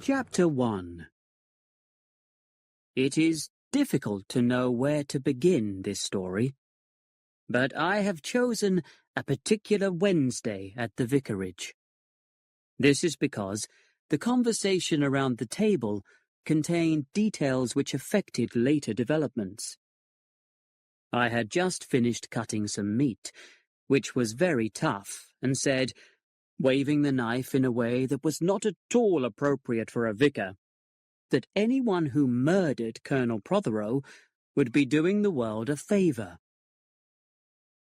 Chapter 1. It is difficult to know where to begin this story, but I have chosen a particular Wednesday at the vicarage. This is because the conversation around the table contained details which affected later developments. I had just finished cutting some meat, which was very tough, and said, waving the knife in a way that was not at all appropriate for a vicar, that anyone who murdered Colonel Prothero would be doing the world a favour.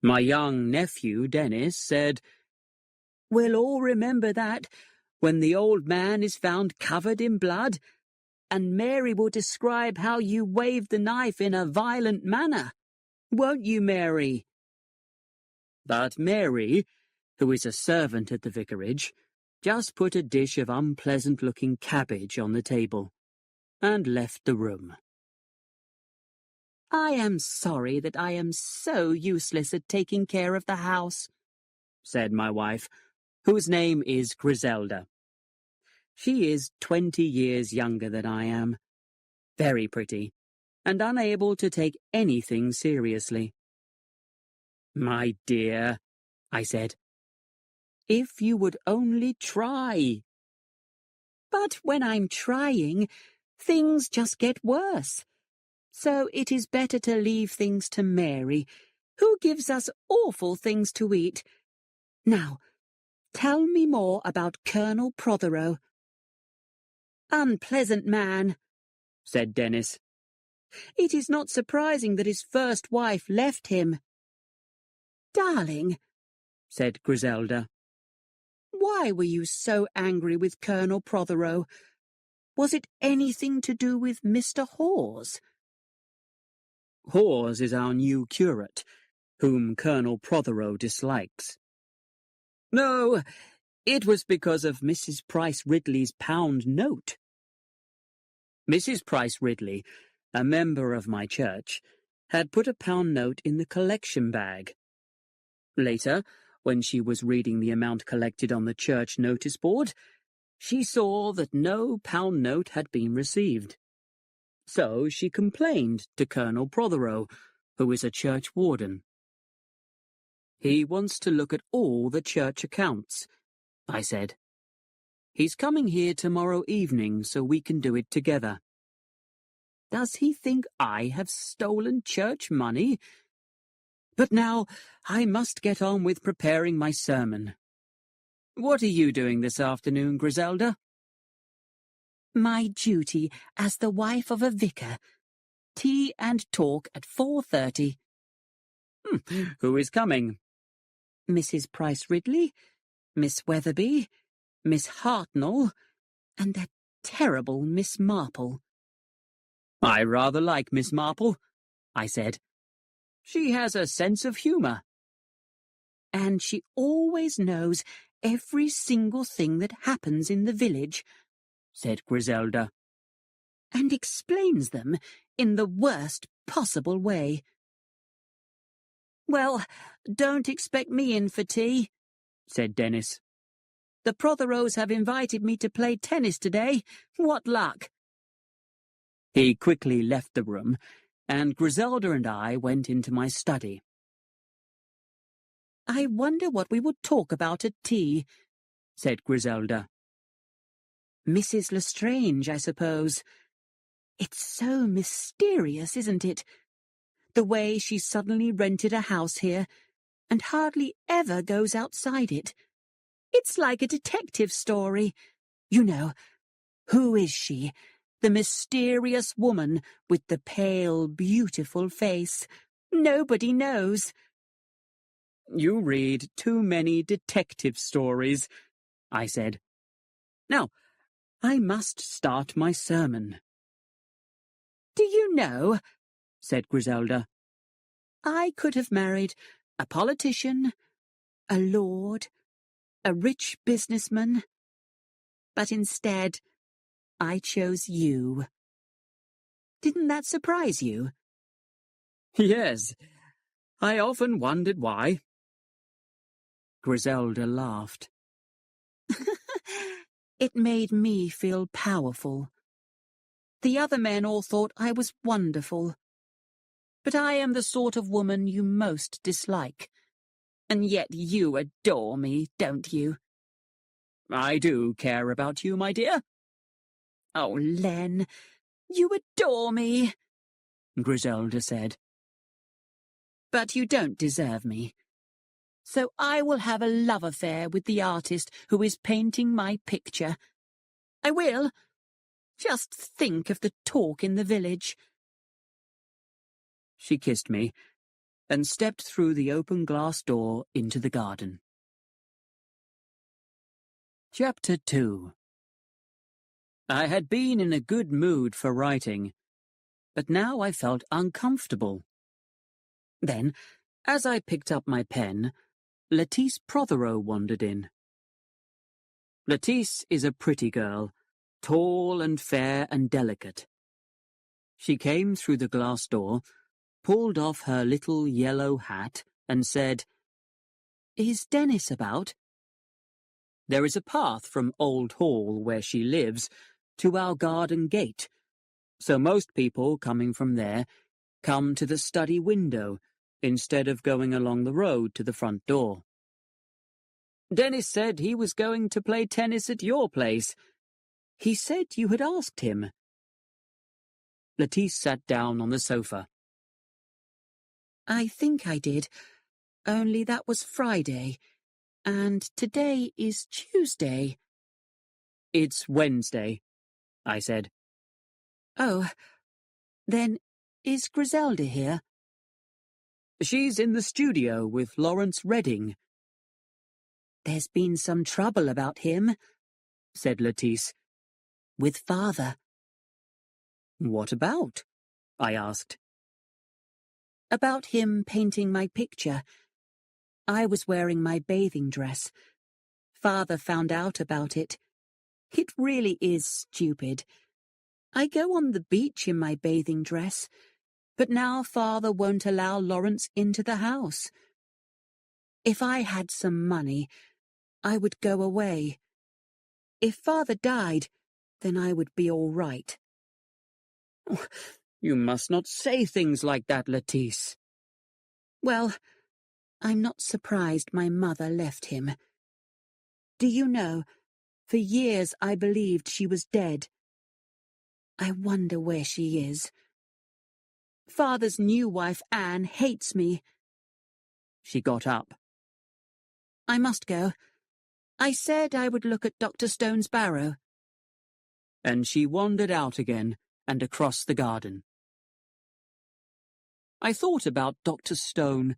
My young nephew, Dennis, said, "We'll all remember that when the old man is found covered in blood, and Mary will describe how you waved the knife in a violent manner. Won't you, Mary?" But Mary, who is a servant at the vicarage, just put a dish of unpleasant-looking cabbage on the table and left the room. "I am sorry that I am so useless at taking care of the house," said my wife, whose name is Griselda. She is 20 years younger than I am, very pretty, and unable to take anything seriously. "My dear," I said, "if you would only try." "But when I'm trying, things just get worse. So it is better to leave things to Mary, who gives us awful things to eat. Now, tell me more about Colonel Prothero." "Unpleasant man," said Dennis. "It is not surprising that his first wife left him." "Darling," said Griselda, "why were you so angry with Colonel Prothero? Was it anything to do with Mr. Hawes?" Hawes is our new curate, whom Colonel Prothero dislikes. "No, it was because of Mrs. Price Ridley's pound note." Mrs. Price Ridley, a member of my church, had put a pound note in the collection bag. Later, when she was reading the amount collected on the church notice board, she saw that no pound note had been received. So she complained to Colonel Prothero, who is a church warden. "He wants to look at all the church accounts," I said. "He's coming here tomorrow evening so we can do it together." Does he think I have stolen church money? But now I must get on with preparing my sermon. What are you doing this afternoon, Griselda? "My duty as the wife of a vicar. Tea and talk at 4:30. Who is coming?" "Mrs. Price Ridley, Miss Weatherby, Miss Hartnell, and that terrible Miss Marple." "I rather like Miss Marple," I said. "She has a sense of humour." "And she always knows every single thing that happens in the village," said Griselda, "and explains them in the worst possible way." "Well, don't expect me in for tea," said Dennis. "The Protheros have invited me to play tennis today. What luck!" He quickly left the room, and Griselda and I went into my study. "I wonder what we would talk about at tea," said Griselda. "Mrs. Lestrange, I suppose. It's so mysterious, isn't it? The way she suddenly rented a house here, and hardly ever goes outside it. It's like a detective story. You know, who is she? The mysterious woman with the pale, beautiful face. Nobody knows." "You read too many detective stories," I said. "Now, I must start my sermon." "Do you know," said Griselda, "I could have married a politician, a lord, a rich businessman, but instead I chose you. Didn't that surprise you?" "Yes, I often wondered why." Griselda laughed. It made me feel powerful. The other men all thought I was wonderful. But I am the sort of woman you most dislike. And yet you adore me, don't you? I do care about you, my dear. Oh, Len, you adore me, Griselda said. But you don't deserve me. So I will have a love affair with the artist who is painting my picture. I will. Just think of the talk in the village. She kissed me and stepped through the open glass door into the garden. Chapter 2. I had been in a good mood for writing, but now I felt uncomfortable. Then, as I picked up my pen, Lettice Prothero wandered in. Lettice is a pretty girl, tall and fair and delicate. She came through the glass door, pulled off her little yellow hat, and said, "Is Dennis about?" There is a path from Old Hall, where she lives, to our garden gate, so most people coming from there come to the study window instead of going along the road to the front door. Dennis said he was going to play tennis at your place. He said you had asked him. Lettice sat down on the sofa. I think I did, only that was Friday, and today is Tuesday. It's Wednesday, I said. Oh, then is Griselda here? She's in the studio with Lawrence Redding. There's been some trouble about him, said Lettice. With Father. What about? I asked. About him painting my picture. I was wearing my bathing dress. Father found out about it. It really is stupid. I go on the beach in my bathing dress, but now Father won't allow Lawrence into the house. If I had some money, I would go away. If Father died, then I would be all right. You must not say things like that, Lettice. Well, I'm not surprised my mother left him. Do you know, for years I believed she was dead. I wonder where she is. Father's new wife, Anne, hates me. She got up. I must go. I said I would look at Dr. Stone's barrow. And she wandered out again and across the garden. I thought about Dr. Stone,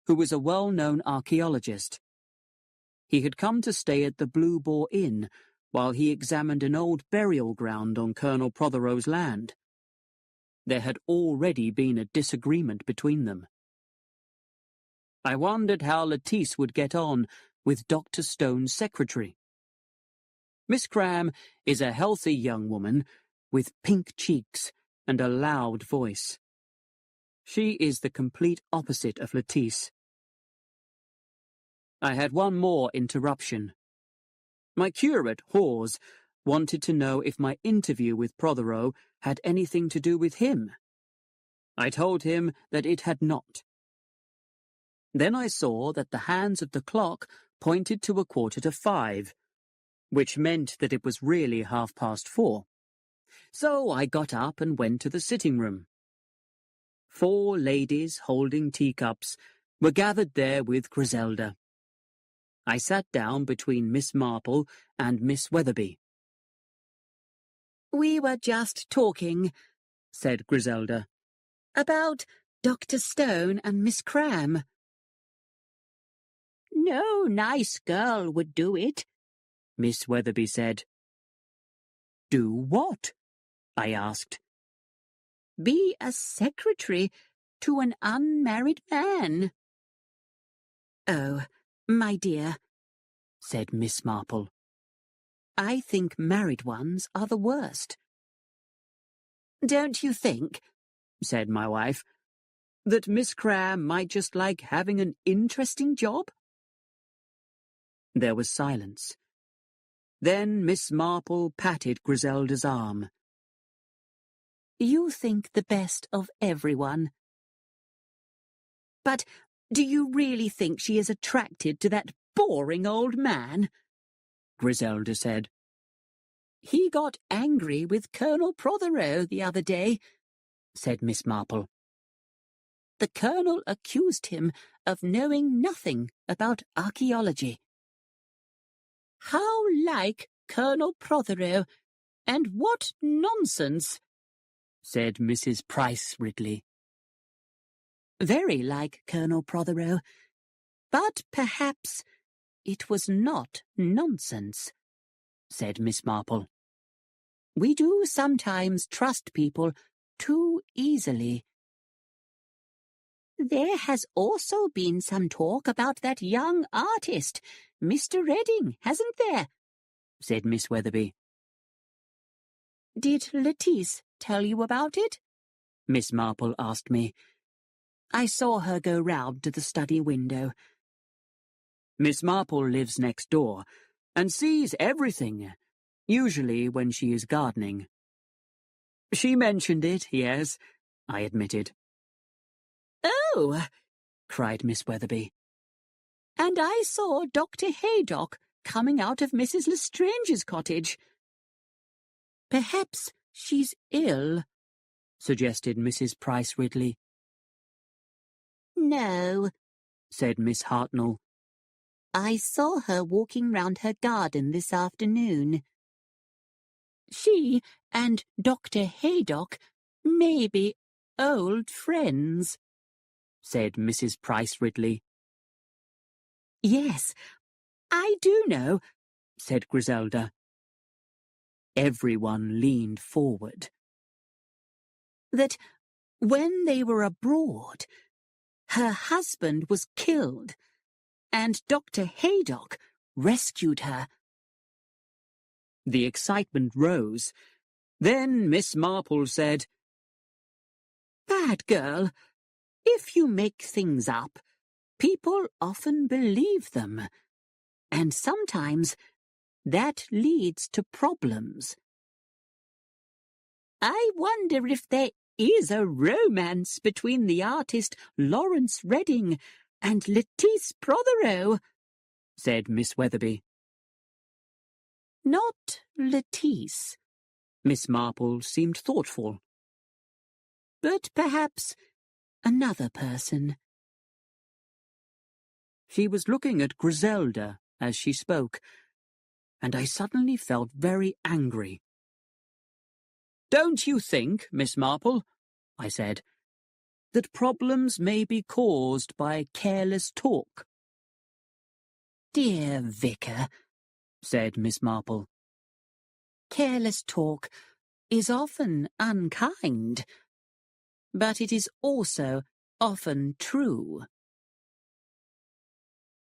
who was a well-known archaeologist. He had come to stay at the Blue Boar Inn while he examined an old burial ground on Colonel Prothero's land. There had already been a disagreement between them. I wondered how Lettice would get on with Dr. Stone's secretary. Miss Cram is a healthy young woman with pink cheeks and a loud voice. She is the complete opposite of Lettice. I had one more interruption. My curate, Hawes, wanted to know if my interview with Prothero had anything to do with him. I told him that it had not. Then I saw that the hands of the clock pointed to 5:15, which meant that it was really 4:30. So I got up and went to the sitting room. 4 ladies holding teacups were gathered there with Griselda. I sat down between Miss Marple and Miss Weatherby. We were just talking, said Griselda, about Dr. Stone and Miss Cram. No nice girl would do it, Miss Weatherby said. Do what? I asked. Be a secretary to an unmarried man. Oh, my dear, said Miss Marple. I think married ones are the worst. Don't you think, said my wife, that Miss Cram might just like having an interesting job? There was silence. Then Miss Marple patted Griselda's arm. You think the best of everyone. But do you really think she is attracted to that boring old man? Griselda said. He got angry with Colonel Prothero the other day, said Miss Marple. The Colonel accused him of knowing nothing about archaeology. How like Colonel Prothero, and what nonsense, said Mrs. Price Ridley. Very like Colonel Prothero, but perhaps it was not nonsense, said Miss Marple. We do sometimes trust people too easily. There has also been some talk about that young artist, Mr. Redding, hasn't there? Said Miss Weatherby. Did Lettice tell you about it? Miss Marple asked me. I saw her go round to the study window. Miss Marple lives next door and sees everything, usually when she is gardening. She mentioned it, yes, I admitted. Oh, cried Miss Weatherby. And I saw Dr. Haydock coming out of Mrs. Lestrange's cottage. Perhaps she's ill, suggested Mrs. Price Ridley. No, said Miss Hartnell. I saw her walking round her garden this afternoon. She and Dr. Haydock may be old friends, said Mrs. Price Ridley. Yes, I do know, said Griselda. Everyone leaned forward. That when they were abroad, her husband was killed, and Dr. Haydock rescued her. The excitement rose. Then Miss Marple said, Bad girl, if you make things up, people often believe them, and sometimes that leads to problems. I wonder if there is a romance between the artist Lawrence Redding and Lettice Prothero, said Miss Weatherby. Not Lettice. Miss Marple seemed thoughtful. But perhaps another person. She was looking at Griselda as she spoke, and I suddenly felt very angry. Don't you think, Miss Marple, I said, that problems may be caused by careless talk? Dear Vicar, said Miss Marple, careless talk is often unkind, but it is also often true.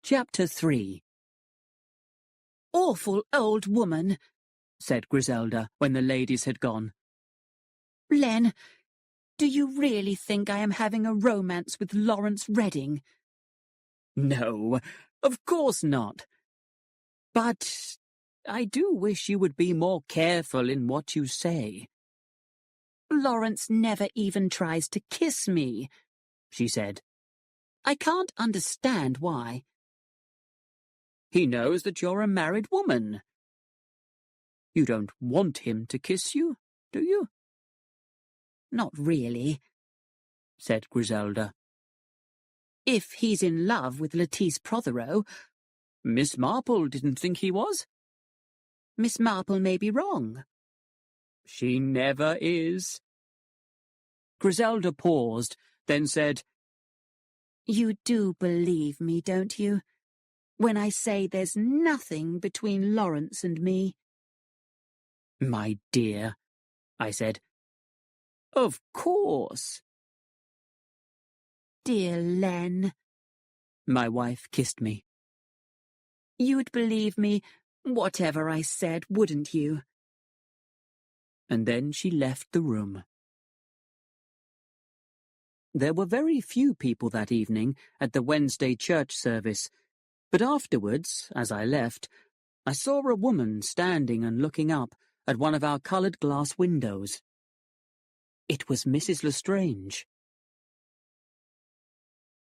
Chapter 3. Awful old woman, said Griselda when the ladies had gone. Len, do you really think I am having a romance with Lawrence Redding? No, of course not. But I do wish you would be more careful in what you say. Lawrence never even tries to kiss me, she said. I can't understand why. He knows that you're a married woman. You don't want him to kiss you, do you? Not really, said Griselda. If he's in love with Lettice Prothero, Miss Marple didn't think he was. Miss Marple may be wrong. She never is. Griselda paused, then said, You do believe me, don't you, when I say there's nothing between Lawrence and me? My dear, I said, of course. Dear Len. My wife kissed me. You'd believe me, whatever I said, wouldn't you? And then she left the room. There were very few people that evening at the Wednesday church service, but afterwards, as I left, I saw a woman standing and looking up at one of our coloured glass windows. It was Mrs. Lestrange.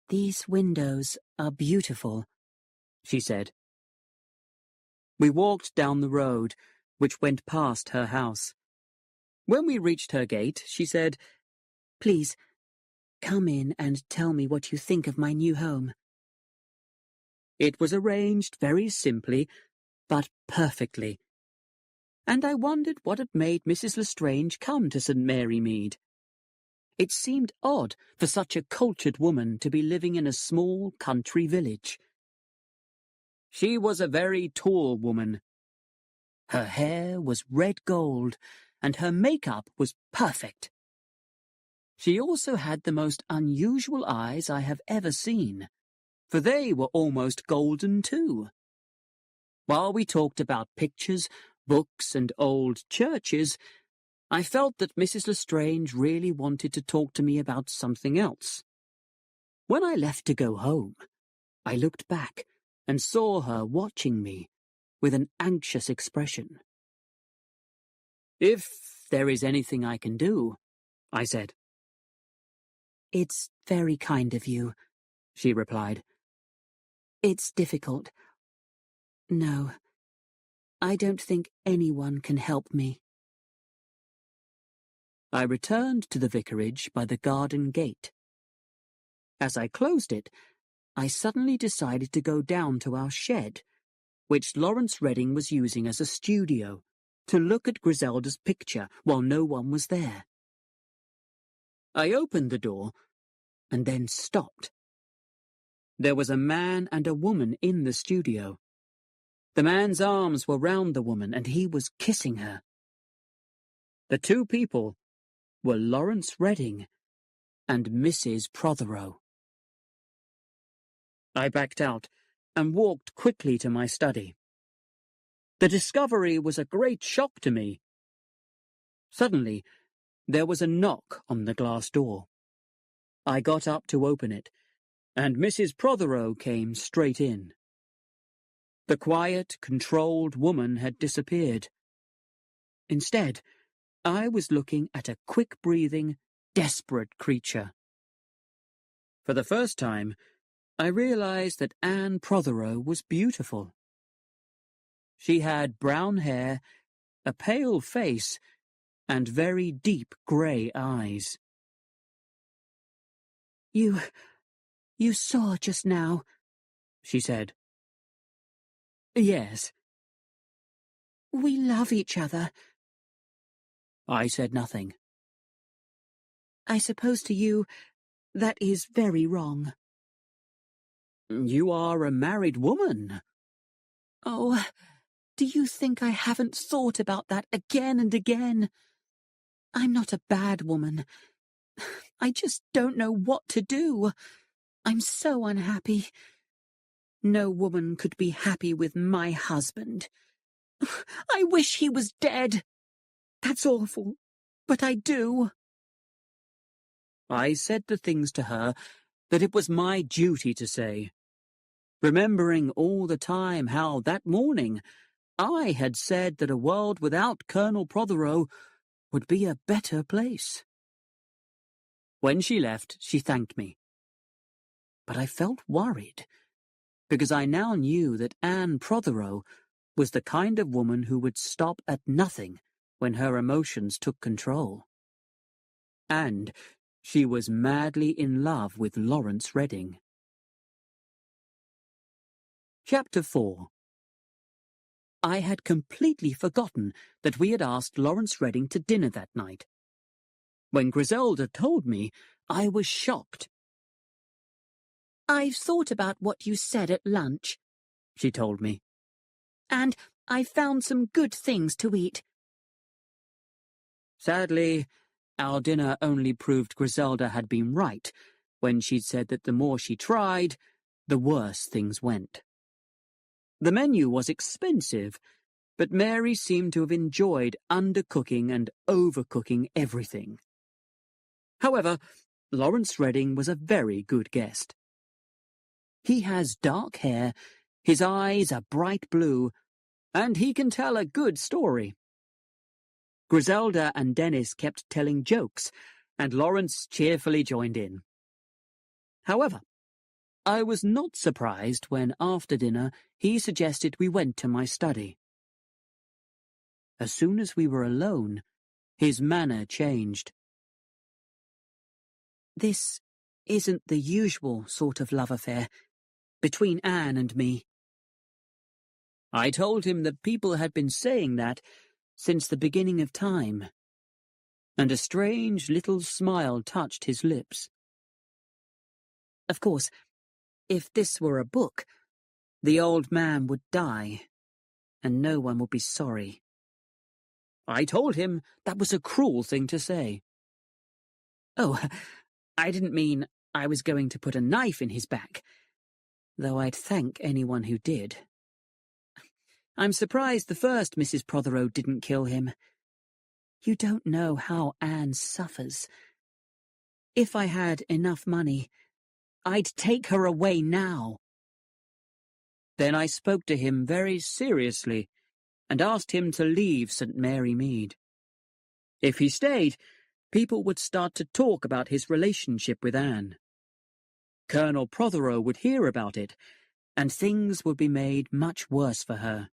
"These windows are beautiful," she said. We walked down the road, which went past her house. When we reached her gate, she said, "Please, come in and tell me what you think of my new home." It was arranged very simply, but perfectly. And I wondered what had made Mrs. Lestrange come to St. Mary Mead. It seemed odd for such a cultured woman to be living in a small country village. She was a very tall woman. Her hair was red gold, and her makeup was perfect. She also had the most unusual eyes I have ever seen, for they were almost golden too. While we talked about pictures, books, and old churches, I felt that Mrs. Lestrange really wanted to talk to me about something else. When I left to go home, I looked back and saw her watching me with an anxious expression. "If there is anything I can do," I said. "It's very kind of you," she replied. "It's difficult. No, I don't think anyone can help me." I returned to the vicarage by the garden gate. As I closed it, I suddenly decided to go down to our shed, which Lawrence Redding was using as a studio, to look at Griselda's picture while no one was there. I opened the door and then stopped. There was a man and a woman in the studio. The man's arms were round the woman and he was kissing her. The two people were Lawrence Redding and Mrs. Prothero. I backed out and walked quickly to my study. The discovery was a great shock to me. Suddenly, there was a knock on the glass door. I got up to open it, and Mrs. Prothero came straight in. The quiet, controlled woman had disappeared. Instead, I was looking at a quick-breathing, desperate creature. For the first time, I realized that Anne Prothero was beautiful. She had brown hair, a pale face, and very deep grey eyes. You saw just now," she said. "Yes." "We love each other." I said nothing. "I suppose to you that is very wrong." "You are a married woman." "Oh, do you think I haven't thought about that again and again? I'm not a bad woman. I just don't know what to do. I'm so unhappy. No woman could be happy with my husband. I wish he was dead. That's awful, but I do." I said the things to her that it was my duty to say, remembering all the time how that morning I had said that a world without Colonel Prothero would be a better place. When she left, she thanked me. But I felt worried, because I now knew that Anne Prothero was the kind of woman who would stop at nothing when her emotions took control. And she was madly in love with Lawrence Redding. Chapter 4. I had completely forgotten that we had asked Lawrence Redding to dinner that night. When Griselda told me, I was shocked. "I've thought about what you said at lunch," she told me. "and I've found some good things to eat." Sadly, our dinner only proved Griselda had been right when she'd said that the more she tried, the worse things went. The menu was expensive, but Mary seemed to have enjoyed undercooking and overcooking everything. However, Lawrence Redding was a very good guest. He has dark hair, his eyes are bright blue, and he can tell a good story. Griselda and Dennis kept telling jokes, and Lawrence cheerfully joined in. However, I was not surprised when, after dinner, he suggested we went to my study. As soon as we were alone, his manner changed. This isn't the usual sort of love affair between Anne and me. I told him that people had been saying that since the beginning of time, and a strange little smile touched his lips. Of course, if this were a book, the old man would die, and no one would be sorry. I told him that was a cruel thing to say. Oh, I didn't mean I was going to put a knife in his back, though I'd thank anyone who did. I'm surprised the first Mrs. Prothero didn't kill him. You don't know how Anne suffers. If I had enough money, I'd take her away now. Then I spoke to him very seriously and asked him to leave St. Mary Mead. If he stayed, people would start to talk about his relationship with Anne. Colonel Prothero would hear about it, and things would be made much worse for her.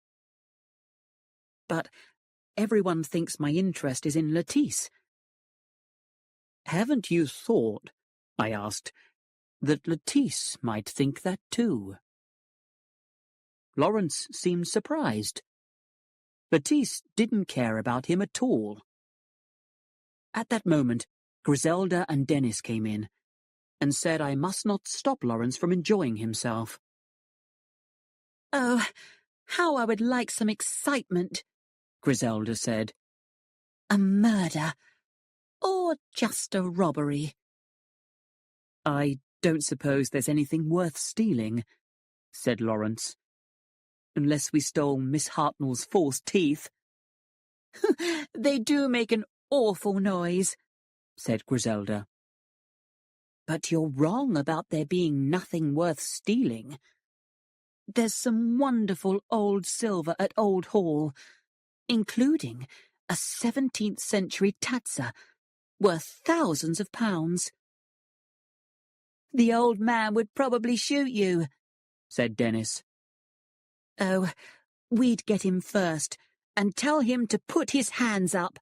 But everyone thinks my interest is in Lettice. Haven't you thought, I asked, that Lettice might think that too? Lawrence seemed surprised. Lettice didn't care about him at all. At that moment, Griselda and Dennis came in and said I must not stop Lawrence from enjoying himself. Oh, how I would like some excitement, Griselda said. A murder, or just a robbery. I don't suppose there's anything worth stealing, said Lawrence. Unless we stole Miss Hartnell's false teeth. They do make an awful noise, said Griselda. But you're wrong about there being nothing worth stealing. There's some wonderful old silver at Old Hall, including a 17th century tazza worth thousands of pounds. The old man would probably shoot you, said Dennis. Oh, we'd get him first and tell him to put his hands up,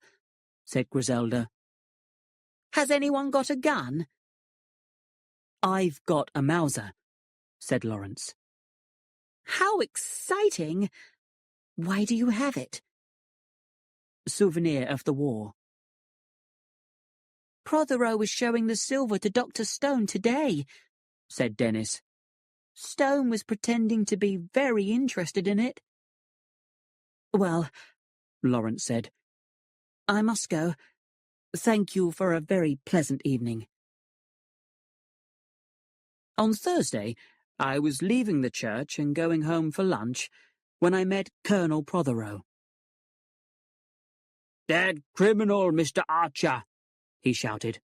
said Griselda. Has anyone got a gun? I've got a Mauser, said Lawrence. How exciting! Why do you have it? Souvenir of the war. Prothero was showing the silver to Dr. Stone today, said Dennis. Stone was pretending to be very interested in it. Well, Lawrence said, I must go. Thank you for a very pleasant evening. On Thursday, I was leaving the church and going home for lunch when I met Colonel Prothero. That criminal, Mr. Archer, he shouted.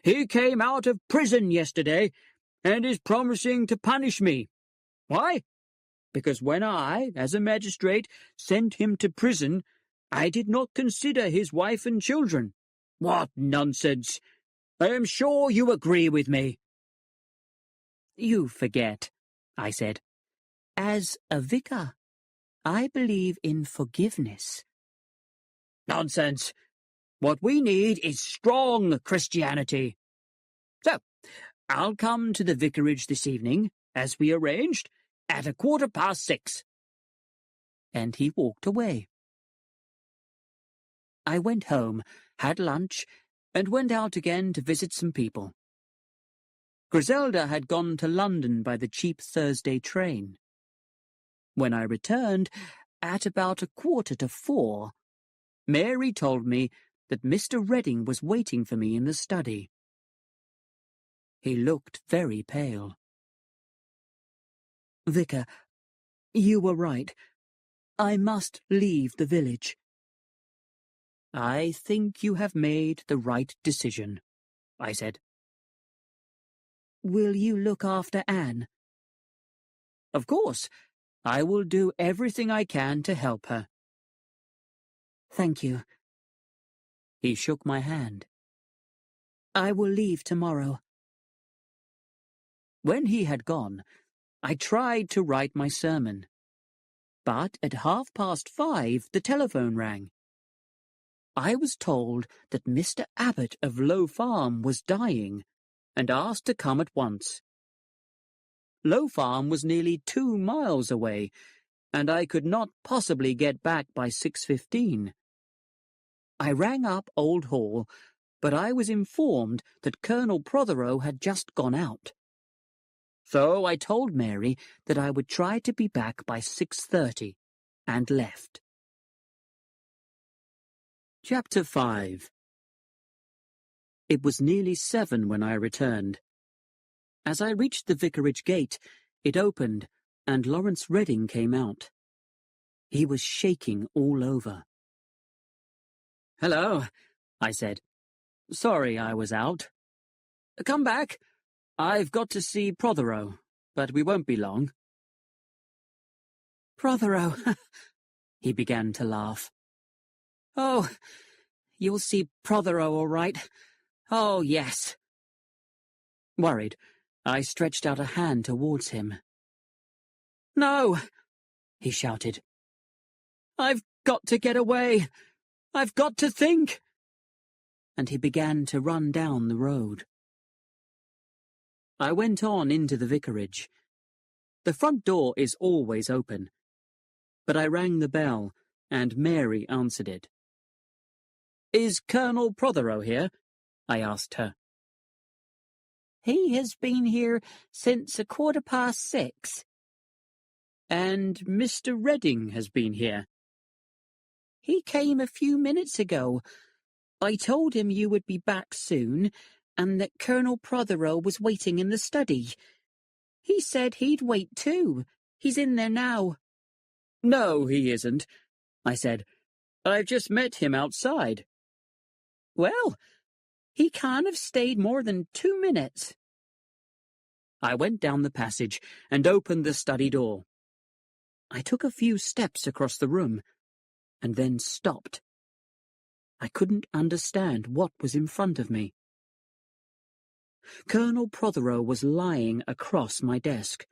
He came out of prison yesterday and is promising to punish me. Why? Because when I, as a magistrate, sent him to prison, I did not consider his wife and children. What nonsense! I am sure you agree with me. You forget, I said. As a vicar, I believe in forgiveness. Nonsense! What we need is strong Christianity. So, I'll come to the vicarage this evening, as we arranged, at 6:15. And he walked away. I went home, had lunch, and went out again to visit some people. Griselda had gone to London by the cheap Thursday train. When I returned, at about 4:15, Mary told me that Mr. Redding was waiting for me in the study. He looked very pale. Vicar, you were right. I must leave the village. I think you have made the right decision, I said. Will you look after Anne? Of course. I will do everything I can to help her. Thank you. He shook my hand. I will leave tomorrow. When he had gone, I tried to write my sermon. But at 5:30 the telephone rang. I was told that Mr. Abbott of Low Farm was dying and asked to come at once. Low Farm was nearly 2 miles away, and I could not possibly get back by 6:15. I rang up Old Hall, but I was informed that Colonel Prothero had just gone out. So I told Mary that I would try to be back by 6:30, and left. Chapter 5. It was nearly 7 when I returned. As I reached the vicarage gate, it opened, and Lawrence Redding came out. He was shaking all over. "Hello," I said. "Sorry I was out. Come back. I've got to see Prothero, but we won't be long." Prothero, he began to laugh. "Oh, you'll see Prothero all right. Oh, yes." Worried, I stretched out a hand towards him. "No," he shouted. "I've got to get away. I've got to think." And he began to run down the road. I went on into the vicarage. The front door is always open, but I rang the bell, and Mary answered it. "Is Colonel Prothero here?" I asked her. "He has been here since 6:15. "And Mr. Redding has been here?" "He came a few minutes ago. I told him you would be back soon, and that Colonel Prothero was waiting in the study. He said he'd wait too. He's in there now." "No, he isn't," I said. "I've just met him outside." "Well, he can't have stayed more than 2 minutes. I went down the passage and opened the study door. I took a few steps across the room, and then stopped. I couldn't understand what was in front of me. Colonel Prothero was lying across my desk.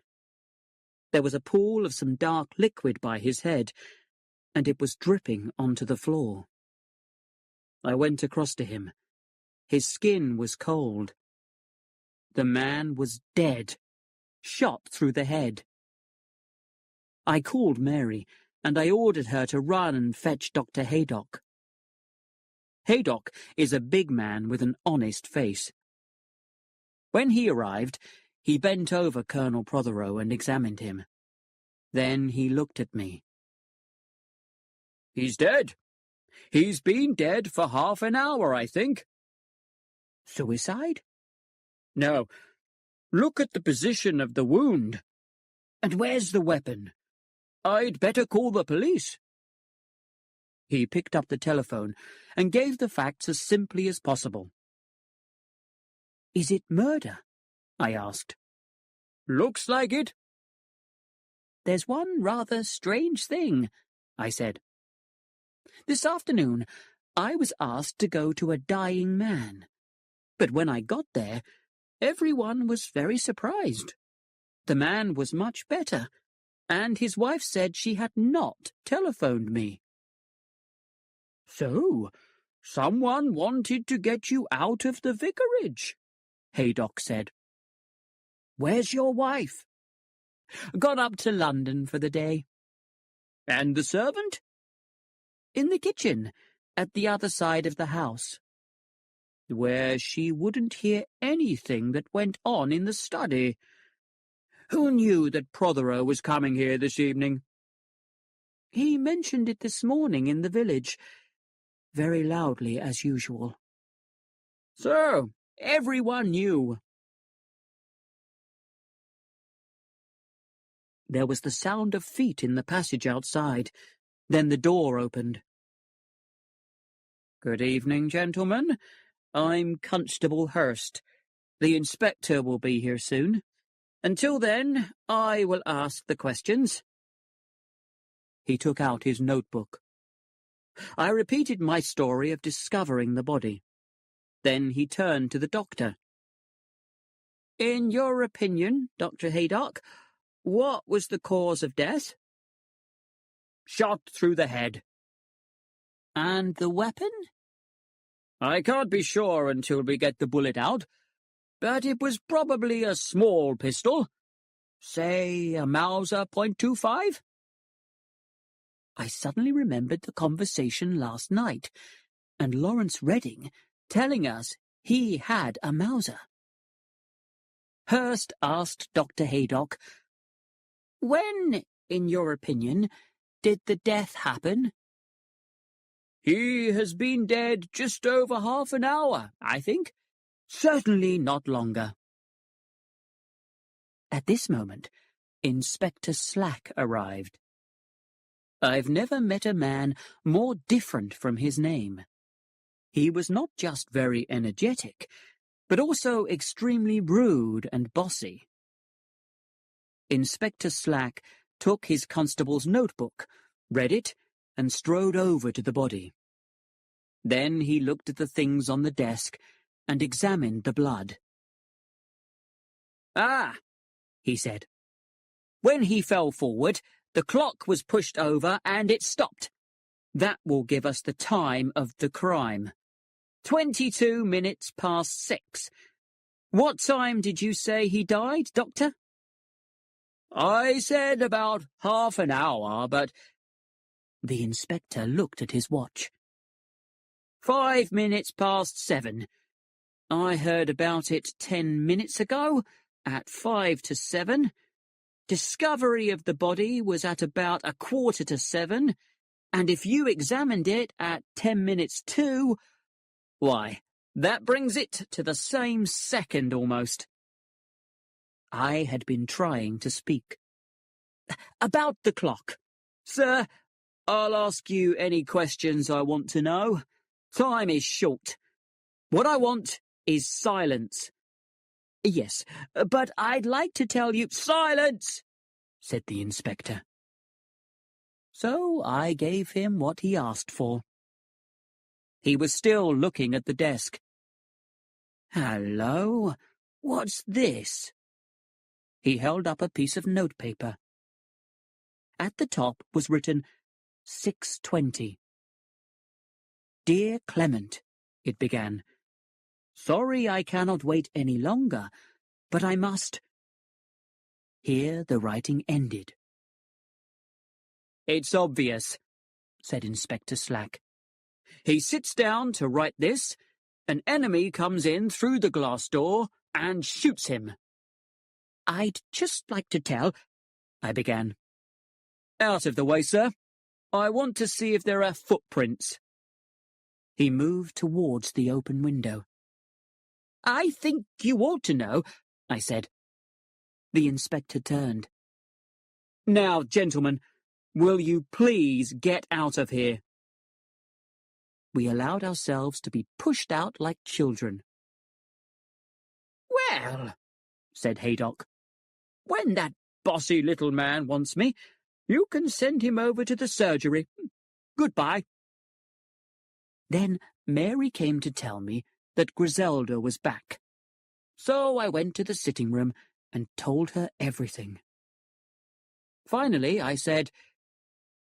There was a pool of some dark liquid by his head, and it was dripping onto the floor. I went across to him. His skin was cold. The man was dead, shot through the head. I called Mary, and I ordered her to run and fetch Dr. Haydock. Haydock is a big man with an honest face. When he arrived, he bent over Colonel Prothero and examined him. Then he looked at me. "He's dead. He's been dead for half an hour, I think." "Suicide?" "No. Look at the position of the wound. And where's the weapon?" "I'd better call the police." He picked up the telephone and gave the facts as simply as possible. "Is it murder?" I asked. "Looks like it." "There's one rather strange thing," I said. "This afternoon I was asked to go to a dying man, but when I got there, everyone was very surprised. The man was much better, and his wife said she had not telephoned me." "So, someone wanted to get you out of the vicarage," Haydock said. "Where's your wife?" "Gone up to London for the day." "And the servant?" "In the kitchen, at the other side of the house." "Where she wouldn't hear anything that went on in the study. Who knew that Prothero was coming here this evening?" "He mentioned it this morning in the village, very loudly as usual." "So, everyone knew." There was the sound of feet in the passage outside. Then the door opened. "Good evening, gentlemen. I'm Constable Hurst. The inspector will be here soon. Until then, I will ask the questions." He took out his notebook. I repeated my story of discovering the body. Then he turned to the doctor. "In your opinion, Dr. Haydock, what was the cause of death?" "Shot through the head." "And the weapon?" "I can't be sure until we get the bullet out, but it was probably a small pistol. Say a Mauser .25. I suddenly remembered the conversation last night, and Lawrence Redding telling us he had a Mauser. Hurst asked Dr. Haydock, "When, in your opinion, did the death happen?" "He has been dead just over half an hour, I think. Certainly not longer." At this moment, Inspector Slack arrived. I've never met a man more different from his name. He was not just very energetic, but also extremely rude and bossy. Inspector Slack took his constable's notebook, read it, and strode over to the body. Then he looked at the things on the desk and examined the blood. "Ah," he said. "When he fell forward, the clock was pushed over and it stopped. That will give us the time of the crime. 22 minutes past 6. What time did you say he died, Doctor?" "I said about half an hour, but—" The inspector looked at his watch. 5 minutes past 7. I heard about it 10 minutes ago, at 5 to 7. Discovery of the body was at about 6:45 to 7, and if you examined it at 10 minutes to, why, that brings it to the same second almost." I had been trying to speak. "About the clock. Sir, I'll ask you any questions I want to know. Time is short. What I want is silence." "Yes, but I'd like to tell you—" "Silence!" said the inspector. So I gave him what he asked for. He was still looking at the desk. "Hello, what's this?" He held up a piece of notepaper. At the top was written 6:20. "Dear Clement," it began. "Sorry I cannot wait any longer, but I must—" Here the writing ended. "It's obvious," said Inspector Slack. "He sits down to write this, an enemy comes in through the glass door and shoots him." "I'd just like to tell—" I began. "Out of the way, sir. I want to see if there are footprints." He moved towards the open window. "I think you ought to know," I said. The inspector turned. "Now, gentlemen, will you please get out of here?" We allowed ourselves to be pushed out like children. "Well," said Haydock, "when that bossy little man wants me, you can send him over to the surgery. Goodbye." Then Mary came to tell me that Griselda was back. So I went to the sitting room and told her everything. Finally, I said,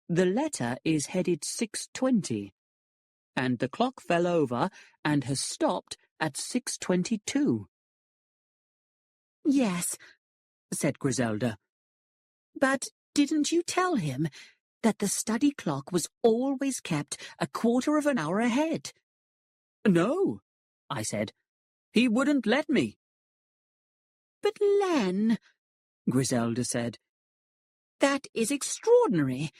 "The letter is headed 6:20, and the clock fell over and has stopped at 6:22. "Yes," said Griselda. "But didn't you tell him that the study clock was always kept 1/4 of an hour ahead?" "No," I said. "He wouldn't let me." "But Len," Griselda said, "that is extraordinary,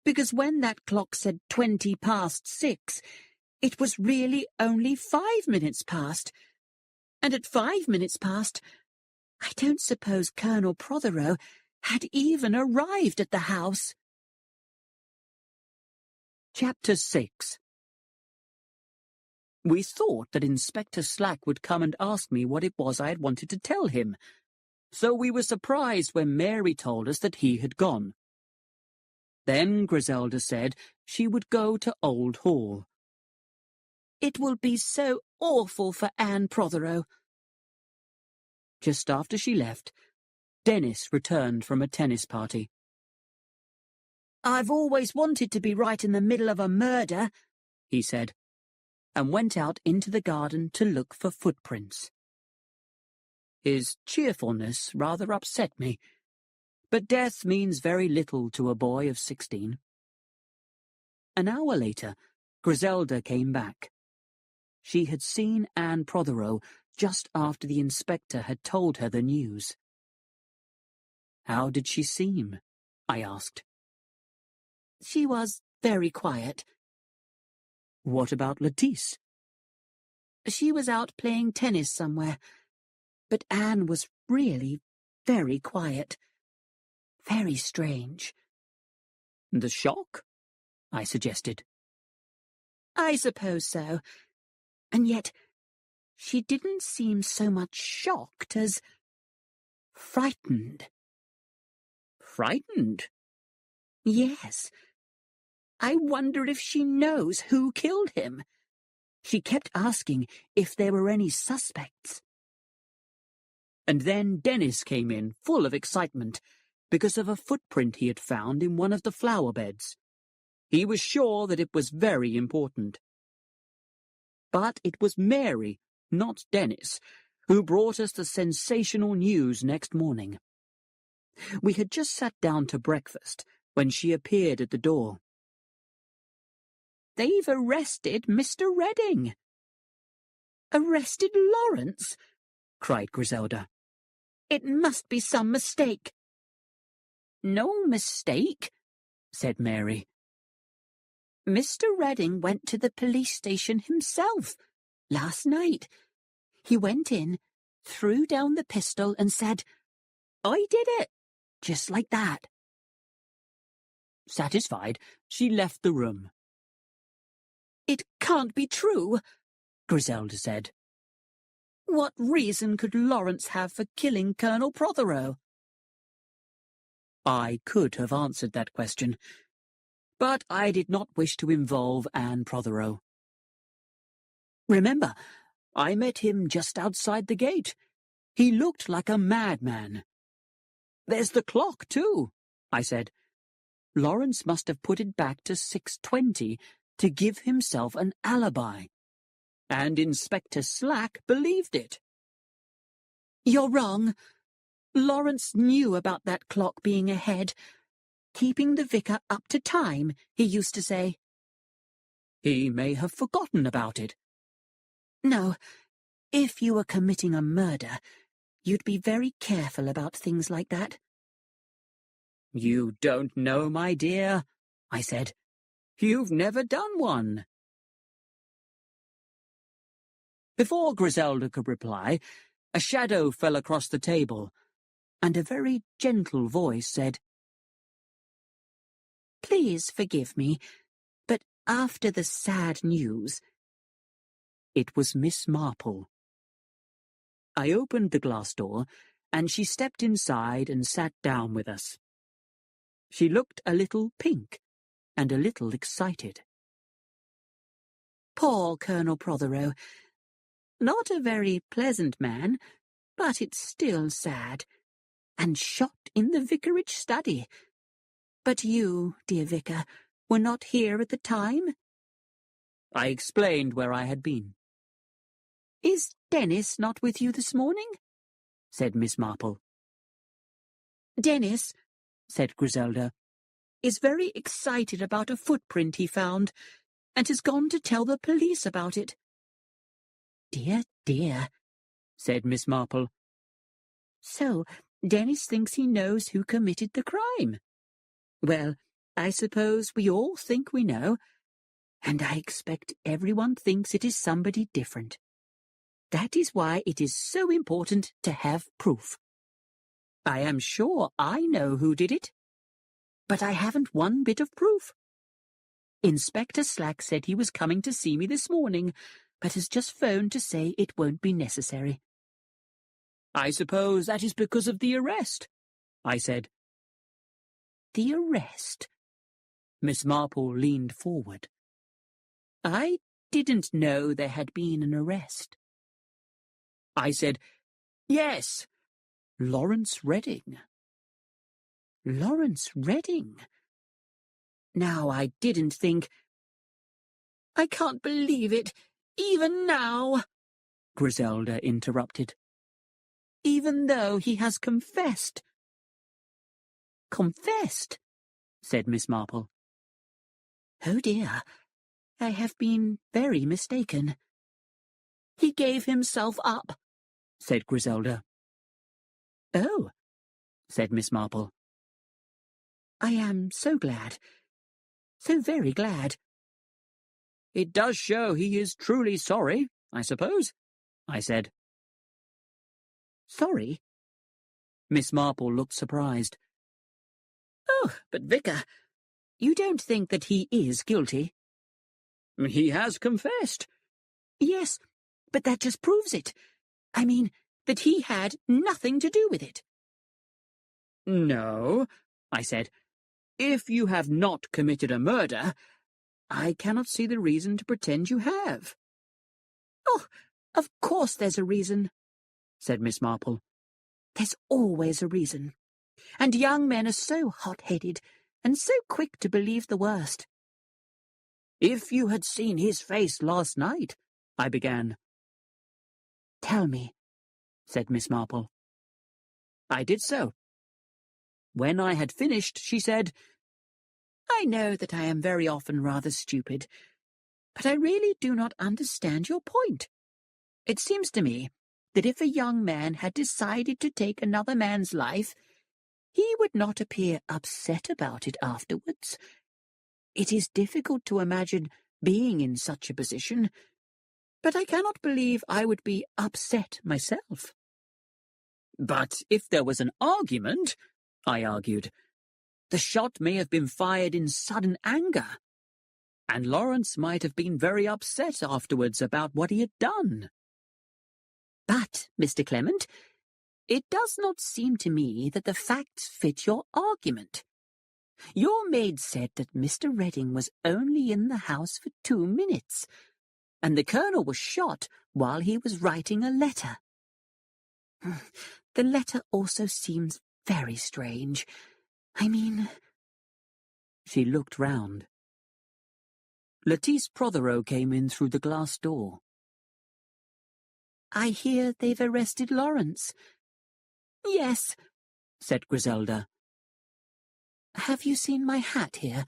because when that clock said 20 past 6, it was really only 5 minutes past, and at 5 minutes past, I don't suppose Colonel Prothero had even arrived at the house." Chapter 6. We thought that Inspector Slack would come and ask me what it was I had wanted to tell him, so we were surprised when Mary told us that he had gone. Then Griselda said she would go to Old Hall. "It will be so awful for Anne Prothero." Just after she left, Dennis returned from a tennis party. "I've always wanted to be right in the middle of a murder," he said, and went out into the garden to look for footprints. His cheerfulness rather upset me, but death means very little to a boy of 16. An hour later, Griselda came back. She had seen Anne Prothero just after the inspector had told her the news. "How did she seem?" I asked. "She was very quiet." "What about Lettice?" "She was out playing tennis somewhere, but Anne was really very quiet. Very strange." "The shock?" I suggested. "I suppose so. And yet she didn't seem so much shocked as frightened." "Frightened?" "Yes. I wonder if she knows who killed him. She kept asking if there were any suspects." And then Dennis came in, full of excitement, because of a footprint he had found in one of the flower beds. He was sure that it was very important. But it was Mary, not Dennis, who brought us the sensational news next morning. We had just sat down to breakfast when she appeared at the door. "They've arrested Mr. Redding." "Arrested Lawrence?" cried Griselda. "It must be some mistake." "No mistake," said Mary. "Mr. Redding went to the police station himself last night. He went in, threw down the pistol and said, 'I did it,' just like that." Satisfied, she left the room. "It can't be true," Griselda said. "What reason could Lawrence have for killing Colonel Prothero?" I could have answered that question, but I did not wish to involve Anne Prothero. "Remember, I met him just outside the gate. He looked like a madman." "There's the clock, too," I said. "Lawrence must have put it back to 6:20 to give himself an alibi. And Inspector Slack believed it." "You're wrong. Lawrence knew about that clock being ahead. Keeping the vicar up to time, he used to say." "He may have forgotten about it." "No. If you were committing a murder, you'd be very careful about things like that." "You don't know, my dear," I said. "You've never done one." Before Griselda could reply, a shadow fell across the table, and a very gentle voice said, "Please forgive me, but after the sad news—" It was Miss Marple. I opened the glass door, and she stepped inside and sat down with us. She looked a little pink and a little excited. "Poor Colonel Prothero. Not a very pleasant man, but it's still sad. And shot in the vicarage study. But you, dear vicar, were not here at the time?" I explained where I had been. "Is Dennis not with you this morning?" said Miss Marple. "Dennis," said Griselda, "is very excited about a footprint he found, and has gone to tell the police about it." "Dear, dear," said Miss Marple. "So Dennis thinks he knows who committed the crime. Well, I suppose we all think we know, and I expect everyone thinks it is somebody different. That is why it is so important to have proof. I am sure I know who did it, but I haven't one bit of proof. Inspector Slack said he was coming to see me this morning, but has just phoned to say it won't be necessary." "I suppose that is because of the arrest," I said. "The arrest?" Miss Marple leaned forward. I didn't know there had been an arrest. I said, Yes, Lawrence Redding. Lawrence Redding? Now, I didn't think... I can't believe it, even now, Griselda interrupted. Even though he has confessed. Confessed? Said Miss Marple. Oh dear, I have been very mistaken. He gave himself up, said Griselda. Oh, said Miss Marple. I am so glad. So very glad. It does show he is truly sorry, I suppose, I said. Sorry? Miss Marple looked surprised. Oh, but Vicar, you don't think that he is guilty? He has confessed. Yes, but that just proves it. I mean, that he had nothing to do with it. No, I said. If you have not committed a murder, I cannot see the reason to pretend you have. Oh, of course there's a reason, said Miss Marple. There's always a reason. And young men are so hot-headed and so quick to believe the worst. If you had seen his face last night, I began. Tell me, said Miss Marple. I did so. When I had finished, she said, I know that I am very often rather stupid, but I really do not understand your point. It seems to me that if a young man had decided to take another man's life, he would not appear upset about it afterwards. It is difficult to imagine being in such a position, but I cannot believe I would be upset myself. But if there was an argument, I argued, the shot may have been fired in sudden anger, and Lawrence might have been very upset afterwards about what he had done. But, Mr. Clement, it does not seem to me that the facts fit your argument. Your maid said that Mr. Redding was only in the house for 2 minutes, and the Colonel was shot while he was writing a letter. The letter also seems very strange. I mean... She looked round. Lettice Prothero came in through the glass door. I hear they've arrested Lawrence. Yes, said Griselda. Have you seen my hat here?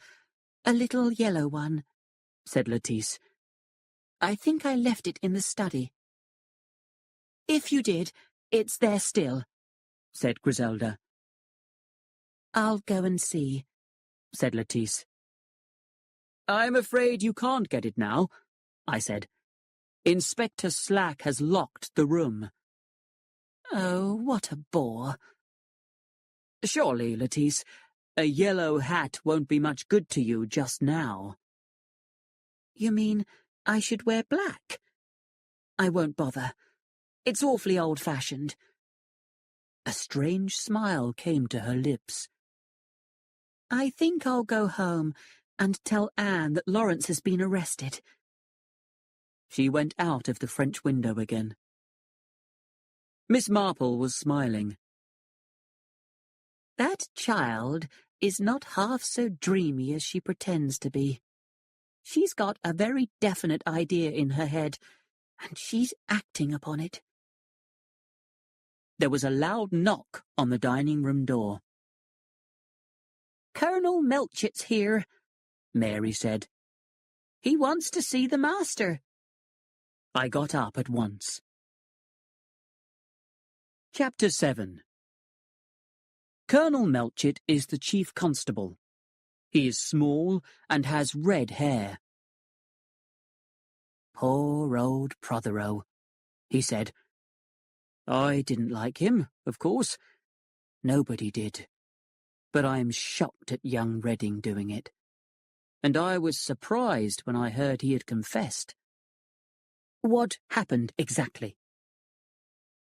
A little yellow one, said Lettice. I think I left it in the study. If you did, it's there still, said Griselda. I'll go and see, said Lettice. I'm afraid you can't get it now, I said. Inspector Slack has locked the room. Oh, what a bore. Surely, Lettice, a yellow hat won't be much good to you just now. You mean I should wear black? I won't bother. It's awfully old-fashioned. A strange smile came to her lips. I think I'll go home and tell Anne that Lawrence has been arrested. She went out of the French window again. Miss Marple was smiling. That child is not half so dreamy as she pretends to be. She's got a very definite idea in her head, and she's acting upon it. There was a loud knock on the dining-room door. Colonel Melchett's here, Mary said. He wants to see the master. I got up at once. Chapter 7. Colonel Melchett is the chief constable. He is small and has red hair. Poor old Prothero, he said. I didn't like him, of course. Nobody did. But I'm shocked at young Redding doing it. And I was surprised when I heard he had confessed. What happened exactly?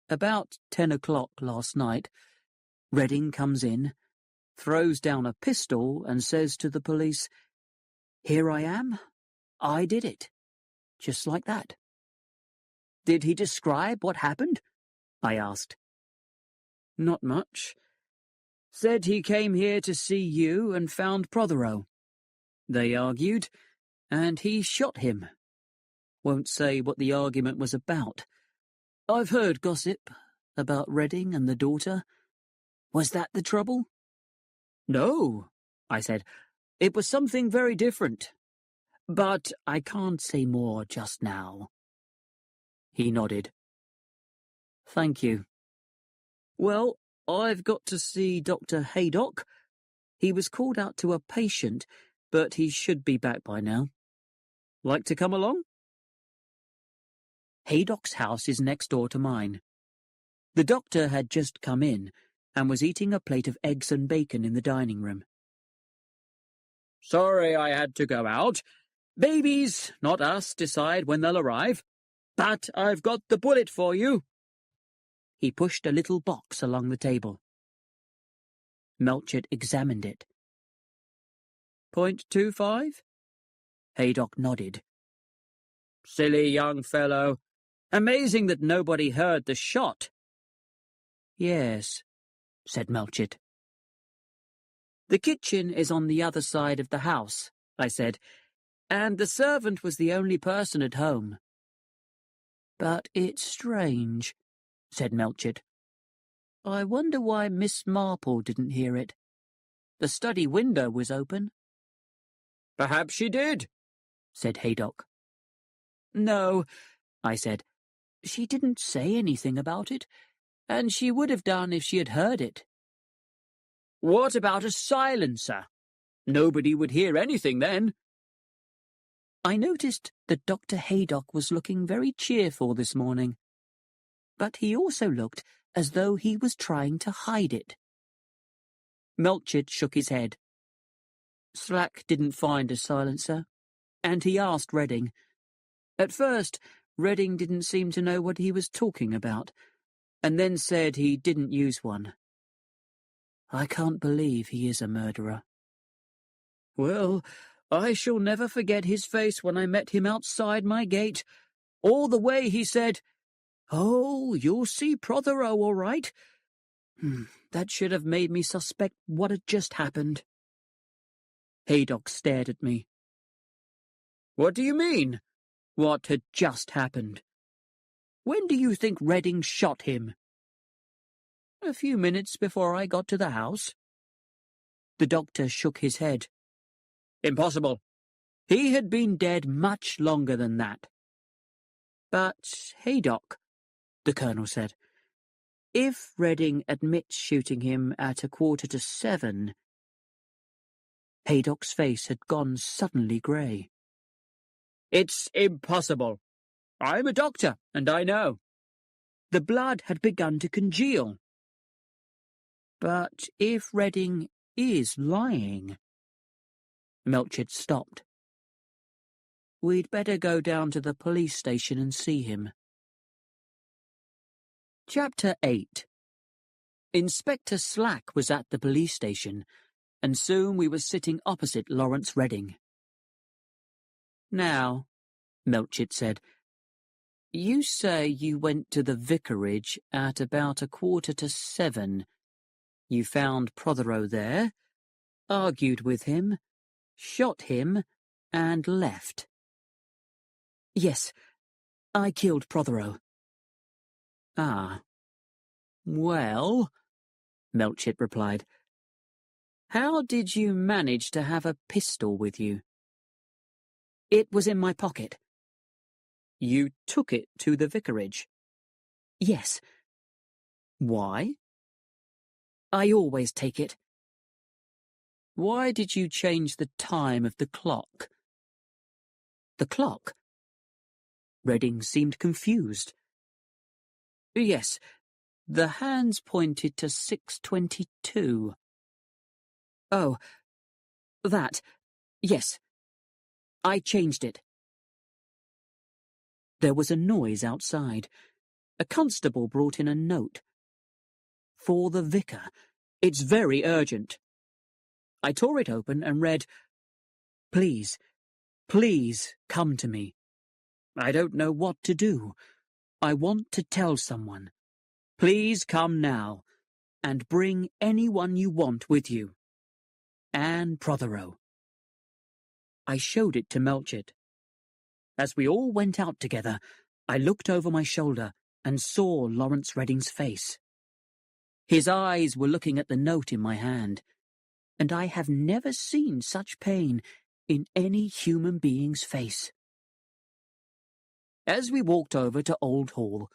About 10 o'clock last night, Redding comes in, throws down a pistol and says to the police, Here I am. I did it. Just like that. Did he describe what happened? I asked. Not much. Said he came here to see you and found Prothero. They argued, and he shot him. Won't say what the argument was about. I've heard gossip about Redding and the daughter. Was that the trouble? No, I said. It was something very different. But I can't say more just now. He nodded. Thank you. Well, I've got to see Dr. Haydock. He was called out to a patient, but he should be back by now. Like to come along? Haydock's house is next door to mine. The doctor had just come in and was eating a plate of eggs and bacon in the dining room. Sorry I had to go out. Babies, not us, decide when they'll arrive. But I've got the bullet for you. He pushed a little box along the table. Melchett examined it. .25? Haydock nodded. Silly young fellow. Amazing that nobody heard the shot. Yes, said Melchett. The kitchen is on the other side of the house, I said, and the servant was the only person at home. But it's strange, said Melchett. I wonder why Miss Marple didn't hear it. The study window was open. Perhaps she did, said Haydock. No, I said. She didn't say anything about it, and she would have done if she had heard it. What about a silencer? Nobody would hear anything then. I noticed that Dr. Haydock was looking very cheerful this morning, but he also looked as though he was trying to hide it. Melchett shook his head. Slack didn't find a silencer, and he asked Redding. At first, Redding didn't seem to know what he was talking about, and then said he didn't use one. I can't believe he is a murderer. Well, I shall never forget his face when I met him outside my gate. All the way he said, "Oh, you'll see Prothero all right." That should have made me suspect what had just happened. Haydock stared at me. What do you mean? What had just happened? When do you think Redding shot him? A few minutes before I got to the house. The doctor shook his head. Impossible. He had been dead much longer than that. But, Haydock, the colonel said, if Redding admits shooting him at 7:15... Haydock's face had gone suddenly grey. It's impossible. I'm a doctor, and I know. The blood had begun to congeal. But if Redding is lying... Melchett stopped. We'd better go down to the police station and see him. Chapter 8. Inspector Slack was at the police station, and soon we were sitting opposite Lawrence Redding. Now, Melchett said, you say you went to the vicarage at about 7:15. You found Prothero there, argued with him, shot him, and left. Yes, I killed Prothero. Ah. Well, Melchett replied, how did you manage to have a pistol with you? It was in my pocket. You took it to the vicarage? Yes. Why? I always take it. Why did you change the time of the clock? The clock? Redding seemed confused. Yes, the hands pointed to 6:22. Oh, that. Yes. I changed it. There was a noise outside. A constable brought in a note. For the vicar. It's very urgent. I tore it open and read, Please, Please come to me. I don't know what to do. I want to tell someone. Please come now, and bring anyone you want with you. Anne Prothero. I showed it to Melchett. As we all went out together, I looked over my shoulder and saw Lawrence Redding's face. His eyes were looking at the note in my hand, and I have never seen such pain in any human being's face. As we walked over to Old Hall,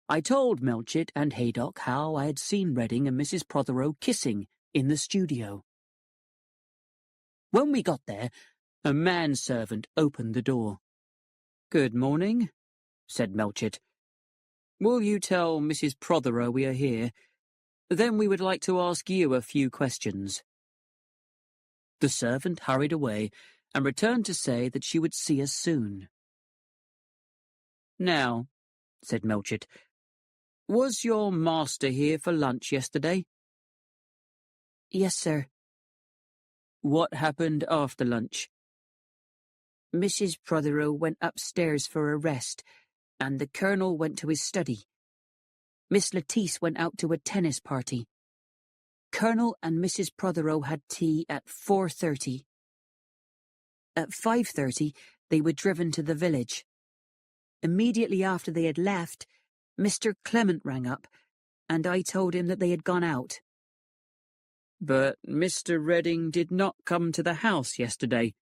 I told Melchett and Haydock how I had seen Redding and Mrs. Prothero kissing in the studio. When we got there, a manservant opened the door. "Good morning," said Melchett. "Will you tell Mrs. Prothero we are here? Then we would like to ask you a few questions." The servant hurried away and returned to say that she would see us soon. "Now," said Melchett, "was your master here for lunch yesterday?" "Yes, sir." "What happened after lunch?" "Mrs. Prothero went upstairs for a rest, and the Colonel went to his study. Miss Lettice went out to a tennis party. Colonel and Mrs. Prothero had tea at 4:30. At 5:30, they were driven to the village. Immediately after they had left, Mr. Clement rang up, and I told him that they had gone out." "But Mr. Redding did not come to the house yesterday,"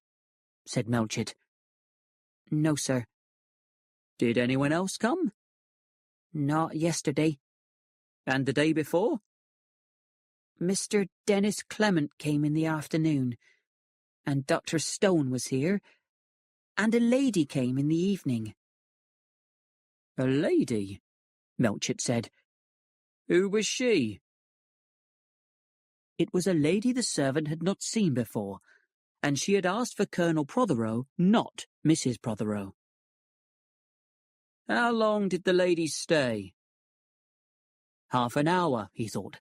said Melchett. "No, sir." "Did anyone else come?" "Not yesterday." "And the day before?" "Mr. Dennis Clement came in the afternoon, and Dr. Stone was here, and a lady came in the evening." "A lady?" Melchett said. "Who was she?" It was a lady the servant had not seen before, and she had asked for Colonel Prothero, not Mrs. Prothero. "How long did the lady stay?" Half an hour, he thought,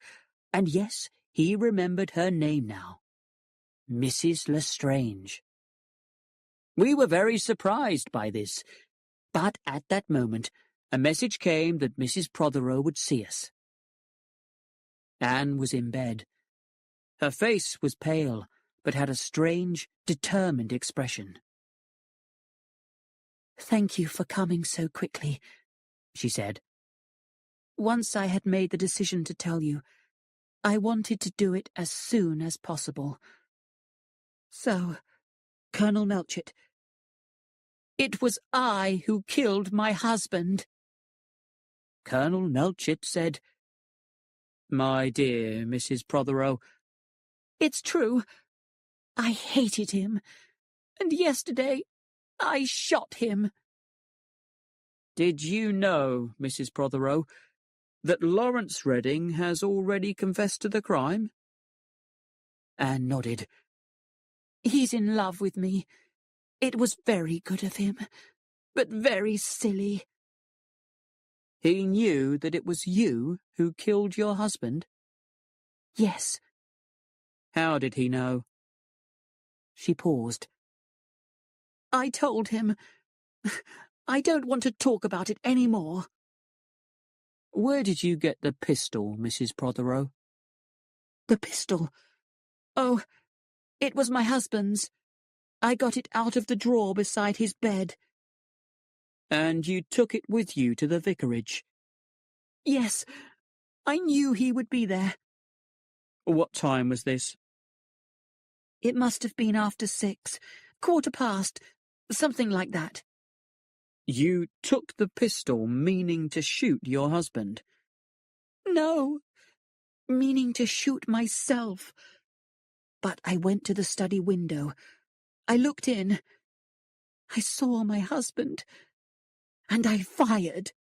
and yes, he remembered her name now. Mrs. Lestrange. We were very surprised by this, but at that moment a message came that Mrs. Prothero would see us. Anne was in bed. Her face was pale, but had a strange, determined expression. "Thank you for coming so quickly," she said. "Once I had made the decision to tell you, I wanted to do it as soon as possible. So, Colonel Melchett, it was I who killed my husband." Colonel Melchett said, "My dear Mrs. Prothero." "It's true. I hated him, and yesterday I shot him." "Did you know, Mrs. Prothero, that Lawrence Redding has already confessed to the crime?" Anne nodded. "He's in love with me. It was very good of him, but very silly." "He knew that it was you who killed your husband?" "Yes." "How did he know?" She paused. "I told him. I don't want to talk about it any more." "Where did you get the pistol, Mrs. Prothero?" "The pistol? Oh, it was my husband's. I got it out of the drawer beside his bed." "And you took it with you to the vicarage?" "Yes, I knew he would be there." "What time was this?" "It must have been after 6, 1:15, something like that." "You took the pistol meaning to shoot your husband?" "No, meaning to shoot myself. But I went to the study window. I looked in. I saw my husband, and I fired."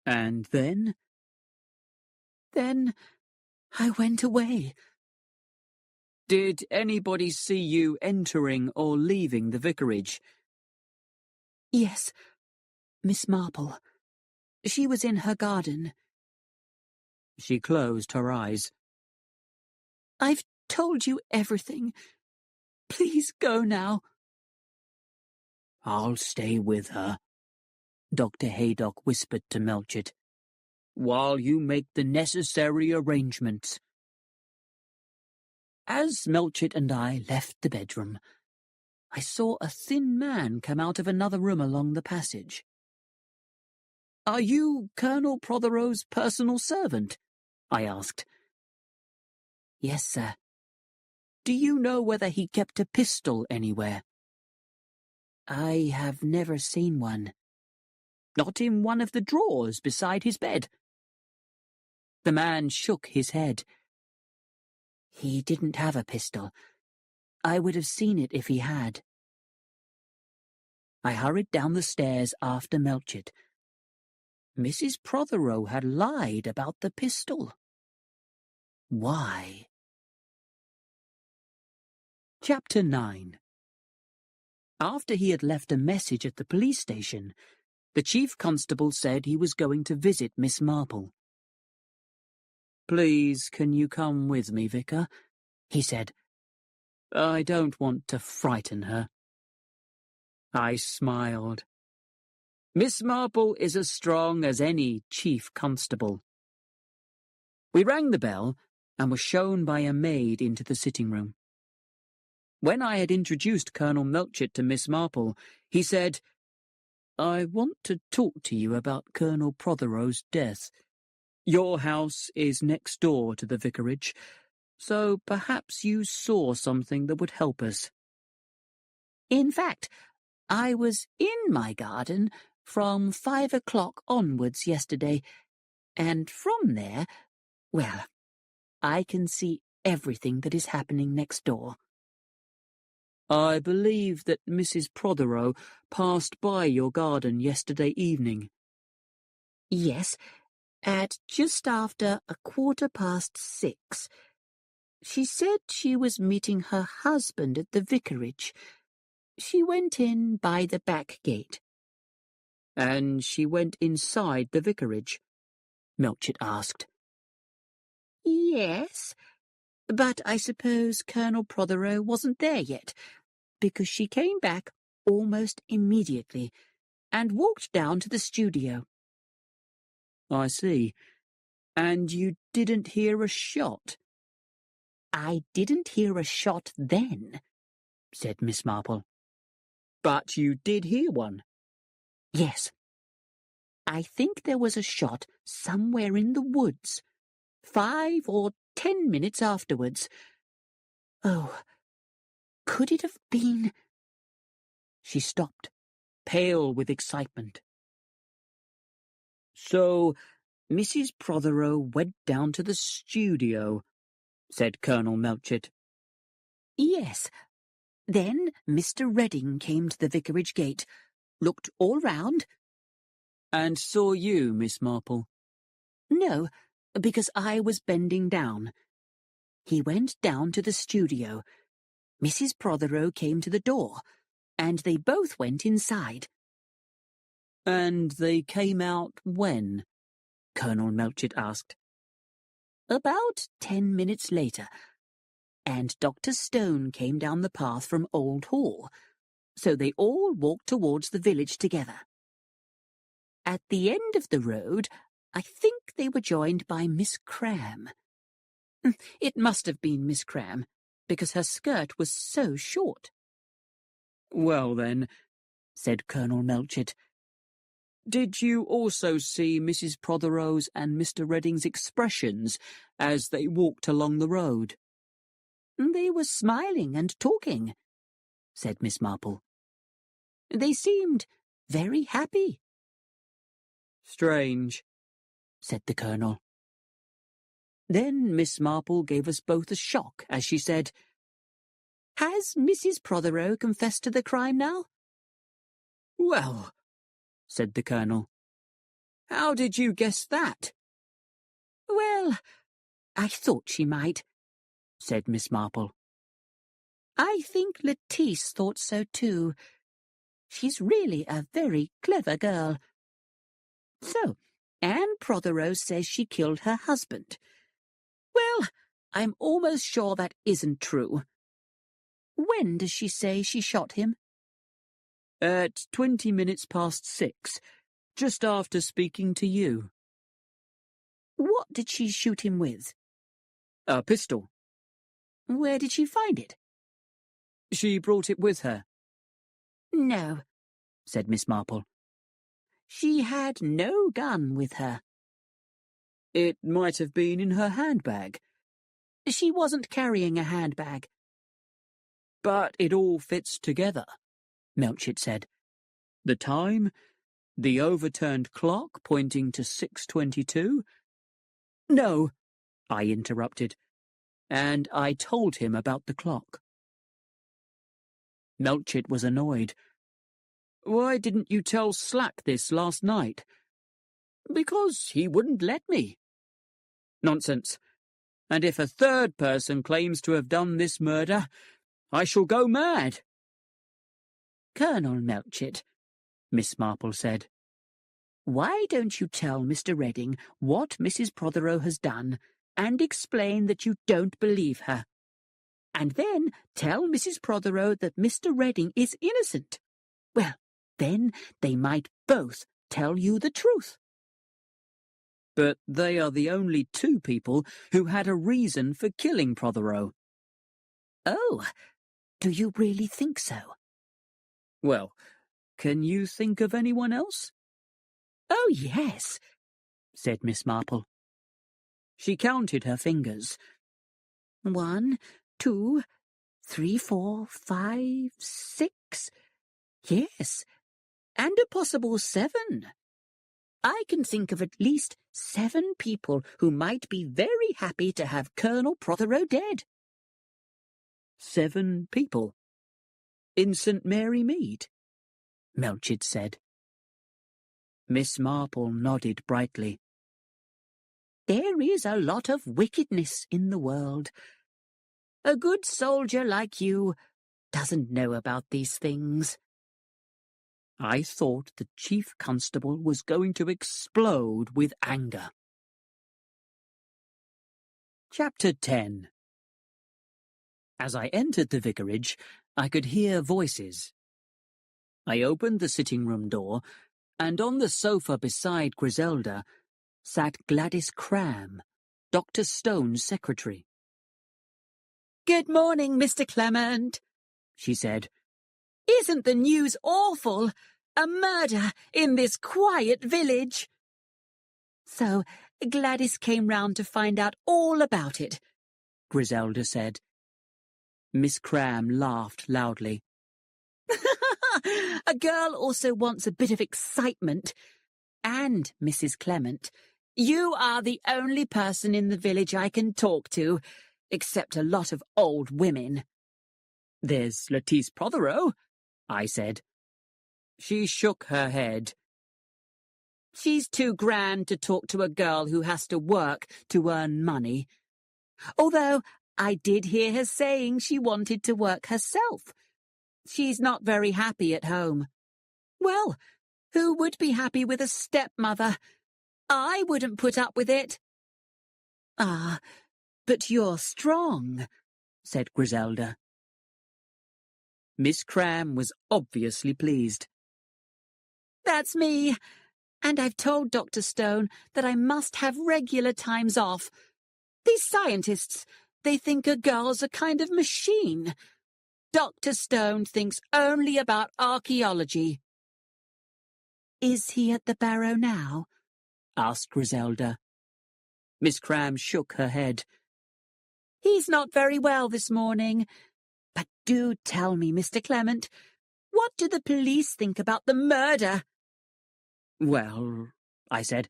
"And then?" "Then I went away." "Did anybody see you entering or leaving the vicarage?" "Yes, Miss Marple. She was in her garden." She closed her eyes. "I've told you everything. Please go now." "I'll stay with her," Dr. Haydock whispered to Melchett, "while you make the necessary arrangements." As Melchett and I left the bedroom, I saw a thin man come out of another room along the passage. "Are you Colonel Prothero's personal servant?" I asked. "Yes, sir." "Do you know whether he kept a pistol anywhere?" "I have never seen one." "Not in one of the drawers beside his bed?" The man shook his head. "He didn't have a pistol. I would have seen it if he had." I hurried down the stairs after Melchett. Mrs. Prothero had lied about the pistol. Why? Chapter 9. After he had left a message at the police station, the chief constable said he was going to visit Miss Marple. "Please, can you come with me, Vicar?" he said. "I don't want to frighten her." I smiled. Miss Marple is as strong as any chief constable. We rang the bell and were shown by a maid into the sitting room. When I had introduced Colonel Melchett to Miss Marple, he said, "I want to talk to you about Colonel Prothero's death. Your house is next door to the vicarage, so perhaps you saw something that would help us." "In fact, I was in my garden from 5 o'clock onwards yesterday, and from there, well, I can see everything that is happening next door." "I believe that Mrs. Prothero passed by your garden yesterday evening." "Yes, at just after 6:15. She said she was meeting her husband at the vicarage. She went in by the back gate." "And she went inside the vicarage?" Melchett asked. "Yes, but I suppose Colonel Prothero wasn't there yet, because she came back almost immediately and walked down to the studio." "I see. And you didn't hear a shot?" "I didn't hear a shot then," said Miss Marple. "But you did hear one?" "Yes. I think there was a shot somewhere in the woods, 5 or 10 minutes afterwards. Oh, could it have been—" She stopped, pale with excitement. "So Mrs. Prothero went down to the studio," said Colonel Melchett. "Yes. Then Mr. Redding came to the vicarage gate, looked all round—" "And saw you, Miss Marple?" "No, because I was bending down. He went down to the studio. Mrs. Prothero came to the door, and they both went inside." "And they came out when?" Colonel Melchett asked. "About 10 minutes later, and Dr. Stone came down the path from Old Hall, so they all walked towards the village together. At the end of the road, I think they were joined by Miss Cram. It must have been Miss Cram, because her skirt was so short." "Well then," said Colonel Melchett, "did you also see Mrs. Prothero's and Mr. Redding's expressions as they walked along the road?" "They were smiling and talking," said Miss Marple. "They seemed very happy." "Strange," said the Colonel. Then Miss Marple gave us both a shock as she said, "Has Mrs. Prothero confessed to the crime now?" "Well," said the Colonel, "how did you guess that?" "Well, I thought she might," said Miss Marple. "I think Lettice thought so too. She's really a very clever girl. So, Anne Prothero says she killed her husband. Well, I'm almost sure that isn't true. When does she say she shot him?" At 20 minutes past 6, just after speaking to you. What did she shoot him with? A pistol. Where did she find it? She brought it with her. No, said Miss Marple. She had no gun with her. It might have been in her handbag. She wasn't carrying a handbag. But it all fits together, Melchett said. The time, the overturned clock pointing to 6:22. No, I interrupted, and I told him about the clock. Melchett was annoyed. Why didn't you tell Slack this last night? Because he wouldn't let me. Nonsense. And if a third person claims to have done this murder, I shall go mad. Colonel Melchett, Miss Marple said, why don't you tell Mr. Redding what Mrs. Prothero has done and explain that you don't believe her? And then tell Mrs. Prothero that Mr. Redding is innocent. Well, then they might both tell you the truth. But they are the only two people who had a reason for killing Prothero. Oh, do you really think so? Well, can you think of anyone else? Oh, yes, said Miss Marple. She counted her fingers. 1, 2, 3, 4, 5, 6. Yes, and a possible 7. I can think of at least 7 people who might be very happy to have Colonel Prothero dead. 7 people? In St. Mary Mead? Melchett said. Miss Marple nodded brightly. There is a lot of wickedness in the world. A good soldier like you doesn't know about these things. I thought the Chief Constable was going to explode with anger. Chapter 10. As I entered the vicarage, I could hear voices. I opened the sitting-room door, and on the sofa beside Griselda sat Gladys Cram, Dr. Stone's secretary. "Good morning, Mr. Clement," she said. "Isn't the news awful? A murder in this quiet village." "So Gladys came round to find out all about it," Griselda said. Miss Cram laughed loudly. "A girl also wants a bit of excitement. And, Mrs. Clement, you are the only person in the village I can talk to, except a lot of old women." "There's Lettice Prothero," I said. She shook her head. "She's too grand to talk to a girl who has to work to earn money. Although I did hear her saying she wanted to work herself. She's not very happy at home. Well, who would be happy with a stepmother? I wouldn't put up with it." "Ah, but you're strong," said Griselda. Miss Cram was obviously pleased. "That's me. And I've told Dr. Stone that I must have regular times off. These scientists, they think a girl's a kind of machine. Dr. Stone thinks only about archaeology." "Is he at the barrow now?" asked Griselda. Miss Cram shook her head. "He's not very well this morning. But do tell me, Mr. Clement, what do the police think about the murder?" "Well," I said,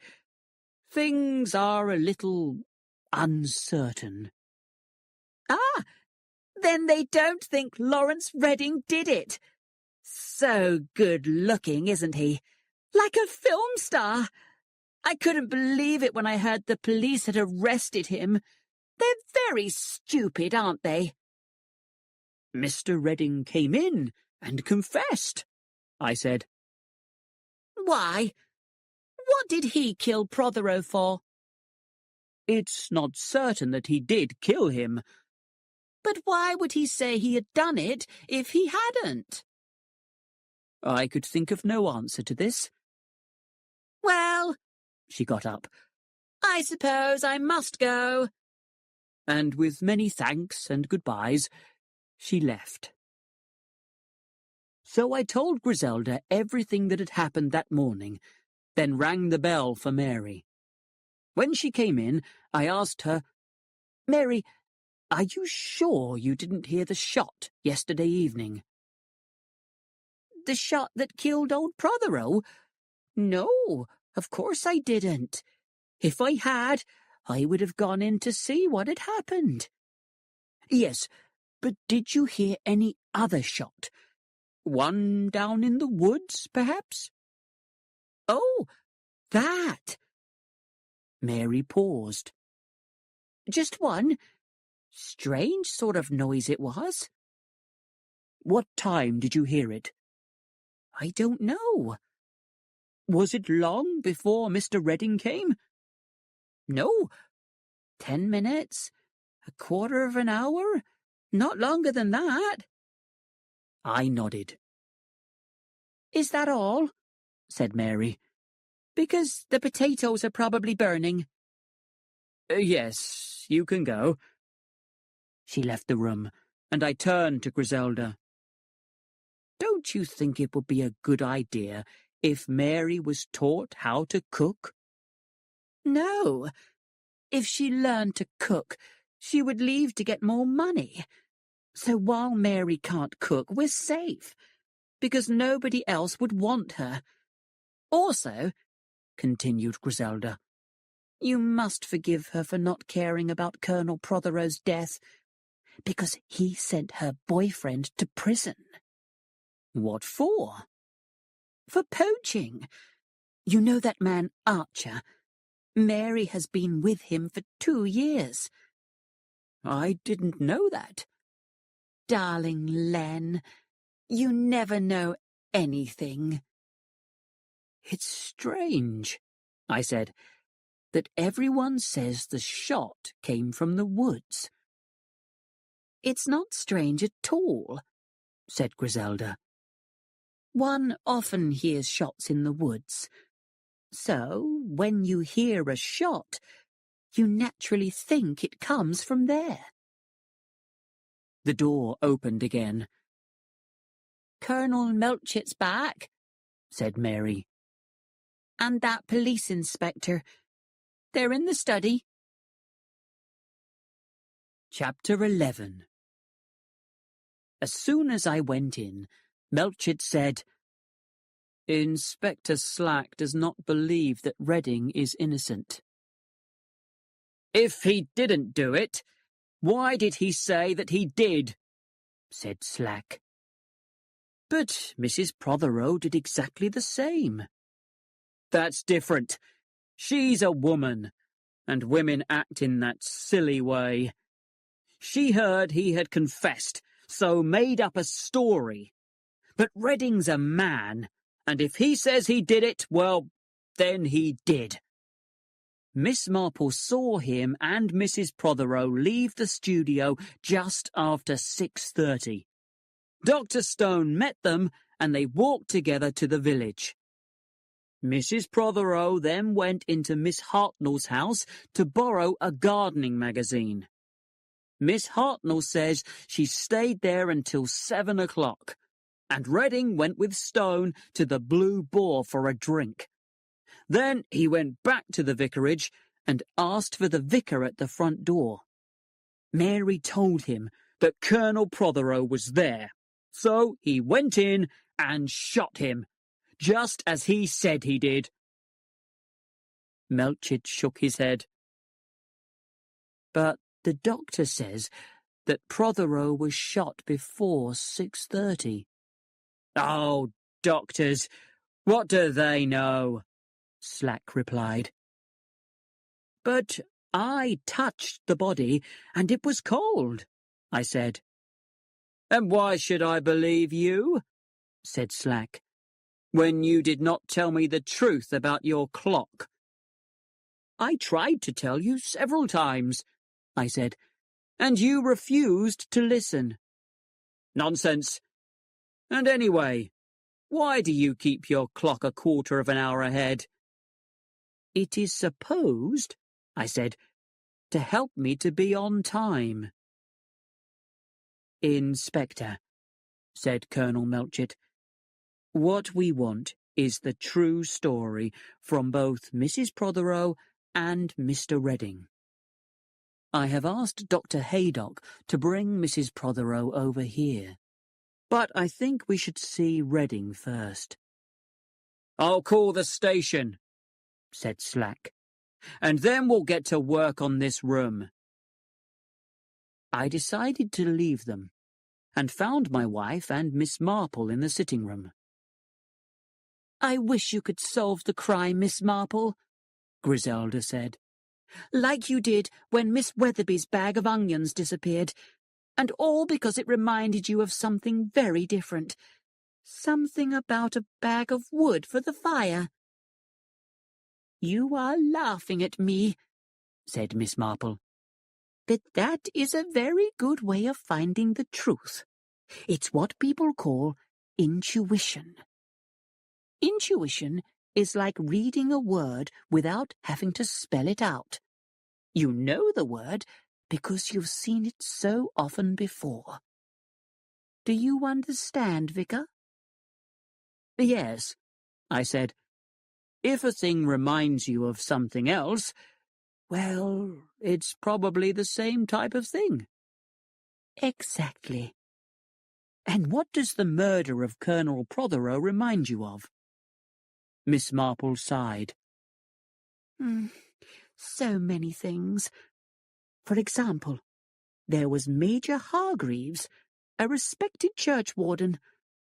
"things are a little uncertain." "Ah, then they don't think Lawrence Redding did it. So good-looking, isn't he? Like a film star. I couldn't believe it when I heard the police had arrested him. They're very stupid, aren't they?" "Mr. Redding came in and confessed," I said. "Why? What did he kill Prothero for?" "It's not certain that he did kill him." "But why would he say he had done it if he hadn't?" I could think of no answer to this. Well, She got up, I suppose I must go. and with many thanks and goodbyes, she left. So I told Griselda everything that had happened that morning, then rang the bell for Mary. When she came in, I asked her, "Mary, are you sure you didn't hear the shot yesterday evening?" The shot that killed old Prothero? No, of course I didn't. If I had, I would have gone in to see what had happened. Yes, but did you hear any other shot? One down in the woods, perhaps? Oh, that. Mary paused. Just one. Strange sort of noise it was. What time did you hear it? I don't know. Was it long before Mr. Redding came? No. 10 minutes? A quarter of an hour? Not longer than that. I nodded. Is that all? Said Mary. Because the potatoes are probably burning. Yes, you can go. She left the room, and I turned to Griselda. Don't you think it would be a good idea if Mary was taught how to cook? No. If she learned to cook, she would leave to get more money. So while Mary can't cook, we're safe, because nobody else would want her. Also, continued Griselda, you must forgive her for not caring about Colonel Prothero's death, because he sent her boyfriend to prison. What for? For poaching. You know that man Archer? Mary has been with him for 2 years. I didn't know that. Darling Len, you never know anything. It's strange, I said, that everyone says the shot came from the woods. It's not strange at all, said Griselda. One often hears shots in the woods. So, when you hear a shot, you naturally think it comes from there. The door opened again. Colonel Melchett's back, said Mary. And that police inspector. They're in the study. Chapter 11. As soon as I went in, Melchett said, "Inspector Slack does not believe that Redding is innocent." "If he didn't do it, why did he say that he did?" said Slack. "But Mrs. Prothero did exactly the same." "That's different. She's a woman, and women act in that silly way. She heard he had confessed, so made up a story. But Redding's a man, and if he says he did it, well, then he did. Miss Marple saw him and Mrs. Prothero leave the studio just after 6:30. Dr. Stone met them, and they walked together to the village. Mrs. Prothero then went into Miss Hartnell's house to borrow a gardening magazine. Miss Hartnell says she stayed there until 7 o'clock, and Redding went with Stone to the Blue Boar for a drink. Then he went back to the vicarage and asked for the vicar at the front door. Mary told him that Colonel Prothero was there, so he went in and shot him, just as he said he did. Melchett shook his head. But the doctor says that Prothero was shot before 6:30. "Oh, doctors, what do they know?" Slack replied. "But I touched the body, and it was cold," I said. "And why should I believe you?" said Slack, "when you did not tell me the truth about your clock?" "I tried to tell you several times," I said, "and you refused to listen." "Nonsense. And anyway, Why do you keep your clock a quarter of an hour ahead? It is supposed, I said, to help me to be on time. Inspector, said Colonel Melchett, what we want is the true story from both Mrs. Prothero and Mr. Redding. I have asked Dr. Haydock to bring Mrs. Prothero over here, but I think we should see Redding first. I'll call the station, said Slack, and then we'll get to work on this room. I decided to leave them, and found my wife and Miss Marple in the sitting room. I wish you could solve the crime, Miss Marple, Griselda said, like you did when Miss Weatherby's bag of onions disappeared, and all because it reminded you of something very different. Something about a bag of wood for the fire. You are laughing at me, said Miss Marple. But that is a very good way of finding the truth. It's what people call intuition. Intuition is like reading a word without having to spell it out. You know the word because you've seen it so often before. Do you understand, Vicar? Yes, I said. If a thing reminds you of something else, well, it's probably the same type of thing. Exactly. And what does the murder of Colonel Prothero remind you of? Miss Marple sighed. So many things. For example, there was Major Hargreaves, a respected churchwarden,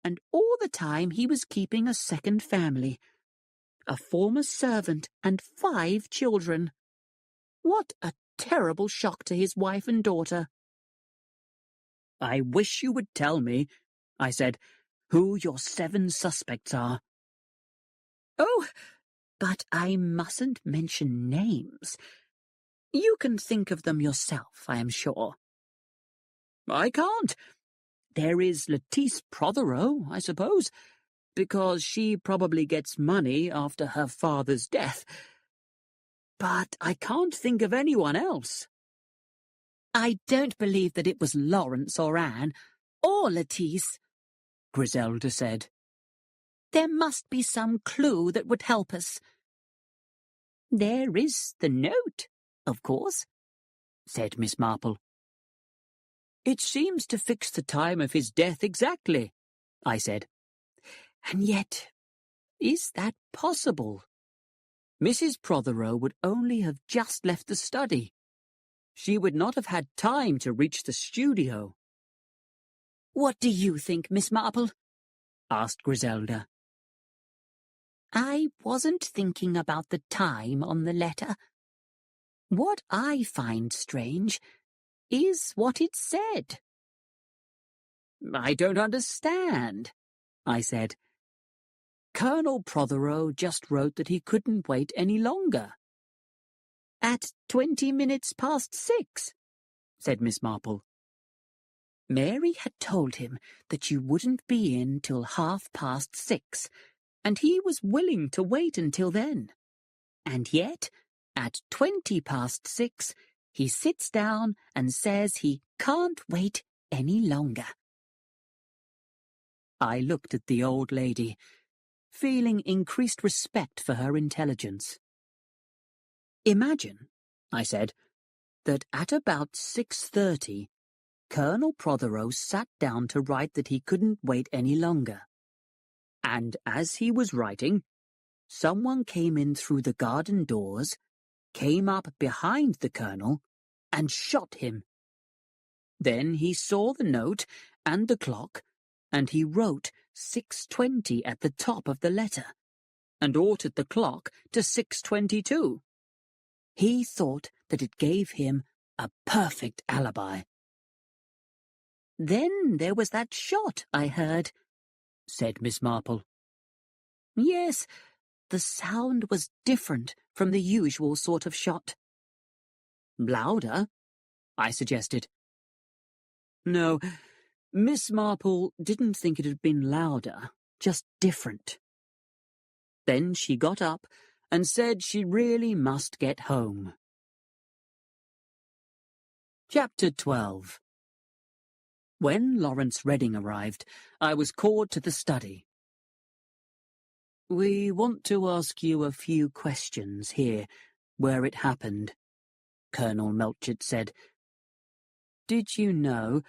and all the time he was keeping a second family, a former servant and 5 children. What a terrible shock to his wife and daughter. I wish you would tell me, I said, who your 7 suspects are. Oh, but I mustn't mention names. You can think of them yourself, I am sure. I can't. There is Lettice Prothero, I suppose, because she probably gets money after her father's death. But I can't think of anyone else. I don't believe that it was Lawrence or Anne, or Lettice, Griselda said. There must be some clue that would help us. There is the note, of course, said Miss Marple. It seems to fix the time of his death exactly, I said. And yet, is that possible? Mrs. Prothero would only have just left the study. She would not have had time to reach the studio. What do you think, Miss Marple? Asked Griselda. I wasn't thinking about the time on the letter. What I find strange is what it said. I don't understand, I said. Colonel Prothero just wrote that he couldn't wait any longer. At 20 minutes past 6, said Miss Marple. Mary had told him that you wouldn't be in till 6:30, and he was willing to wait until then. And yet, at 20 past 6, he sits down and says he can't wait any longer. I looked at the old lady, feeling increased respect for her intelligence. Imagine, I said, that at about 6:30, Colonel Prothero sat down to write that he couldn't wait any longer. And as he was writing, someone came in through the garden doors, came up behind the colonel, and shot him. Then he saw the note and the clock, and he wrote 6:20 at the top of the letter, and altered the clock to 6:22. He thought that it gave him a perfect alibi. Then there was that shot I heard, said Miss Marple. Yes, the sound was different from the usual sort of shot. Louder, I suggested. No, Miss Marple didn't think it had been louder, just different. Then she got up and said she really must get home. Chapter 12. When Lawrence Redding arrived, I was called to the study. "We want to ask you a few questions here, where it happened," Colonel Melchett said. "Did you know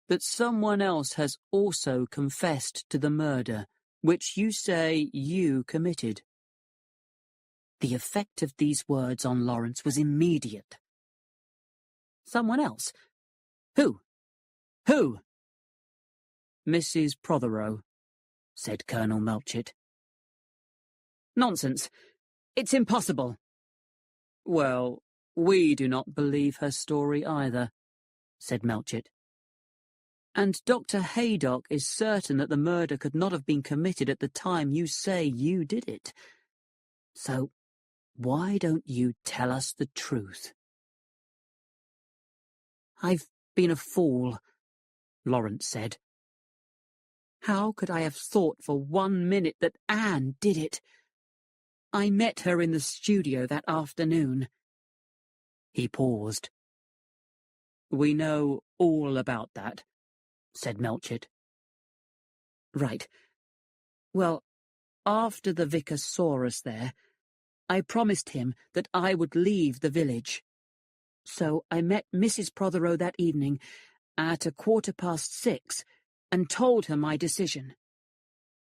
that someone else has also confessed to the murder, which you say you committed?" The effect of these words on Lawrence was immediate. "Someone else? Who? Who?" "Mrs. Prothero," said Colonel Melchett. "Nonsense. It's impossible." "Well, we do not believe her story either," said Melchett. "And Dr. Haydock is certain that the murder could not have been committed at the time you say you did it. So, why don't you tell us the truth?" "I've been a fool," Lawrence said. "How could I have thought for 1 minute that Anne did it? I met her in the studio that afternoon." He paused. "We know all about that," said Melchett. "Right. Well, after the vicar saw us there, I promised him that I would leave the village. So I met Mrs. Prothero that evening at 6:15 and told her my decision.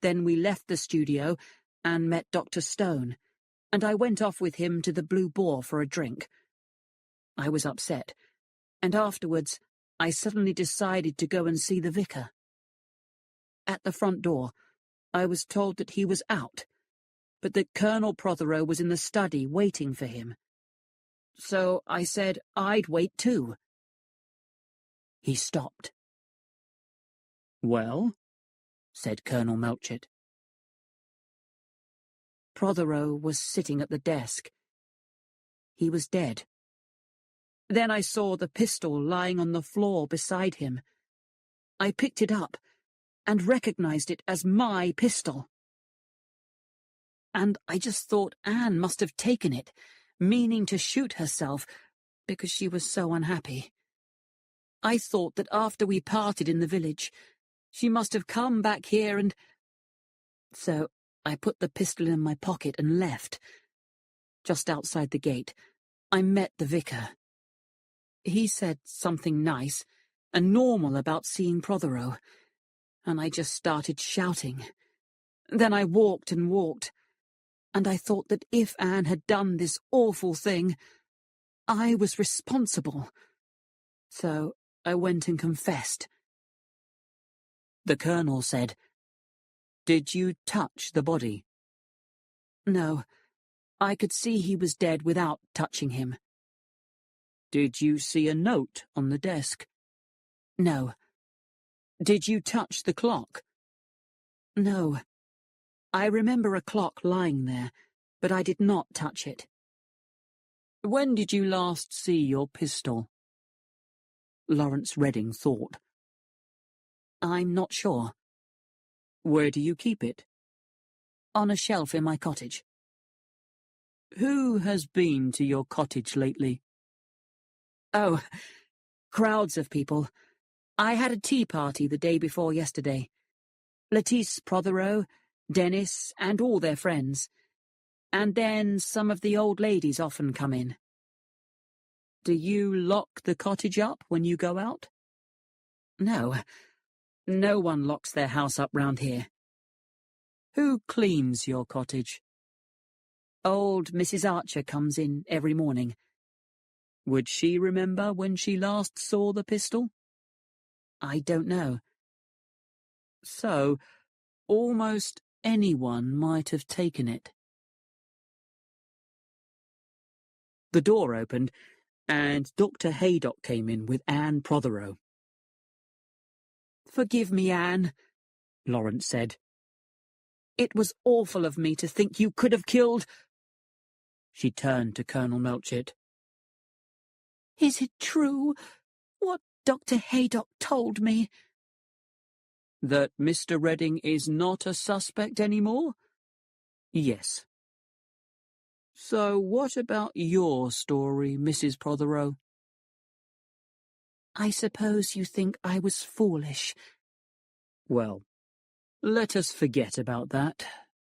Then we left the studio and met Dr. Stone, and I went off with him to the Blue Boar for a drink. I was upset, and afterwards I suddenly decided to go and see the vicar. At the front door, I was told that he was out, but that Colonel Prothero was in the study waiting for him. So I said I'd wait too." He stopped. "Well?" said Colonel Melchett. Prothero was sitting at the desk. He was dead. Then I saw the pistol lying on the floor beside him. I picked it up and recognized it as my pistol. And I just thought Anne must have taken it, meaning to shoot herself because she was so unhappy. I thought that after we parted in the village, she must have come back here and... So I put the pistol in my pocket and left. Just outside the gate, I met the vicar. He said something nice and normal about seeing Prothero, and I just started shouting. Then I walked and walked, and I thought that if Anne had done this awful thing, I was responsible. So I went and confessed." The colonel said, "Did you touch the body?" "No, I could see he was dead without touching him." "Did you see a note on the desk?" "No." "Did you touch the clock?" "No. I remember a clock lying there, but I did not touch it." "When did you last see your pistol?" Lawrence Redding thought. "I'm not sure." "Where do you keep it?" "On a shelf in my cottage." "Who has been to your cottage lately?" "Oh, crowds of people. I had a tea party the day before yesterday. Lettice Prothero, Dennis, and all their friends. And then some of the old ladies often come in." "Do you lock the cottage up when you go out?" "No. No one locks their house up round here." "Who cleans your cottage?" "Old Mrs. Archer comes in every morning." "Would she remember when she last saw the pistol?" "I don't know." "So, almost anyone might have taken it." The door opened, and Dr. Haydock came in with Anne Prothero. "Forgive me, Anne," Lawrence said. "It was awful of me to think you could have killed—" She turned to Colonel Melchett. "Is it true, what Dr. Haydock told me?" That Mr. Redding is not a suspect anymore? Yes. So what about your story, Mrs. Prothero? I suppose you think I was foolish. Well, let us forget about that.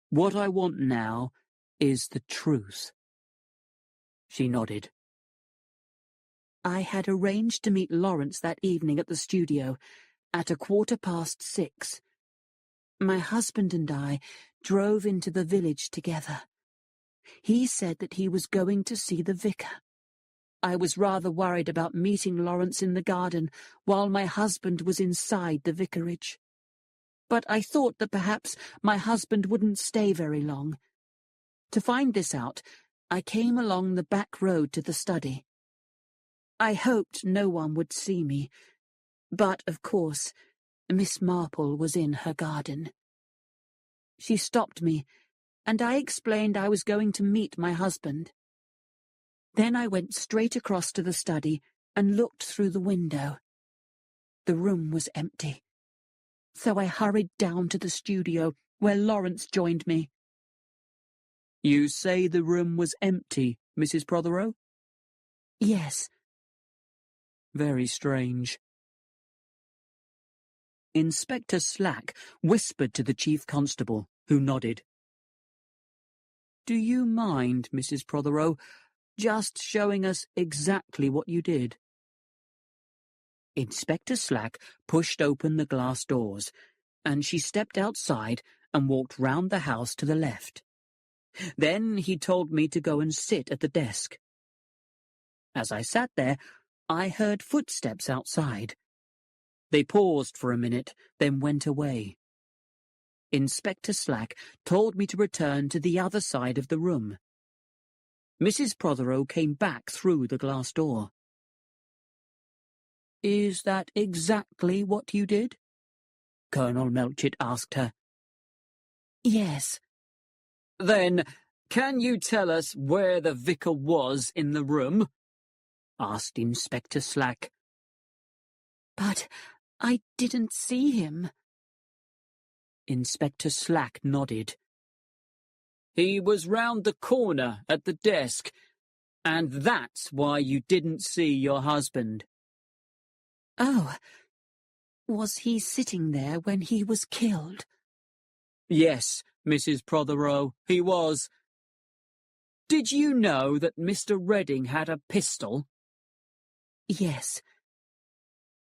What I want now is the truth. She nodded. I had arranged to meet Lawrence that evening at the studio at 6:15. My husband and I drove into the village together. He said that he was going to see the vicar. I was rather worried about meeting Lawrence in the garden while my husband was inside the vicarage. But I thought that perhaps my husband wouldn't stay very long. To find this out, I came along the back road to the study. I hoped no one would see me, but, of course, Miss Marple was in her garden. She stopped me, and I explained I was going to meet my husband. Then I went straight across to the study and looked through the window. The room was empty. So I hurried down to the studio, where Lawrence joined me. You say the room was empty, Mrs. Prothero? Yes. Very strange. Inspector Slack whispered to the chief constable, who nodded. Do you mind, Mrs. Prothero, just showing us exactly what you did? Inspector Slack pushed open the glass doors, and she stepped outside and walked round the house to the left. Then he told me to go and sit at the desk. As I sat there, I heard footsteps outside. They paused for a minute, then went away. Inspector Slack told me to return to the other side of the room. Mrs. Prothero came back through the glass door. Is that exactly what you did? Colonel Melchett asked her. Yes. Then, can you tell us where the vicar was in the room? Asked Inspector Slack. But I didn't see him. Inspector Slack nodded. He was round the corner at the desk, and that's why you didn't see your husband. Oh, was he sitting there when he was killed? Yes, Mrs. Prothero, he was. Did you know that Mr. Redding had a pistol? Yes.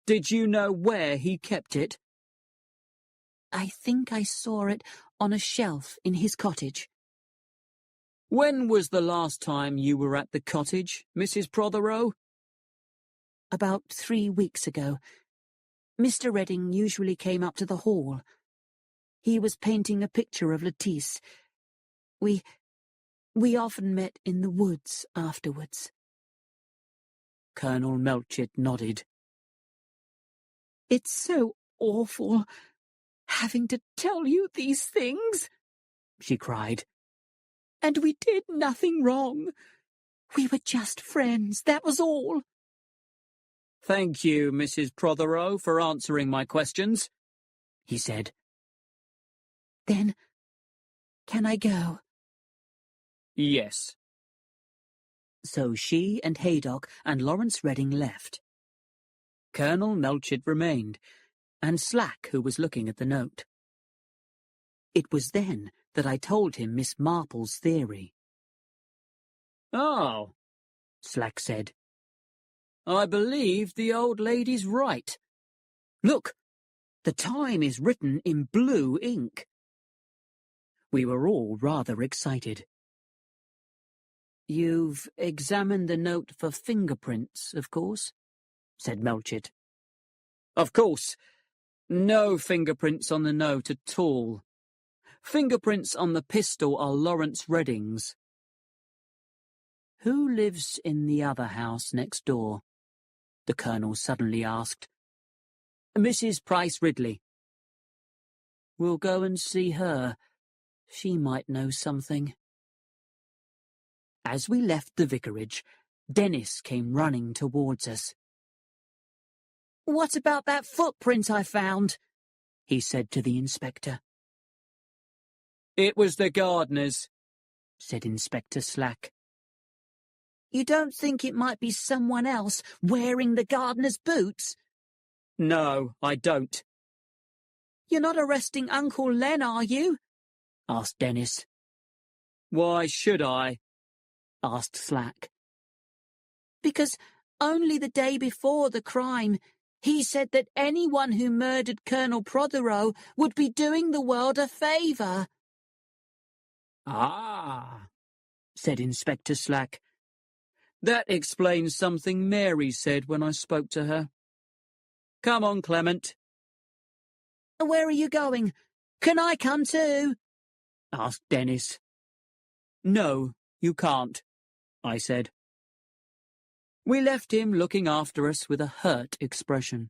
Did you know where he kept it? I think I saw it on a shelf in his cottage. When was the last time you were at the cottage, Mrs. Prothero? About 3 weeks ago. Mr. Redding usually came up to the hall. He was painting a picture of Lettice. We often met in the woods afterwards. Colonel Melchett nodded. It's so awful, having to tell you these things, she cried. And we did nothing wrong. We were just friends, that was all. Thank you, Mrs. Prothero, for answering my questions, he said. Then, can I go? Yes. So she and Haydock and Lawrence Redding left. Colonel Melchett remained, and Slack, who was looking at the note. It was then that I told him Miss Marple's theory. Oh, Slack said. I believe the old lady's right. Look, the time is written in blue ink. We were all rather excited. You've examined the note for fingerprints, of course, said Melchett. Of course. No fingerprints on the note at all. Fingerprints on the pistol are Lawrence Redding's. Who lives in the other house next door? The Colonel suddenly asked. Mrs. Price Ridley. We'll go and see her. She might know something. As we left the vicarage, Dennis came running towards us. What about that footprint I found? he said to the inspector. It was the gardener's, said Inspector Slack. You don't think it might be someone else wearing the gardener's boots? No, I don't. You're not arresting Uncle Len, are you? Asked Dennis. Why should I? Asked Slack. Because only the day before the crime, he said that anyone who murdered Colonel Prothero would be doing the world a favour. Ah, said Inspector Slack. That explains something Mary said when I spoke to her. Come on, Clement. Where are you going? Can I come too? Asked Dennis. No, you can't, I said. We left him looking after us with a hurt expression.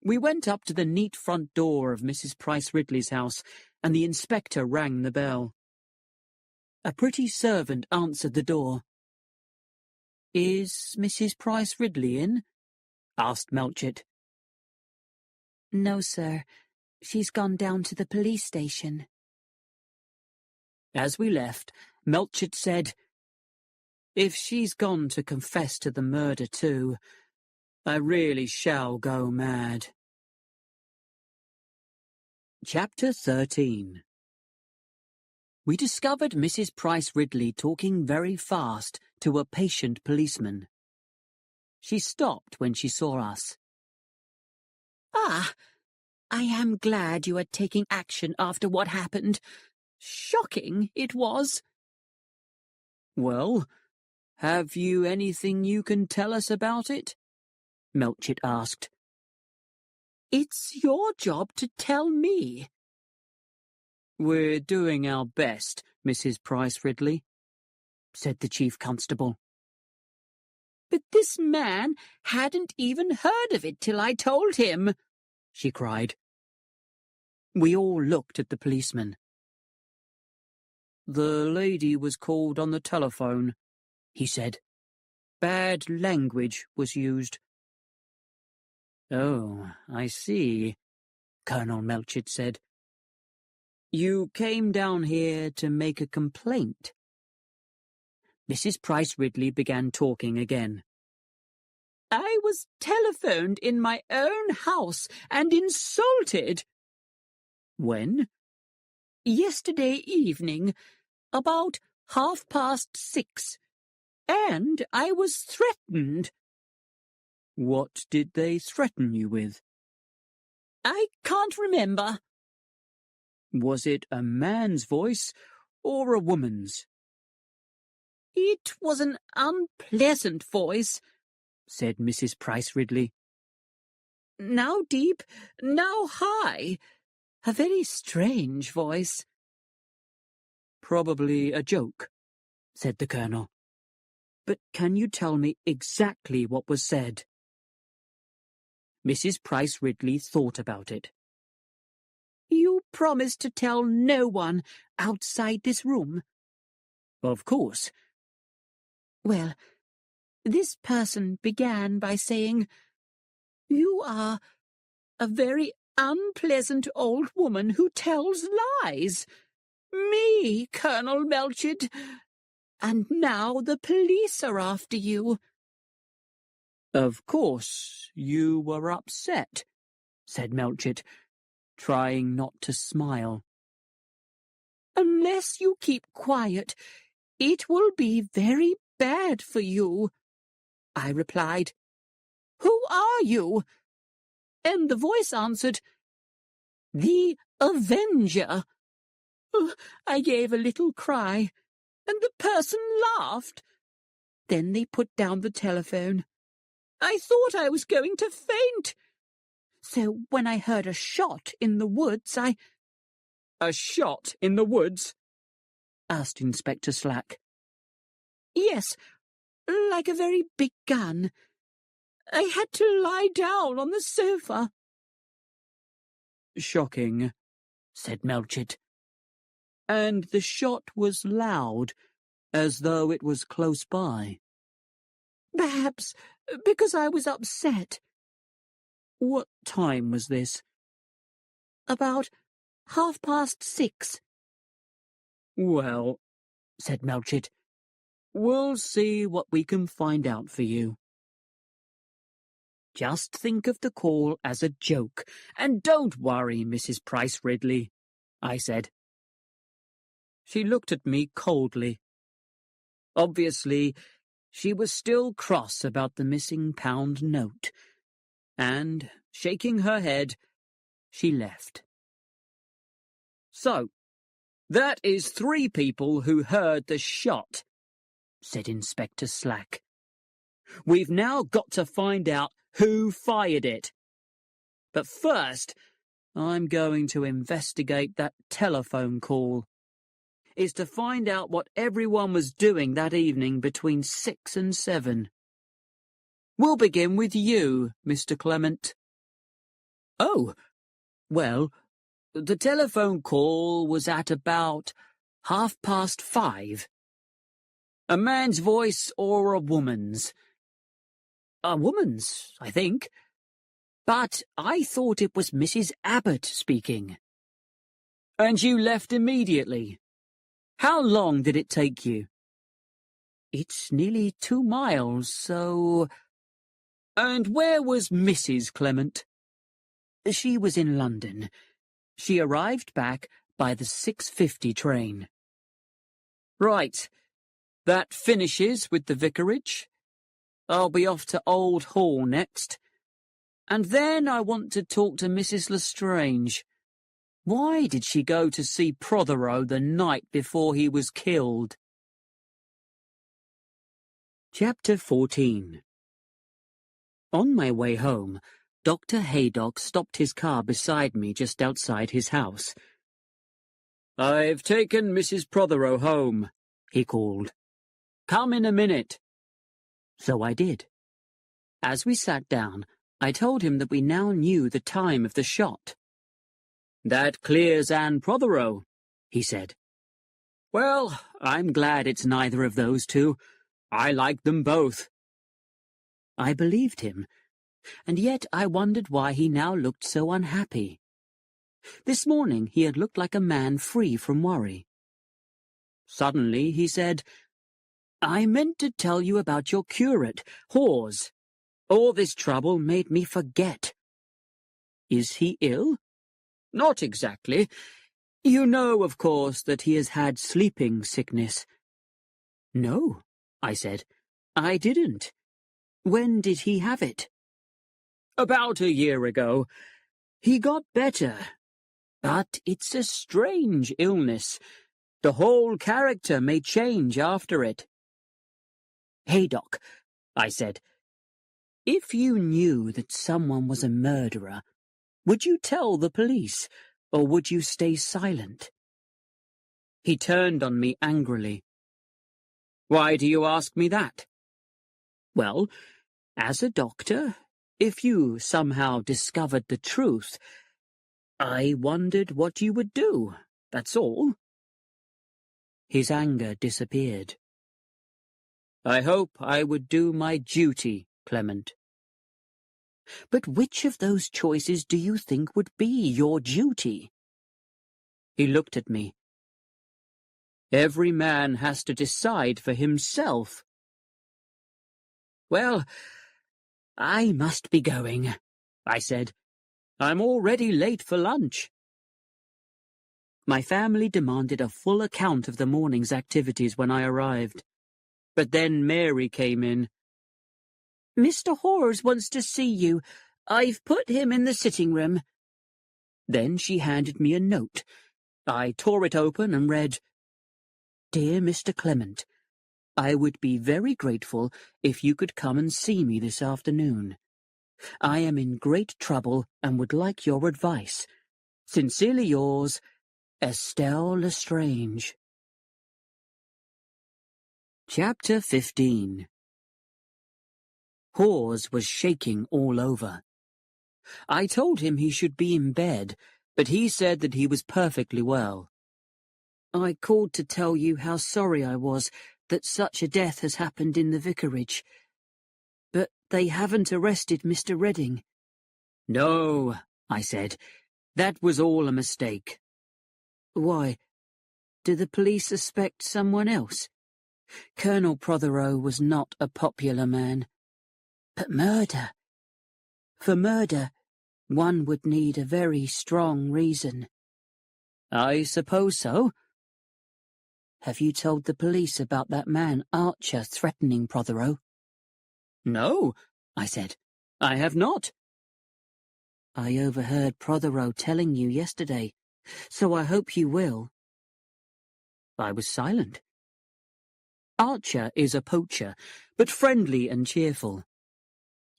We went up to the neat front door of Mrs. Price Ridley's house, and the inspector rang the bell. A pretty servant answered the door. Is Mrs. Price Ridley in? Asked Melchett. No, sir. She's gone down to the police station. As we left, Melchett said, If she's gone to confess to the murder too, I really shall go mad. Chapter 13. We discovered Mrs. Price Ridley talking very fast to a patient policeman. She stopped when she saw us. Ah, I am glad you are taking action after what happened. Shocking it was. Well, have you anything you can tell us about it? Melchett asked. It's your job to tell me. We're doing our best, Mrs. Price Ridley, said the Chief Constable. But this man hadn't even heard of it till I told him, she cried. We all looked at the policeman. The lady was called on the telephone, he said. Bad language was used. Oh, I see, Colonel Melchett said. You came down here to make a complaint. Mrs. Price Ridley began talking again. I was telephoned in my own house and insulted. When? Yesterday evening, about 6:30, and I was threatened. What did they threaten you with? I can't remember. Was it a man's voice or a woman's? It was an unpleasant voice, said Mrs. Price Ridley. Now deep, now high. A very strange voice. Probably a joke, said the Colonel. But can you tell me exactly what was said? Mrs. Price Ridley thought about it. You promised to tell no one outside this room. Of course. Well, this person began by saying, You are a very unpleasant old woman who tells lies. Me, Colonel Melchett. And now the police are after you. Of course, you were upset, said Melchett, trying not to smile. Unless you keep quiet, it will be very bad for you, I replied. Who are you? And the voice answered, The Avenger. I gave a little cry, and the person laughed. Then they put down the telephone. I thought I was going to faint. So when I heard a shot in the woods, A shot in the woods? Asked Inspector Slack. Yes, like a very big gun. I had to lie down on the sofa. Shocking, said Melchett. And the shot was loud, as though it was close by. Perhaps because I was upset. What time was this? About 6:30. Well, said Melchett, we'll see what we can find out for you. Just think of the call as a joke, and don't worry, Mrs. Price Ridley, I said. She looked at me coldly. Obviously, she was still cross about the missing pound note, and, shaking her head, she left. So, that is 3 people who heard the shot, said Inspector Slack. We've now got to find out who fired it. But first, I'm going to investigate that telephone call. Is to find out what everyone was doing that evening between 6 and 7. We'll begin with you, Mr. Clement. Oh, well, the telephone call was at about 5:30. A man's voice or a woman's? A woman's, I think. But I thought it was Mrs. Abbott speaking. And you left immediately? How long did it take you? It's nearly 2 miles, so... And where was Mrs. Clement? She was in London. She arrived back by the 6:50 train. Right. That finishes with the vicarage. I'll be off to Old Hall next. And then I want to talk to Mrs. Lestrange. Why did she go to see Prothero the night before he was killed? Chapter 14. On my way home, Dr. Haydock stopped his car beside me just outside his house. "I've taken Mrs. Prothero home," he called. "Come in a minute." So I did. As we sat down, I told him that we now knew the time of the shot. "That clears Anne Prothero," he said. "Well, I'm glad it's neither of those 2. I like them both." I believed him, and yet I wondered why he now looked so unhappy. This morning he had looked like a man free from worry. Suddenly he said, "I meant to tell you about your curate, Hawes. All this trouble made me forget." "Is he ill?" "Not exactly. You know, of course, that he has had sleeping sickness." "No," I said. "I didn't. When did he have it?" "About a year ago. He got better. But it's a strange illness. The whole character may change after it." "Haydock," I said, "if you knew that someone was a murderer, would you tell the police, or would you stay silent?" He turned on me angrily. "Why do you ask me that?" "Well, as a doctor, if you somehow discovered the truth, I wondered what you would do, that's all." His anger disappeared. "I hope I would do my duty, Clement." "But which of those choices do you think would be your duty?" He looked at me. "Every man has to decide for himself." "Well, I must be going," I said. "I'm already late for lunch." My family demanded a full account of the morning's activities when I arrived. But then Mary came in. "Mr. Hawes wants to see you. I've put him in the sitting room." Then she handed me a note. I tore it open and read, "Dear Mr. Clement, I would be very grateful if you could come and see me this afternoon. I am in great trouble and would like your advice. Sincerely yours, Estelle Lestrange." Chapter 15. Hawes was shaking all over. I told him he should be in bed, but he said that he was perfectly well. "I called to tell you how sorry I was that such a death has happened in the vicarage. But they haven't arrested Mr. Redding. No, I said. That was all a mistake. Why? Do the police suspect someone else? Colonel Prothero was not a popular man. But murder? For murder, one would need a very strong reason. I suppose so. Have you told the police about that man Archer threatening Prothero? No, I said. I have not. I overheard Prothero telling you yesterday, so I hope you will. I was silent. Archer is a poacher, but friendly and cheerful.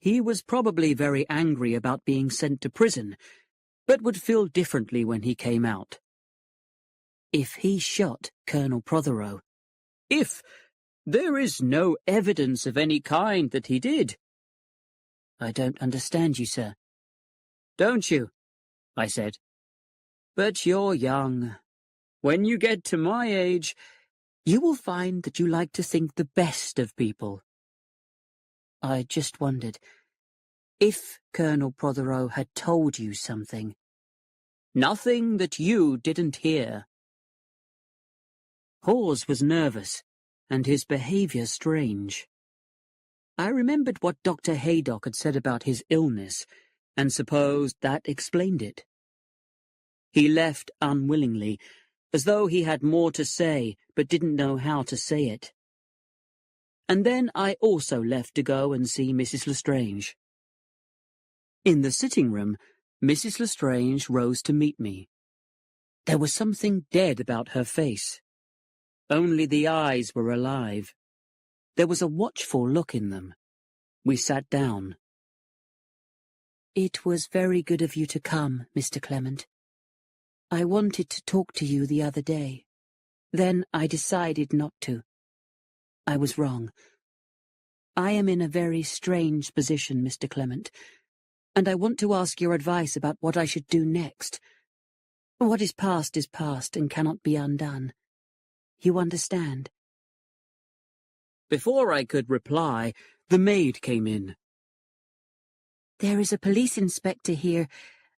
He was probably very angry about being sent to prison, but would feel differently when he came out. If he shot Colonel Prothero. If there is no evidence of any kind that he did. I don't understand you, sir. Don't you? I said. But you're young. When you get to my age, you will find that you like to think the best of people. I just wondered, if Colonel Prothero had told you something. Nothing that you didn't hear. Hawes was nervous, and his behaviour strange. I remembered what Dr. Haydock had said about his illness, and supposed that explained it. He left unwillingly, as though he had more to say, but didn't know how to say it. And then I also left to go and see Mrs. Lestrange. In the sitting room, Mrs. Lestrange rose to meet me. There was something dead about her face. Only the eyes were alive. There was a watchful look in them. We sat down. It was very good of you to come, Mr. Clement. I wanted to talk to you the other day. Then I decided not to. I was wrong. I am in a very strange position, Mr. Clement, and I want to ask your advice about what I should do next. What is past and cannot be undone. You understand? Before I could reply, the maid came in. There is a police inspector here,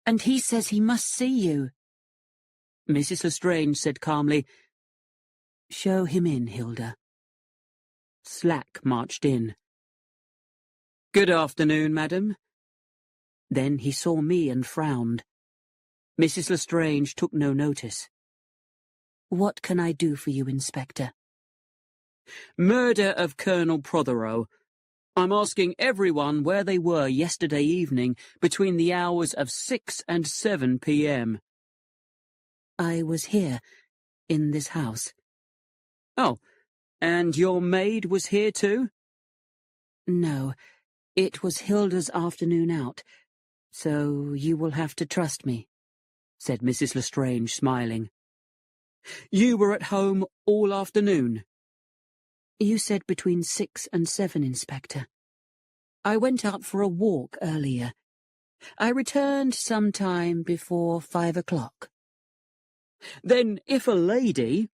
and he says he must see you. Mrs. Lestrange said calmly, Show him in, Hilda. Slack marched in. Good afternoon, madam. Then he saw me and frowned. Mrs. Lestrange took no notice. What can I do for you, Inspector? Murder of Colonel Prothero. I'm asking everyone where they were yesterday evening between the hours of 6 and 7 p.m. I was here, in this house. Oh, and your maid was here too? No, it was Hilda's afternoon out, so you will have to trust me, said Mrs. Lestrange, smiling. You were at home all afternoon? You said between 6 and 7, Inspector. I went out for a walk earlier. I returned some time before 5 o'clock. Then if a lady,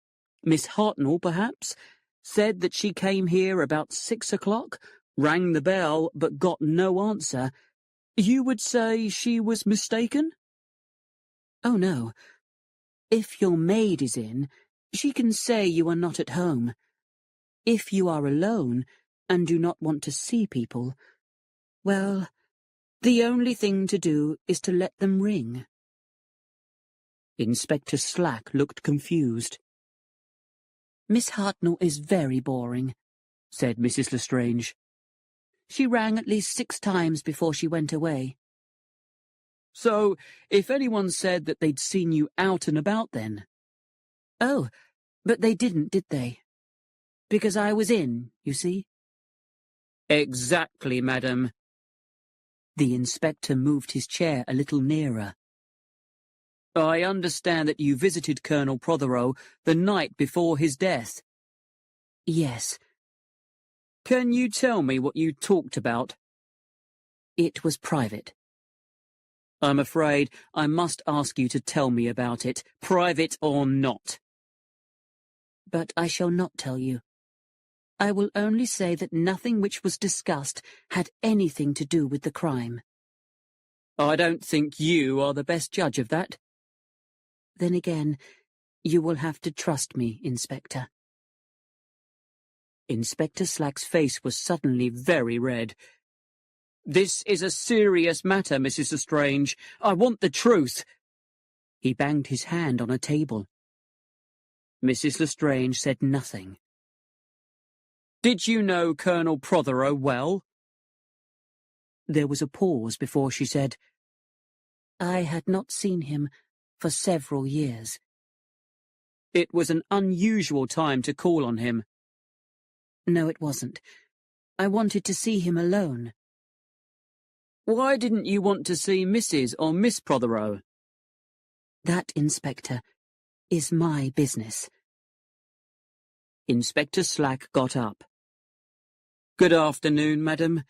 Miss Hartnell perhaps, said that she came here about 6 o'clock, rang the bell but got no answer, you would say she was mistaken? Oh, no. If your maid is in, she can say you are not at home. If you are alone and do not want to see people, well, the only thing to do is to let them ring. Inspector Slack looked confused. Miss Hartnell is very boring, said Mrs. Lestrange. She rang at least 6 times before she went away. So, if anyone said that they'd seen you out and about then? Oh, but they didn't, did they? Because I was in, you see? Exactly, madam. The inspector moved his chair a little nearer. I understand that you visited Colonel Prothero the night before his death. Yes. Can you tell me what you talked about? It was private. I'm afraid I must ask you to tell me about it, private or not. But I shall not tell you. I will only say that nothing which was discussed had anything to do with the crime. I don't think you are the best judge of that. Then again, you will have to trust me, Inspector. Inspector Slack's face was suddenly very red. This is a serious matter, Mrs. Lestrange. I want the truth. He banged his hand on a table. Mrs. Lestrange said nothing. Did you know Colonel Prothero well? There was a pause before she said, I had not seen him for several years. It was an unusual time to call on him. No, it wasn't. I wanted to see him alone. Why didn't you want to see Mrs. or Miss Prothero? That, Inspector, is my business. Inspector Slack got up. Good afternoon, madam.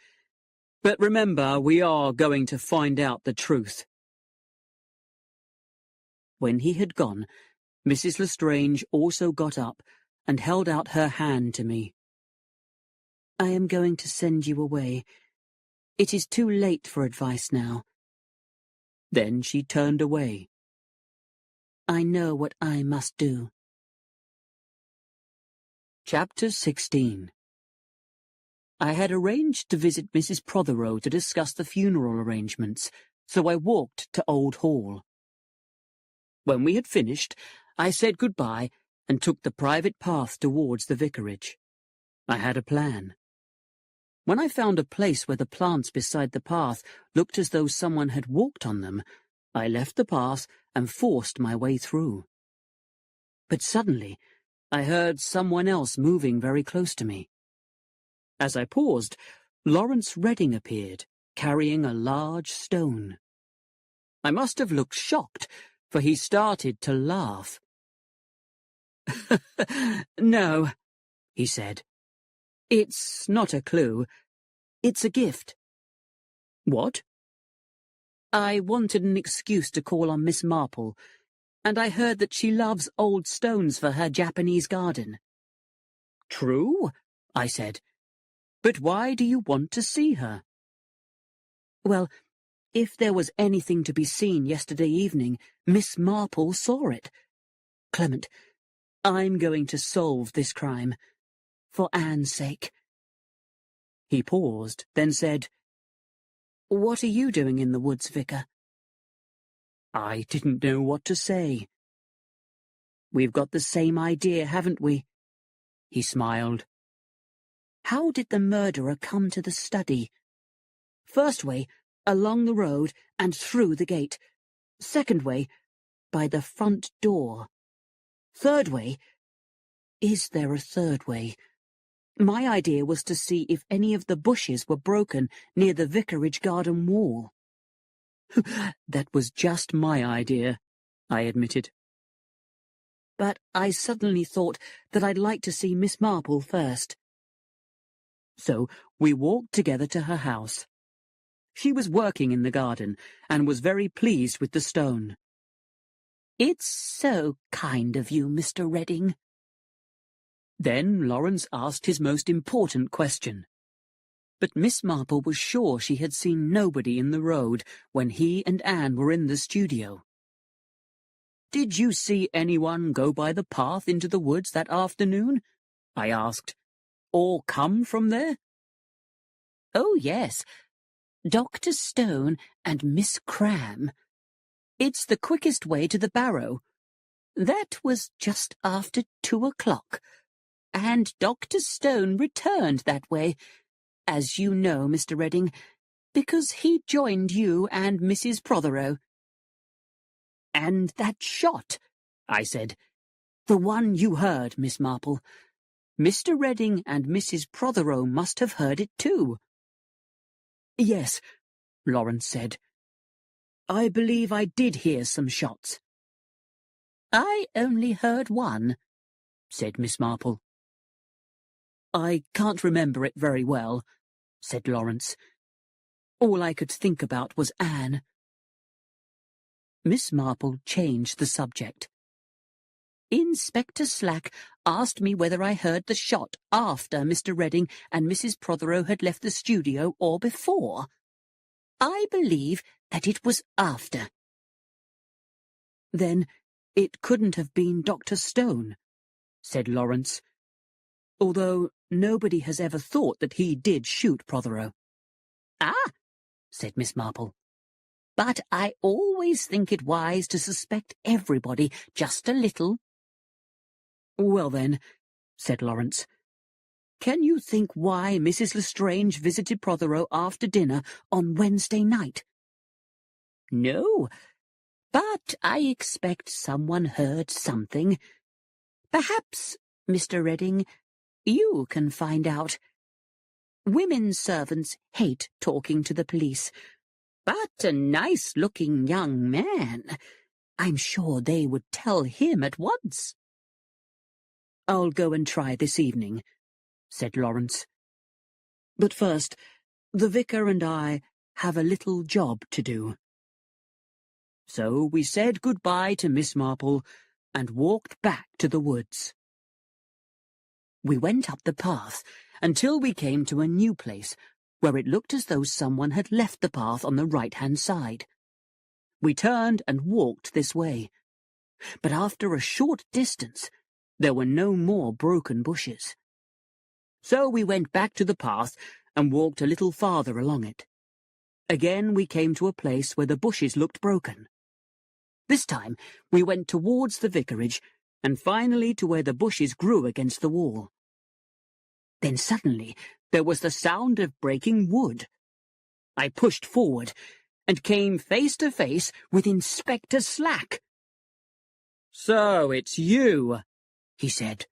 But remember, we are going to find out the truth. When he had gone, Mrs. Lestrange also got up and held out her hand to me. I am going to send you away. It is too late for advice now. Then she turned away. I know what I must do. Chapter 16. I had arranged to visit Mrs. Prothero to discuss the funeral arrangements, so I walked to Old Hall. When we had finished, I said goodbye and took the private path towards the vicarage. I had a plan. When I found a place where the plants beside the path looked as though someone had walked on them, I left the path and forced my way through. But suddenly, I heard someone else moving very close to me. As I paused, Lawrence Redding appeared, carrying a large stone. I must have looked shocked, for he started to laugh. No, he said. It's not a clue. It's a gift. What? I wanted an excuse to call on Miss Marple, and I heard that she loves old stones for her Japanese garden. True, I said. But why do you want to see her? Well, if there was anything to be seen yesterday evening, Miss Marple saw it. Clement, I'm going to solve this crime. For Anne's sake. He paused, then said, What are you doing in the woods, Vicar? I didn't know what to say. We've got the same idea, haven't we? He smiled. How did the murderer come to the study? First way, along the road and through the gate. Second way, by the front door. Third way, is there a third way? My idea was to see if any of the bushes were broken near the vicarage garden wall. That was just my idea, I admitted. But I suddenly thought that I'd like to see Miss Marple first. So we walked together to her house. She was working in the garden and was very pleased with the stone. It's so kind of you, Mr. Redding. Then Lawrence asked his most important question. But Miss Marple was sure she had seen nobody in the road when he and Anne were in the studio. Did you see anyone go by the path into the woods that afternoon? I asked. Or come from there? Oh, yes. Dr. Stone and Miss Cram. It's the quickest way to the barrow. That was just after 2 o'clock. And Dr. Stone returned that way, as you know, Mr. Redding, because he joined you and Mrs. Prothero. And that shot, I said. The one you heard, Miss Marple. Mr. Redding and Mrs. Prothero must have heard it too. Yes, Lawrence said. I believe I did hear some shots. I only heard one, said Miss Marple. I can't remember it very well, said Lawrence. All I could think about was Anne. Miss Marple changed the subject. Inspector Slack asked me whether I heard the shot after Mr. Redding and Mrs. Prothero had left the studio or before. I believe that it was after. Then it couldn't have been Dr. Stone, said Lawrence, although nobody has ever thought that he did shoot Prothero. Ah, said Miss Marple. But I always think it wise to suspect everybody just a little. Well then, said Lawrence, can you think why Mrs. Lestrange visited Prothero after dinner on Wednesday night? No, but I expect someone heard something. Perhaps, Mr. Redding, you can find out. Women servants hate talking to the police, but a nice-looking young man, I'm sure they would tell him at once. I'll go and try this evening, said Lawrence. But first, the vicar and I have a little job to do. So we said goodbye to Miss Marple and walked back to the woods. We went up the path until we came to a new place where it looked as though someone had left the path on the right-hand side. We turned and walked this way, but after a short distance there were no more broken bushes. So we went back to the path and walked a little farther along it. Again we came to a place where the bushes looked broken. This time we went towards the vicarage and finally to where the bushes grew against the wall. Then suddenly there was the sound of breaking wood. I pushed forward and came face to face with Inspector Slack. "So it's you," he said.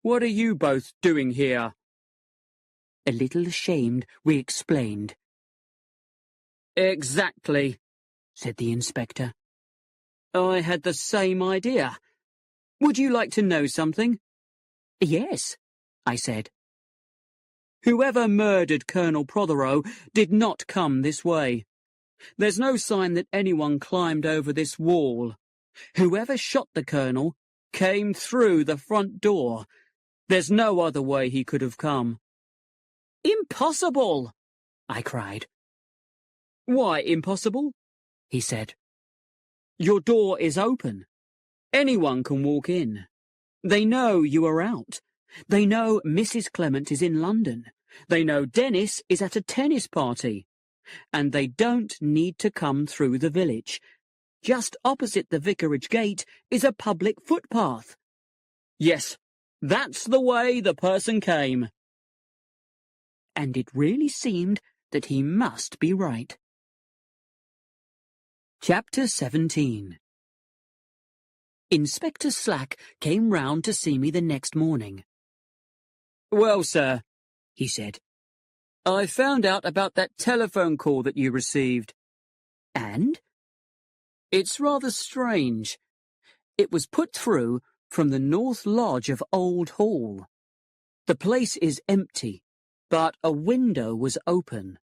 "What are you both doing here?" A little ashamed, we explained. "Exactly," said the inspector. "I had the same idea. Would you like to know something?" Yes, I said. Whoever murdered Colonel Prothero did not come this way. There's no sign that anyone climbed over this wall. Whoever shot the colonel came through the front door. There's no other way he could have come." "Impossible!" I cried. "Why impossible?" he said. "Your door is open. Anyone can walk in. They know you are out. They know Mrs. Clement is in London. They know Dennis is at a tennis party. And they don't need to come through the village. Just opposite the vicarage gate is a public footpath. Yes, that's the way the person came." And it really seemed that he must be right. Chapter 17. Inspector Slack came round to see me the next morning. "Well, sir," he said. "I found out about that telephone call that you received." And? "It's rather strange. It was put through from the North Lodge of Old Hall. The place is empty, but a window was open.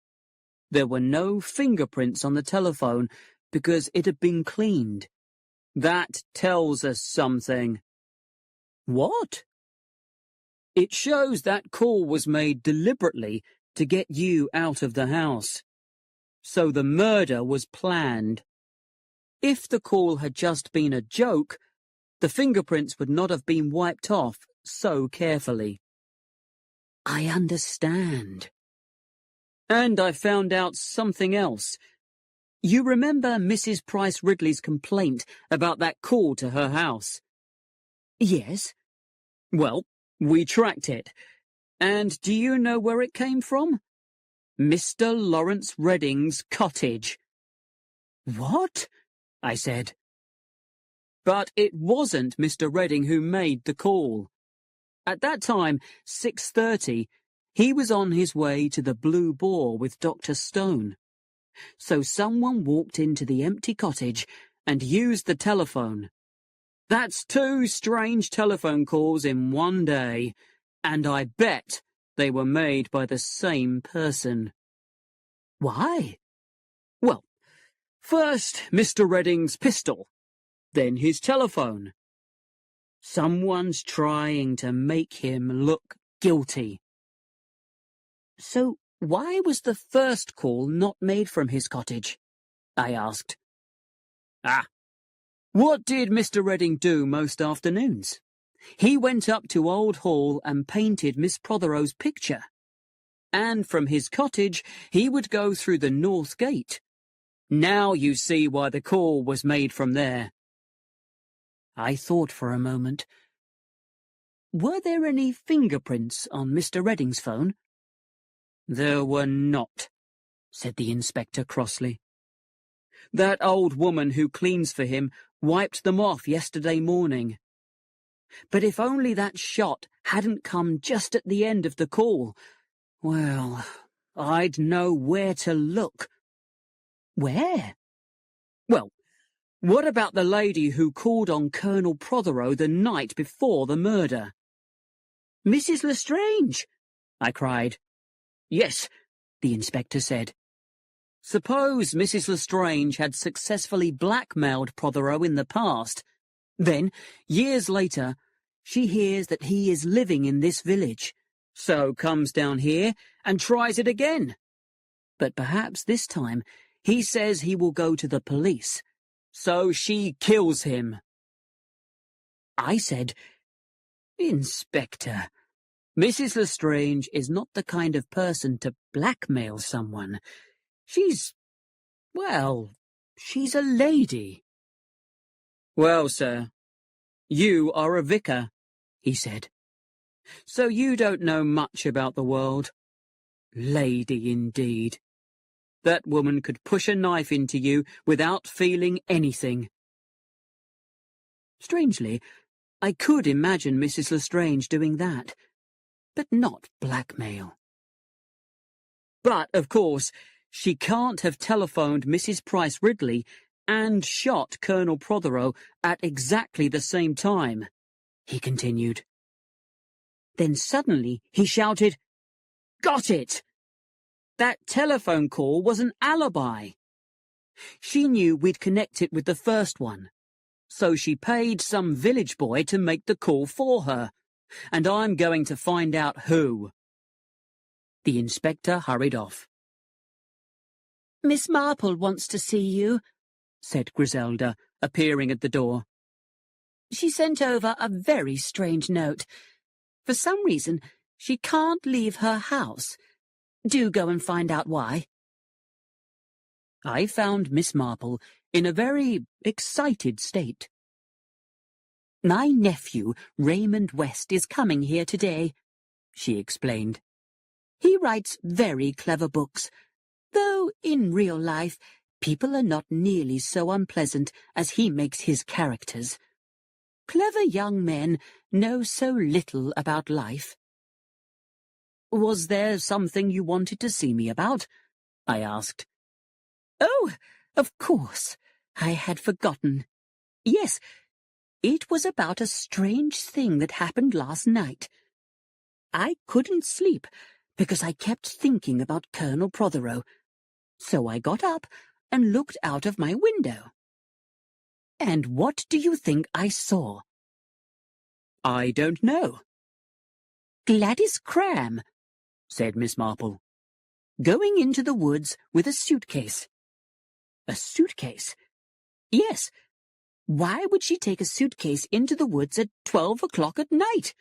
There were no fingerprints on the telephone because it had been cleaned. That tells us something." "What?" "It shows that call was made deliberately to get you out of the house. So the murder was planned. If the call had just been a joke, the fingerprints would not have been wiped off so carefully." "I understand." "And I found out something else. You remember Mrs. Price Ridley's complaint about that call to her house?" "Yes." "Well, we tracked it. And do you know where it came from? Mr. Lawrence Redding's cottage." "What?" I said. But it wasn't Mr. Redding who made the call. At that time, 6:30, he was on his way to the Blue Boar with Dr. Stone. So someone walked into the empty cottage and used the telephone. That's 2 strange telephone calls in one day, and I bet they were made by the same person. "Why?" Well, first Mr. Redding's pistol, then his telephone. Someone's trying to make him look guilty. "So Why was the first call not made from his cottage? I asked. What did Mr. Redding do most afternoons? He went up to Old Hall and painted Miss Prothero's picture. And from his cottage he would go through the north gate. Now you see why the call was made from there. I thought for a moment. Were there any fingerprints on Mr. Redding's phone? There were not, said the inspector crossly. That old woman who cleans for him wiped them off yesterday morning. But if only that shot hadn't come just at the end of the call, well, I'd know where to look. Where? Well, what about the lady who called on Colonel Prothero the night before the murder? Mrs. Lestrange, I cried. Yes, the inspector said. Suppose Mrs. Lestrange had successfully blackmailed Prothero in the past. Then, years later, she hears that he is living in this village, so comes down here and tries it again. But perhaps this time he says he will go to the police, so she kills him. I said, Inspector, Mrs. Lestrange is not the kind of person to blackmail someone. She's a lady. Well, sir, you are a vicar, he said. So you don't know much about the world. Lady, indeed. That woman could push a knife into you without feeling anything. Strangely, I could imagine Mrs. Lestrange doing that, but not blackmail. But, of course, she can't have telephoned Mrs. Price Ridley and shot Colonel Prothero at exactly the same time, he continued. Then suddenly he shouted, Got it! That telephone call was an alibi. She knew we'd connect it with the first one, so she paid some village boy to make the call for her, and I'm going to find out who. The inspector hurried off. Miss Marple wants to see you, said Griselda, appearing at the door. She sent over a very strange note. For some reason, she can't leave her house. Do go and find out why. I found Miss Marple in a very excited state. My nephew, Raymond West, is coming here today, she explained. He writes very clever books, though in real life people are not nearly so unpleasant as he makes his characters. Clever young men know so little about life. Was there something you wanted to see me about? I asked. Oh, of course. I had forgotten. Yes, it was about a strange thing that happened last night. I couldn't sleep because I kept thinking about Colonel Prothero, so I got up and looked out of my window. And what do you think I saw? I don't know. Gladys Cram, said Miss Marple, going into the woods with a suitcase. A suitcase? Yes. Why would she take a suitcase into the woods at 12 o'clock at night?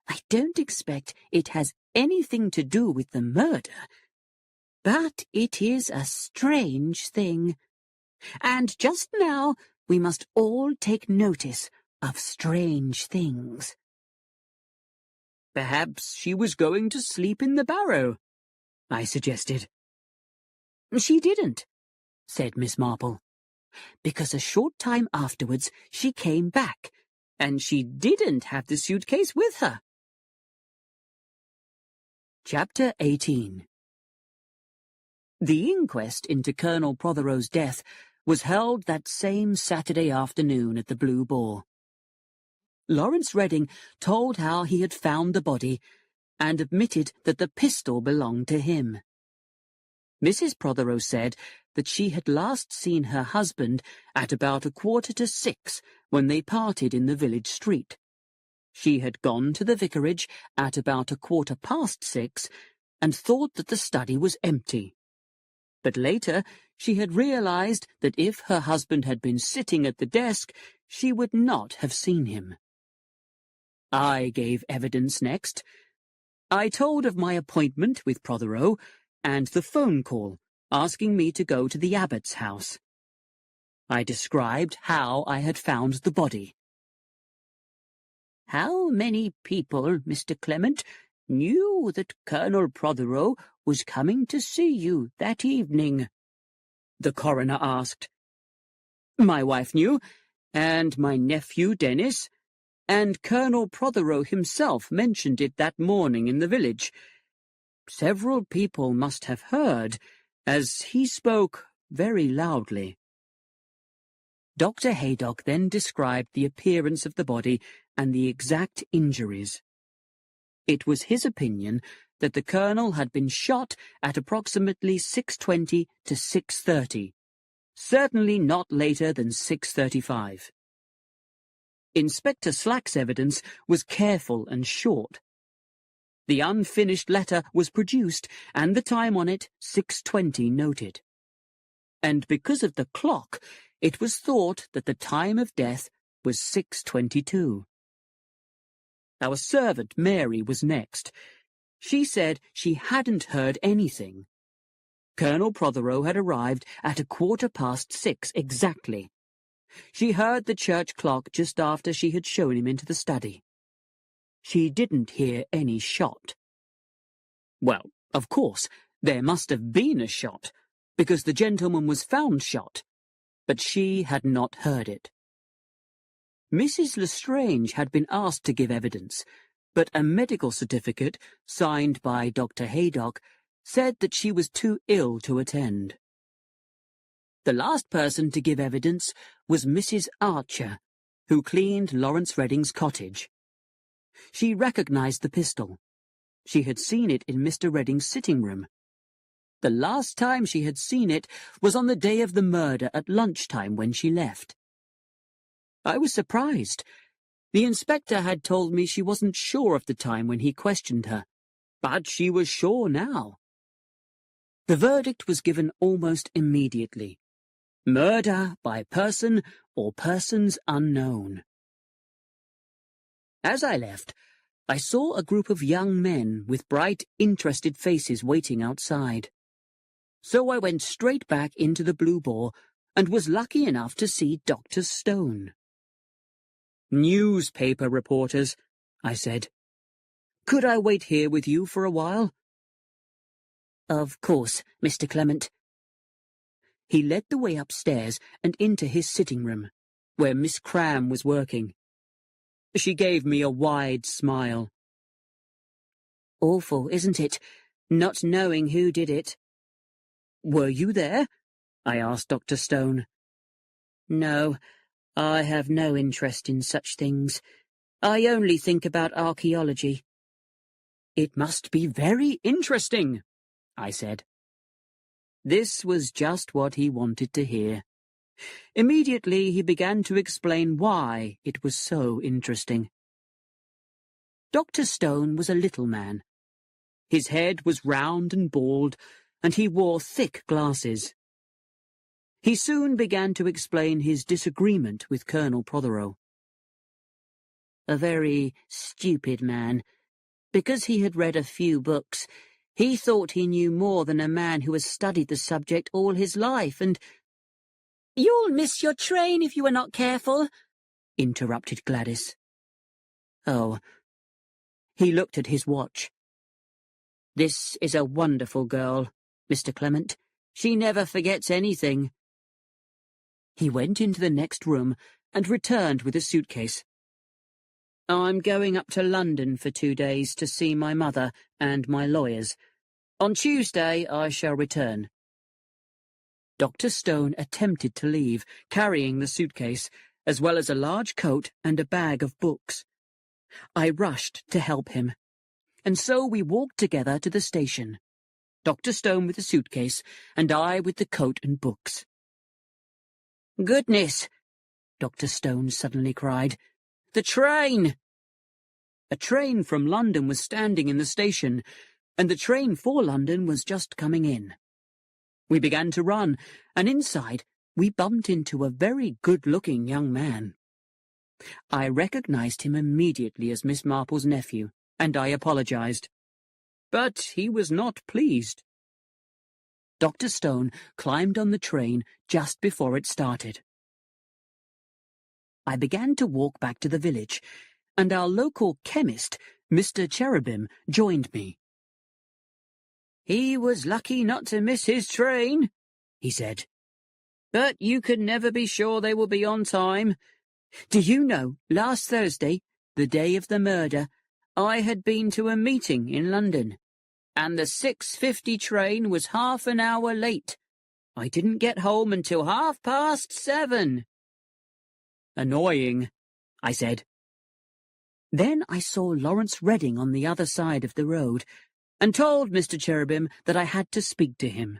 I don't expect it has anything to do with the murder. But it is a strange thing. And just now we must all take notice of strange things. Perhaps she was going to sleep in the barrow, I suggested. She didn't, said Miss Marple, because a short time afterwards she came back, and she didn't have the suitcase with her. Chapter 18. The inquest into Colonel Prothero's death was held that same Saturday afternoon at the Blue Boar. Lawrence Redding told how he had found the body and admitted that the pistol belonged to him. Mrs. Prothero said that she had last seen her husband at about 6:15 when they parted in the village street. She had gone to the vicarage at about 6:15, and thought that the study was empty. But later she had realized that if her husband had been sitting at the desk, she would not have seen him. I gave evidence next. I told of my appointment with Prothero and the phone call asking me to go to the abbot's house. I described how I had found the body. "How many people, Mr. Clement, knew that Colonel Prothero was coming to see you that evening?" the coroner asked. My wife knew, and my nephew Dennis, and Colonel Prothero himself mentioned it that morning in the village. Several people must have heard, as he spoke very loudly. Dr. Haydock then described the appearance of the body and the exact injuries. It was his opinion that the colonel had been shot at approximately 6:20 to 6:30, certainly not later than 6:35. Inspector Slack's evidence was careful and short. The unfinished letter was produced, and the time on it, 6:20, noted. And because of the clock, it was thought that the time of death was 6:22. Our servant, Mary, was next. She said she hadn't heard anything. Colonel Prothero had arrived at 6:15 exactly. She heard the church clock just after she had shown him into the study. She didn't hear any shot. Well, of course, there must have been a shot, because the gentleman was found shot, but she had not heard it. Mrs. Lestrange had been asked to give evidence, but a medical certificate, signed by Dr. Haydock, said that she was too ill to attend. The last person to give evidence was Mrs. Archer, who cleaned Lawrence Redding's cottage. She recognized the pistol. She had seen it in Mr. Redding's sitting room. The last time she had seen it was on the day of the murder at lunchtime when she left. I was surprised. The inspector had told me she wasn't sure of the time when he questioned her, but she was sure now. The verdict was given almost immediately. Murder by person or persons unknown. As I left, I saw a group of young men with bright, interested faces waiting outside. So I went straight back into the Blue Boar and was lucky enough to see Dr. Stone. "Newspaper reporters," I said. "Could I wait here with you for a while?" "Of course, Mr. Clement." He led the way upstairs and into his sitting room, where Miss Cram was working. She gave me a wide smile. "Awful, isn't it, not knowing who did it?" "Were you there?" I asked Dr. Stone. "No, I have no interest in such things. I only think about archaeology." "It must be very interesting," I said. This was just what he wanted to hear. Immediately he began to explain why it was so interesting. Dr. Stone was a little man. His head was round and bald, and he wore thick glasses. He soon began to explain his disagreement with Colonel Prothero. "A very stupid man. Because he had read a few books, he thought he knew more than a man who has studied the subject all his life, and—" "You'll miss your train if you are not careful," interrupted Gladys. Oh. He looked at his watch. "This is a wonderful girl, Mr. Clement. She never forgets anything." He went into the next room and returned with a suitcase. "I'm going up to London for 2 days to see my mother and my lawyers. On Tuesday I shall return." Dr. Stone attempted to leave, carrying the suitcase, as well as a large coat and a bag of books. I rushed to help him, and so we walked together to the station, Dr. Stone with the suitcase, and I with the coat and books. "Goodness!" Dr. Stone suddenly cried. "The train!" A train from London was standing in the station, and the train for London was just coming in. We began to run, and inside we bumped into a very good-looking young man. I recognized him immediately as Miss Marple's nephew, and I apologized. But he was not pleased. Dr. Stone climbed on the train just before it started. I began to walk back to the village, and our local chemist, Mr. Cherubim, joined me. "He was lucky not to miss his train," he said. "But you can never be sure they will be on time. Do you know, last Thursday, the day of the murder, I had been to a meeting in London, and the 6:50 train was half an hour late. I didn't get home until 7:30. "Annoying," I said. Then I saw Lawrence Redding on the other side of the road, and told Mr. Cherubim that I had to speak to him.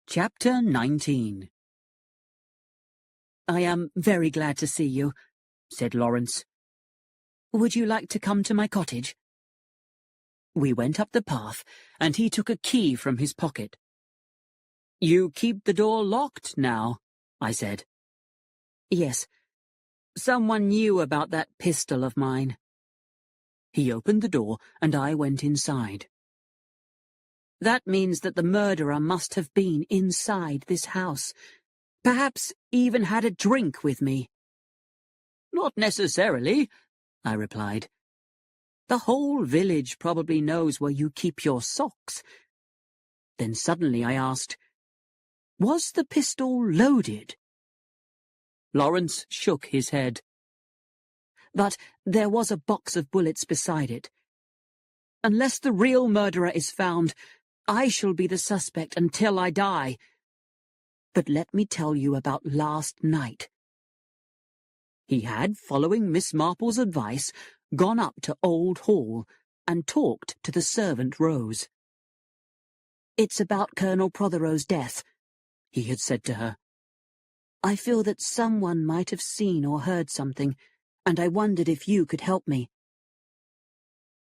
Chapter 19. "I am very glad to see you," said Lawrence. "Would you like to come to my cottage?" We went up the path, and he took a key from his pocket. "You keep the door locked now," I said. "Yes. Someone knew about that pistol of mine." He opened the door, and I went inside. "That means that the murderer must have been inside this house. Perhaps even had a drink with me." "Not necessarily," I replied. "The whole village probably knows where you keep your socks." Then suddenly I asked, "Was the pistol loaded?" Lawrence shook his head. "But there was a box of bullets beside it. Unless the real murderer is found, I shall be the suspect until I die. But let me tell you about last night." He had, following Miss Marple's advice, gone up to Old Hall and talked to the servant Rose. "It's about Colonel Prothero's death," he had said to her. "I feel that someone might have seen or heard something, and I wondered if you could help me."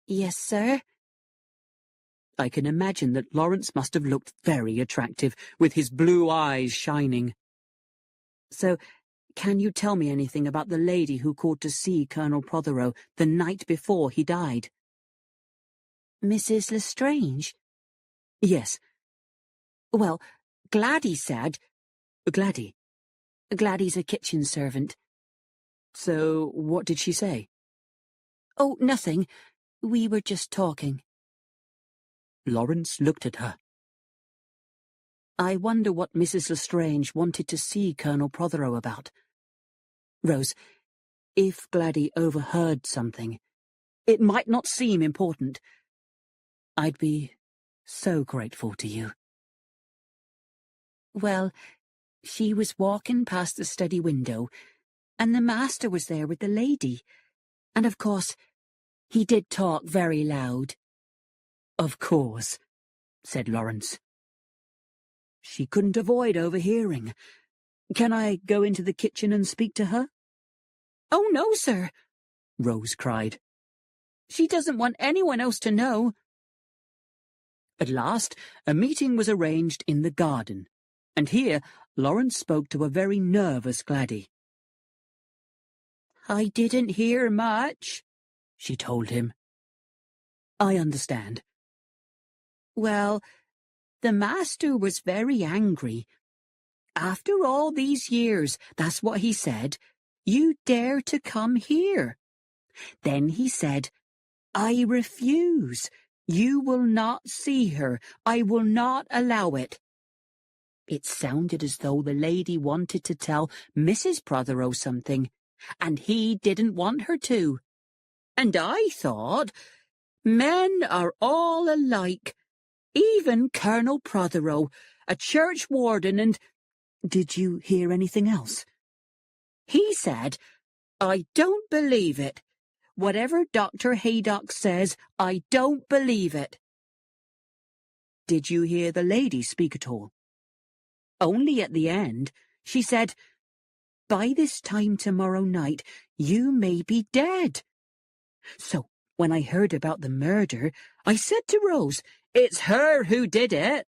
"Yes, sir." I can imagine that Lawrence must have looked very attractive, with his blue eyes shining. "So, can you tell me anything about the lady who called to see Colonel Prothero the night before he died?" "Mrs. Lestrange?" "Yes." "Well, Gladdy said—" "Gladdy?" "Gladdy's a kitchen servant." "So, what did she say?" "Oh, nothing. We were just talking." Lawrence looked at her. "I wonder what Mrs. Lestrange wanted to see Colonel Prothero about. Rose, if Gladdy overheard something, it might not seem important. I'd be so grateful to you." "Well, she was walking past the study window, and the master was there with the lady, and of course, he did talk very loud." "Of course," said Lawrence. "She couldn't avoid overhearing. Can I go into the kitchen and speak to her?" "Oh, no, sir," Rose cried. "She doesn't want anyone else to know." At last, a meeting was arranged in the garden, and here Lawrence spoke to a very nervous Gladdy. "I didn't hear much," she told him. "I understand." "Well, the master was very angry. After all these years, that's what he said, you dare to come here. Then he said, I refuse. You will not see her. I will not allow it. It sounded as though the lady wanted to tell Mrs. Prothero something, and he didn't want her to. And I thought, men are all alike. Even Colonel Prothero, a church warden, and—" "Did you hear anything else?" "He said, I don't believe it. Whatever Dr. Haydock says, I don't believe it." "Did you hear the lady speak at all?" "Only at the end. She said, by this time tomorrow night, you may be dead. So When I heard about the murder, I said to Rose, "It's her who did it."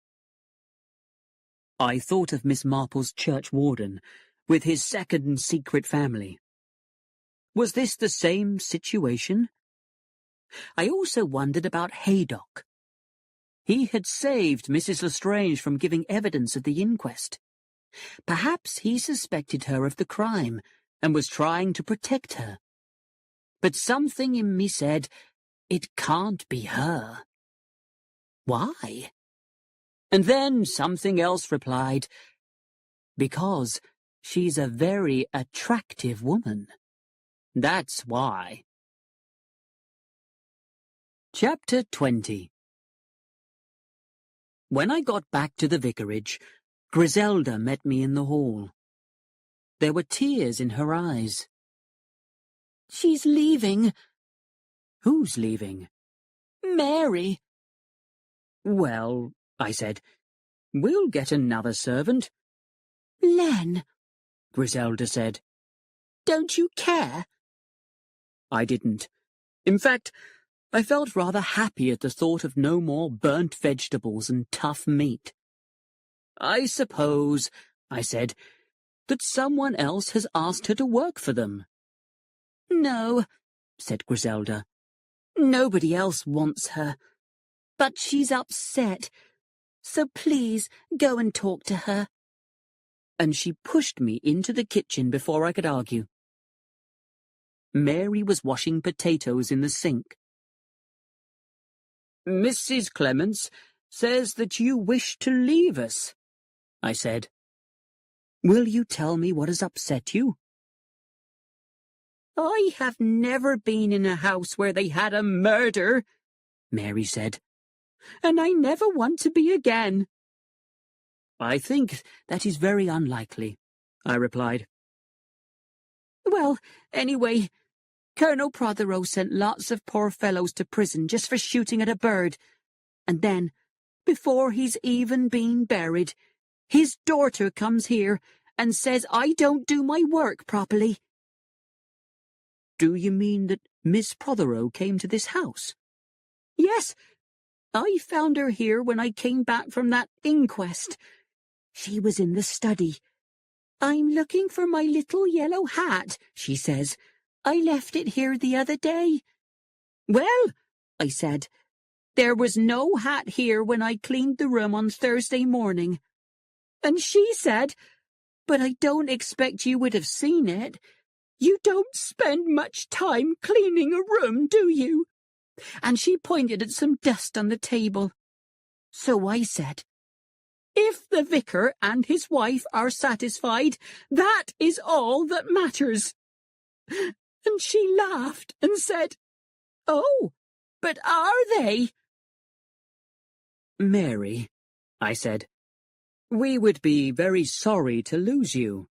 I thought of Miss Marple's church warden, with his second secret family. Was this the same situation? I also wondered about Haydock. He had saved Mrs. Lestrange from giving evidence at the inquest. Perhaps he suspected her of the crime and was trying to protect her. But something in me said, it can't be her. Why? And then something else replied, because she's a very attractive woman. That's why. Chapter 20. When I got back to the vicarage, Griselda met me in the hall. There were tears in her eyes. "She's leaving." Who's leaving? "Mary." Well, I said, we'll get another servant. "Len," Griselda said. "don't you care?" I didn't. In fact, I felt rather happy at the thought of no more burnt vegetables and tough meat. I suppose, I said, that someone else has asked her to work for them. "No," said Griselda. "nobody else wants her. But she's upset. So please go and talk to her." And she pushed me into the kitchen before I could argue. Mary was washing potatoes in the sink. "Mrs. Clements says that you wish to leave us," I said. "Will you tell me what has upset you?" "I have never been in a house where they had a murder," Mary said. "and I never want to be again." "I think that is very unlikely," I replied. "Well, anyway, Colonel Prothero sent lots of poor fellows to prison just for shooting at a bird. And then, before he's even been buried, his daughter comes here and says I don't do my work properly." "Do you mean that Miss Prothero came to this house?" "Yes, I found her here when I came back from that inquest. She was in the study. 'I'm looking for my little yellow hat,' she says. 'I left it here the other day.' 'Well,' I said, 'there was no hat here when I cleaned the room on Thursday morning.' And she said, 'But I don't expect you would have seen it. You don't spend much time cleaning a room, do you?' And she pointed at some dust on the table. So I said, 'If the vicar and his wife are satisfied, that is all that matters.' And she laughed and said, 'Oh, but are they?' 'Mary,' I said, 'we would be very sorry to lose you.'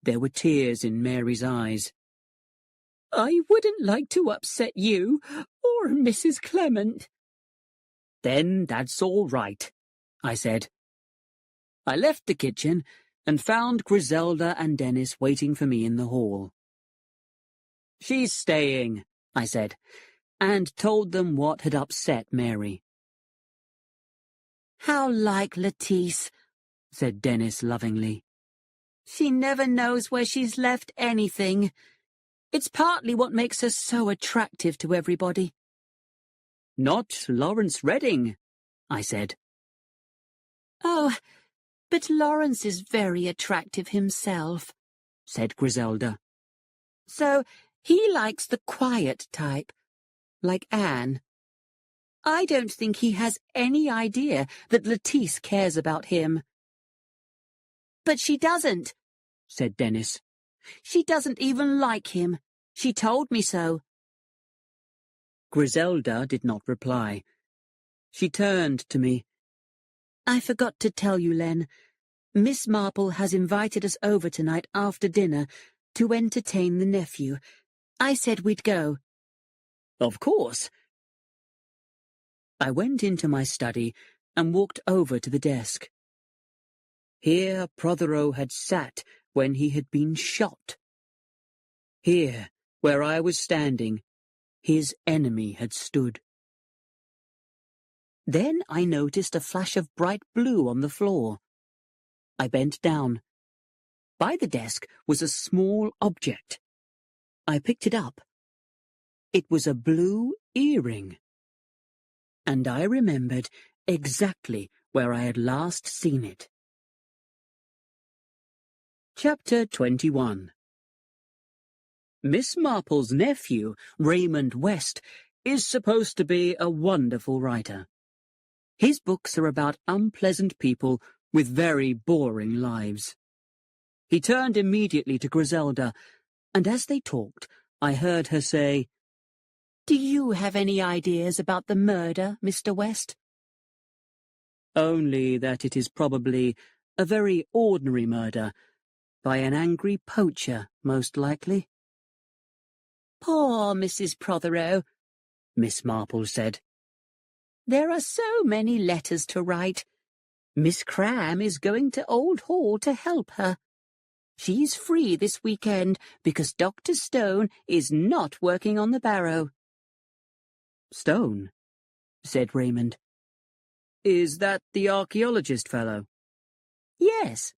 There were tears in Mary's eyes. 'I wouldn't like to upset you or Mrs. Clement.' 'Then that's all right,' I said. I left the kitchen and found Griselda and Dennis waiting for me in the hall. "She's staying," I said, and told them what had upset Mary. "How like Lettice," said Dennis lovingly. "She never knows where she's left anything. It's partly what makes her so attractive to everybody." "Not Lawrence Redding," I said. "Oh, but Lawrence is very attractive himself," said Griselda. "So he likes the quiet type, like Anne. I don't think he has any idea that Lettice cares about him." "But she doesn't," said Dennis. "She doesn't even like him. She told me so." Griselda did not reply. She turned to me. "I forgot to tell you, Len. Miss Marple has invited us over tonight after dinner to entertain the nephew. I said we'd go." "Of course." I went into my study and walked over to the desk. Here Prothero had sat when he had been shot. Here, where I was standing, his enemy had stood. Then I noticed a flash of bright blue on the floor. I bent down. By the desk was a small object. I picked it up. It was a blue earring. And I remembered exactly where I had last seen it. Chapter 21. Miss Marple's nephew, Raymond West, is supposed to be a wonderful writer. His books are about unpleasant people with very boring lives. He turned immediately to Griselda, and as they talked, I heard her say, "Do you have any ideas about the murder, Mr. West?" "Only that it is probably a very ordinary murder, by an angry poacher, most likely." "Poor Mrs. Prothero," Miss Marple said. "There are so many letters to write. Miss Cram is going to Old Hall to help her. She's free this weekend because Dr. Stone is not working on the barrow." "Stone?" said Raymond. "Is that the archaeologist fellow?" "Yes.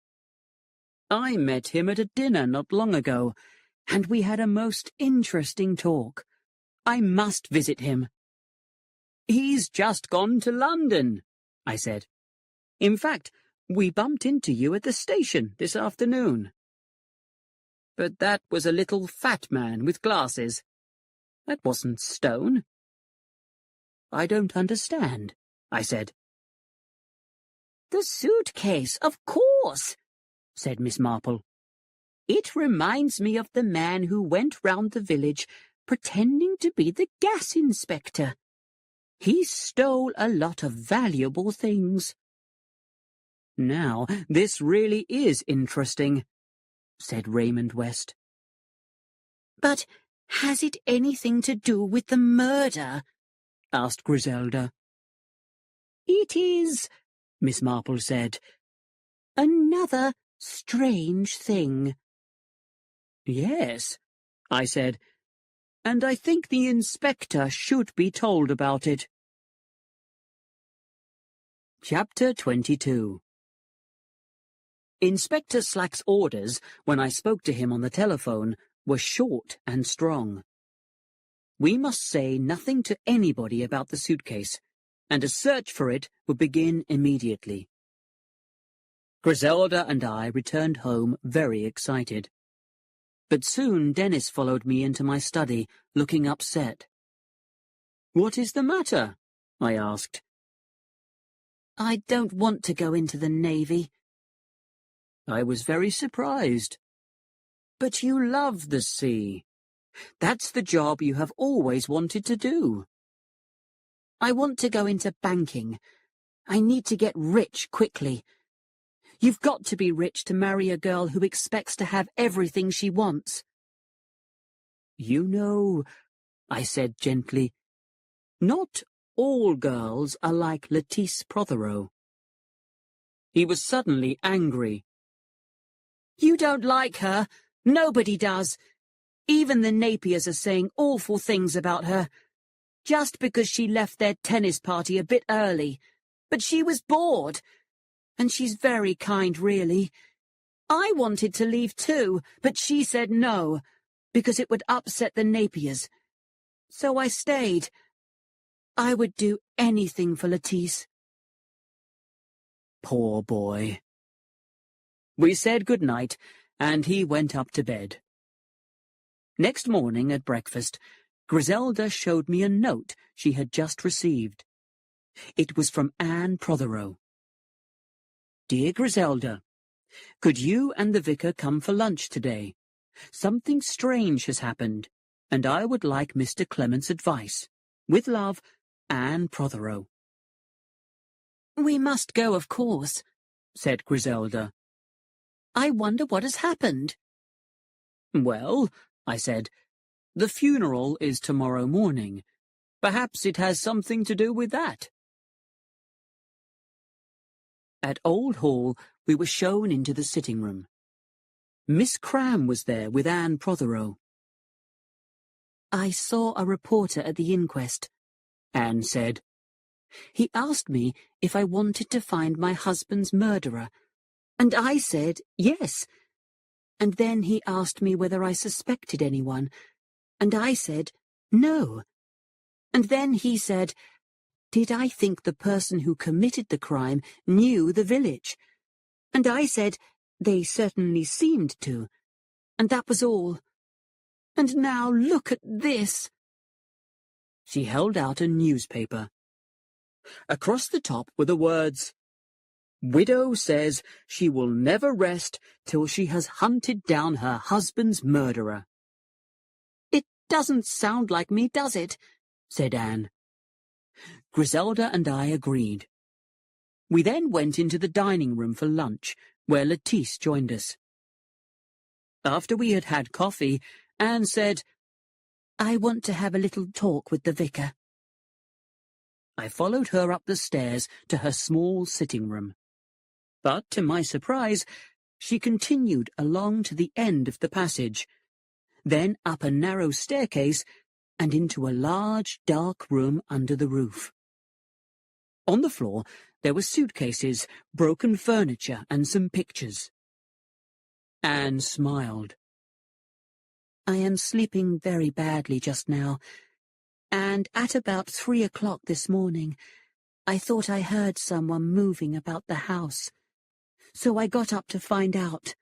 I met him at a dinner not long ago, and we had a most interesting talk. I must visit him." "He's just gone to London," I said. "In fact, we bumped into you at the station this afternoon." "But that was a little fat man with glasses. That wasn't Stone." "I don't understand," I said. "The suitcase, of course," said Miss Marple. "It reminds me of the man who went round the village pretending to be the gas inspector. He stole a lot of valuable things." "Now, this really is interesting," said Raymond West. "But has it anything to do with the murder?" asked Griselda. "It is," Miss Marple said, "another strange thing." "Yes," I said, "and I think the inspector should be told about it." Chapter 22. Inspector Slack's orders, when I spoke to him on the telephone, were short and strong. We must say nothing to anybody about the suitcase, and a search for it would begin immediately. Griselda and I returned home very excited. But soon Dennis followed me into my study, looking upset. "What is the matter?" I asked. "I don't want to go into the Navy." I was very surprised. "But you love the sea. That's the job you have always wanted to do." "I want to go into banking. I need to get rich quickly. You've got to be rich to marry a girl who expects to have everything she wants." "You know," I said gently, "not all girls are like Lettice Prothero." He was suddenly angry. "You don't like her. Nobody does. Even the Napiers are saying awful things about her. Just because she left their tennis party a bit early. But she was bored. And she's very kind, really. I wanted to leave too, but she said no, because it would upset the Napiers. So I stayed. I would do anything for Lettice." Poor boy. We said good night, and he went up to bed. Next morning at breakfast, Griselda showed me a note she had just received. It was from Anne Prothero. "Dear Griselda, could you and the vicar come for lunch today? Something strange has happened, and I would like Mr. Clement's advice. With love, Anne Prothero." "We must go, of course," said Griselda. "I wonder what has happened." "Well," I said, "the funeral is tomorrow morning. Perhaps it has something to do with that." At Old Hall, we were shown into the sitting room. Miss Cram was there with Anne Prothero. I saw a reporter at the inquest, Anne said. He asked me if I wanted to find my husband's murderer, and I said yes. And then he asked me whether I suspected anyone, and I said no. And then he said, did I think the person who committed the crime knew the village? And I said, they certainly seemed to. And that was all. And now look at this. She held out a newspaper. Across the top were the words, Widow says she will never rest till she has hunted down her husband's murderer. It doesn't sound like me, does it? Said Anne. Griselda and I agreed. We then went into the dining room for lunch, where Lettice joined us. After we had had coffee, Anne said, I want to have a little talk with the vicar. I followed her up the stairs to her small sitting room. But, to my surprise, she continued along to the end of the passage, then up a narrow staircase and into a large, dark room under the roof. On the floor there were suitcases, broken furniture, and some pictures. Anne smiled. I am sleeping very badly just now, and at about 3 o'clock this morning I thought I heard someone moving about the house, so I got up to find out.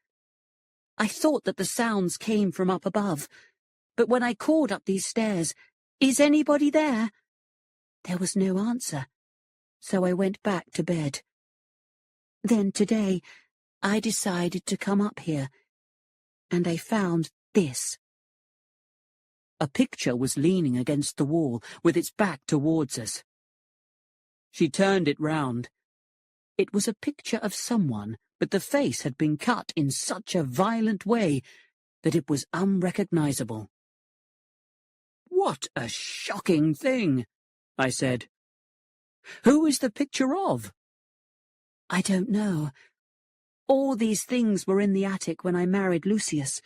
I thought that the sounds came from up above, but when I called up these stairs, is anybody there? There was no answer, so I went back to bed. Then today I decided to come up here, and I found this. A picture was leaning against the wall, with its back towards us. She turned it round. It was a picture of someone, but the face had been cut in such a violent way that it was unrecognizable. What a shocking thing, I said. Who is the picture of? I don't know. All these things were in the attic when I married Lucius,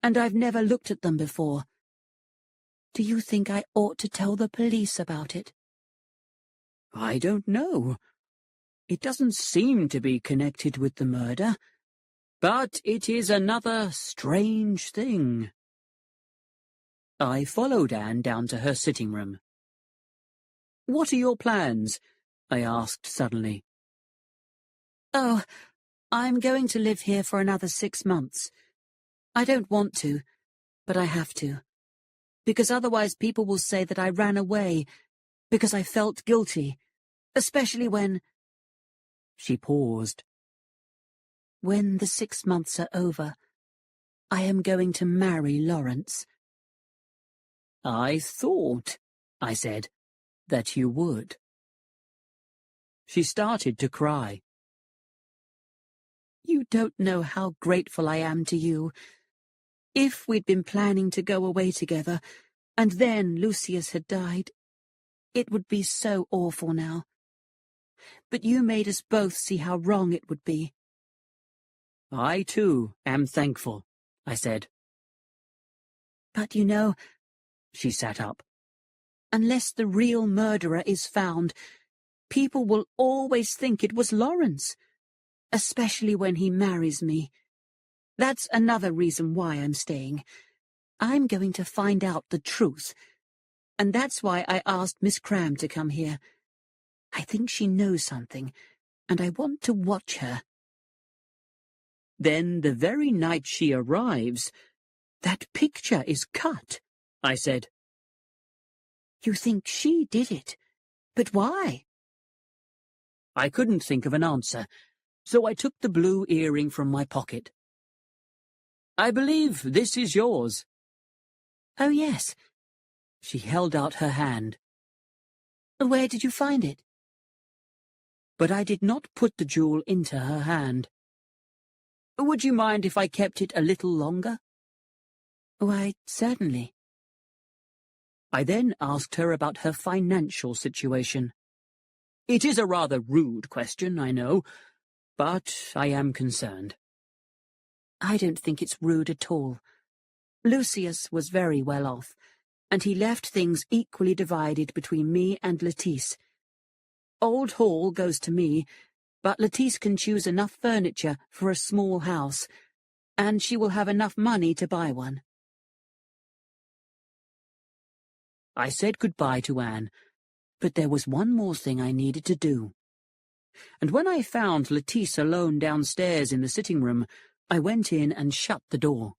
and I've never looked at them before. Do you think I ought to tell the police about it? I don't know. It doesn't seem to be connected with the murder, but it is another strange thing. I followed Anne down to her sitting room. What are your plans? I asked suddenly. Oh, I'm going to live here for another 6 months. I don't want to, but I have to. Because otherwise people will say that I ran away, because I felt guilty, especially when... She paused. When the 6 months are over, I am going to marry Lawrence. I thought, I said, that you would. She started to cry. You don't know how grateful I am to you. If we'd been planning to go away together, and then Lucius had died, it would be so awful now. But you made us both see how wrong it would be. I, too, am thankful, I said. But you know, she sat up, unless the real murderer is found, people will always think it was Lawrence, especially when he marries me. That's another reason why I'm staying. I'm going to find out the truth, and that's why I asked Miss Cram to come here. I think she knows something, and I want to watch her. Then, the very night she arrives, that picture is cut, I said. You think she did it? But why? I couldn't think of an answer, so I took the blue earring from my pocket. I believe this is yours. Oh, yes. She held out her hand. Where did you find it? But I did not put the jewel into her hand. Would you mind if I kept it a little longer? Why, certainly. I then asked her about her financial situation. It is a rather rude question, I know, but I am concerned. I don't think it's rude at all. Lucius was very well off, and he left things equally divided between me and Lettice. Old Hall goes to me, but Lettice can choose enough furniture for a small house, and she will have enough money to buy one. I said goodbye to Anne, but there was one more thing I needed to do. And when I found Lettice alone downstairs in the sitting room, I went in and shut the door.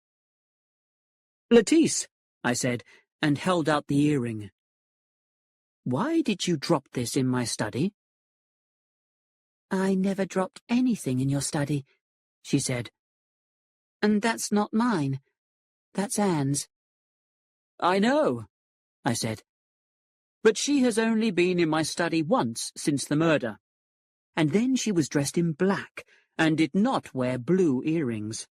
"Lettice," I said, and held out the earring. "Why did you drop this in my study?" "I never dropped anything in your study," she said. "And that's not mine. That's Anne's." "I know," I said. "But she has only been in my study once since the murder. And then she was dressed in black and did not wear blue earrings."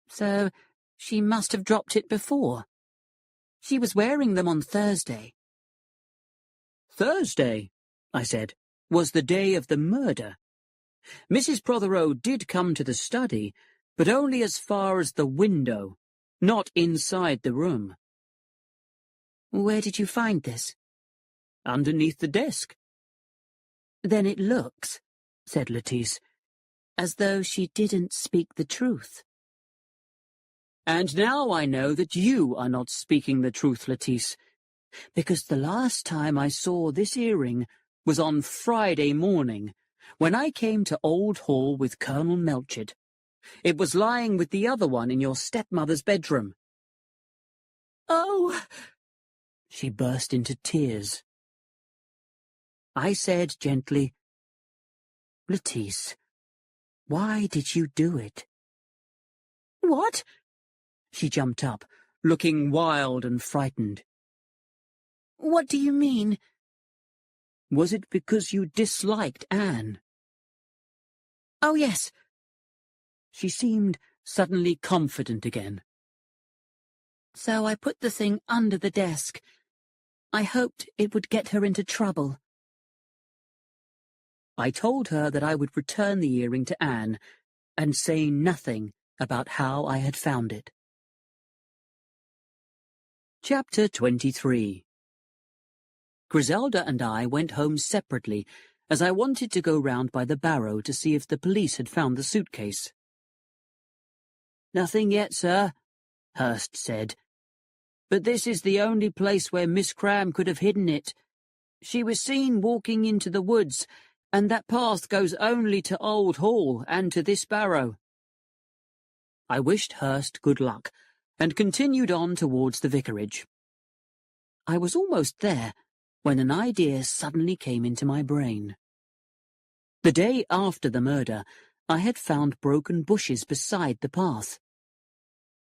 "So she must have dropped it before. She was wearing them on Thursday." "Thursday," I said, "was the day of the murder. Mrs. Prothero did come to the study, but only as far as the window, not inside the room." "Where did you find this?" "Underneath the desk." "Then it looks," said Lettice, "as though she didn't speak the truth." "And now I know that you are not speaking the truth, Lettice, because the last time I saw this earring was on Friday morning, when I came to Old Hall with Colonel Melchett. It was lying with the other one in your stepmother's bedroom." "Oh!" She burst into tears. I said gently, "Lettice, why did you do it?" "What?" She jumped up, looking wild and frightened. "What do you mean?" "Was it because you disliked Anne?" "Oh, yes." She seemed suddenly confident again. "So I put the thing under the desk. I hoped it would get her into trouble." I told her that I would return the earring to Anne and say nothing about how I had found it. Chapter 23. Griselda and I went home separately, as I wanted to go round by the barrow to see if the police had found the suitcase. "Nothing yet, sir," Hurst said. "But this is the only place where Miss Cram could have hidden it. She was seen walking into the woods, and that path goes only to Old Hall and to this barrow." I wished Hurst good luck, and continued on towards the vicarage. I was almost there when an idea suddenly came into my brain. The day after the murder, I had found broken bushes beside the path.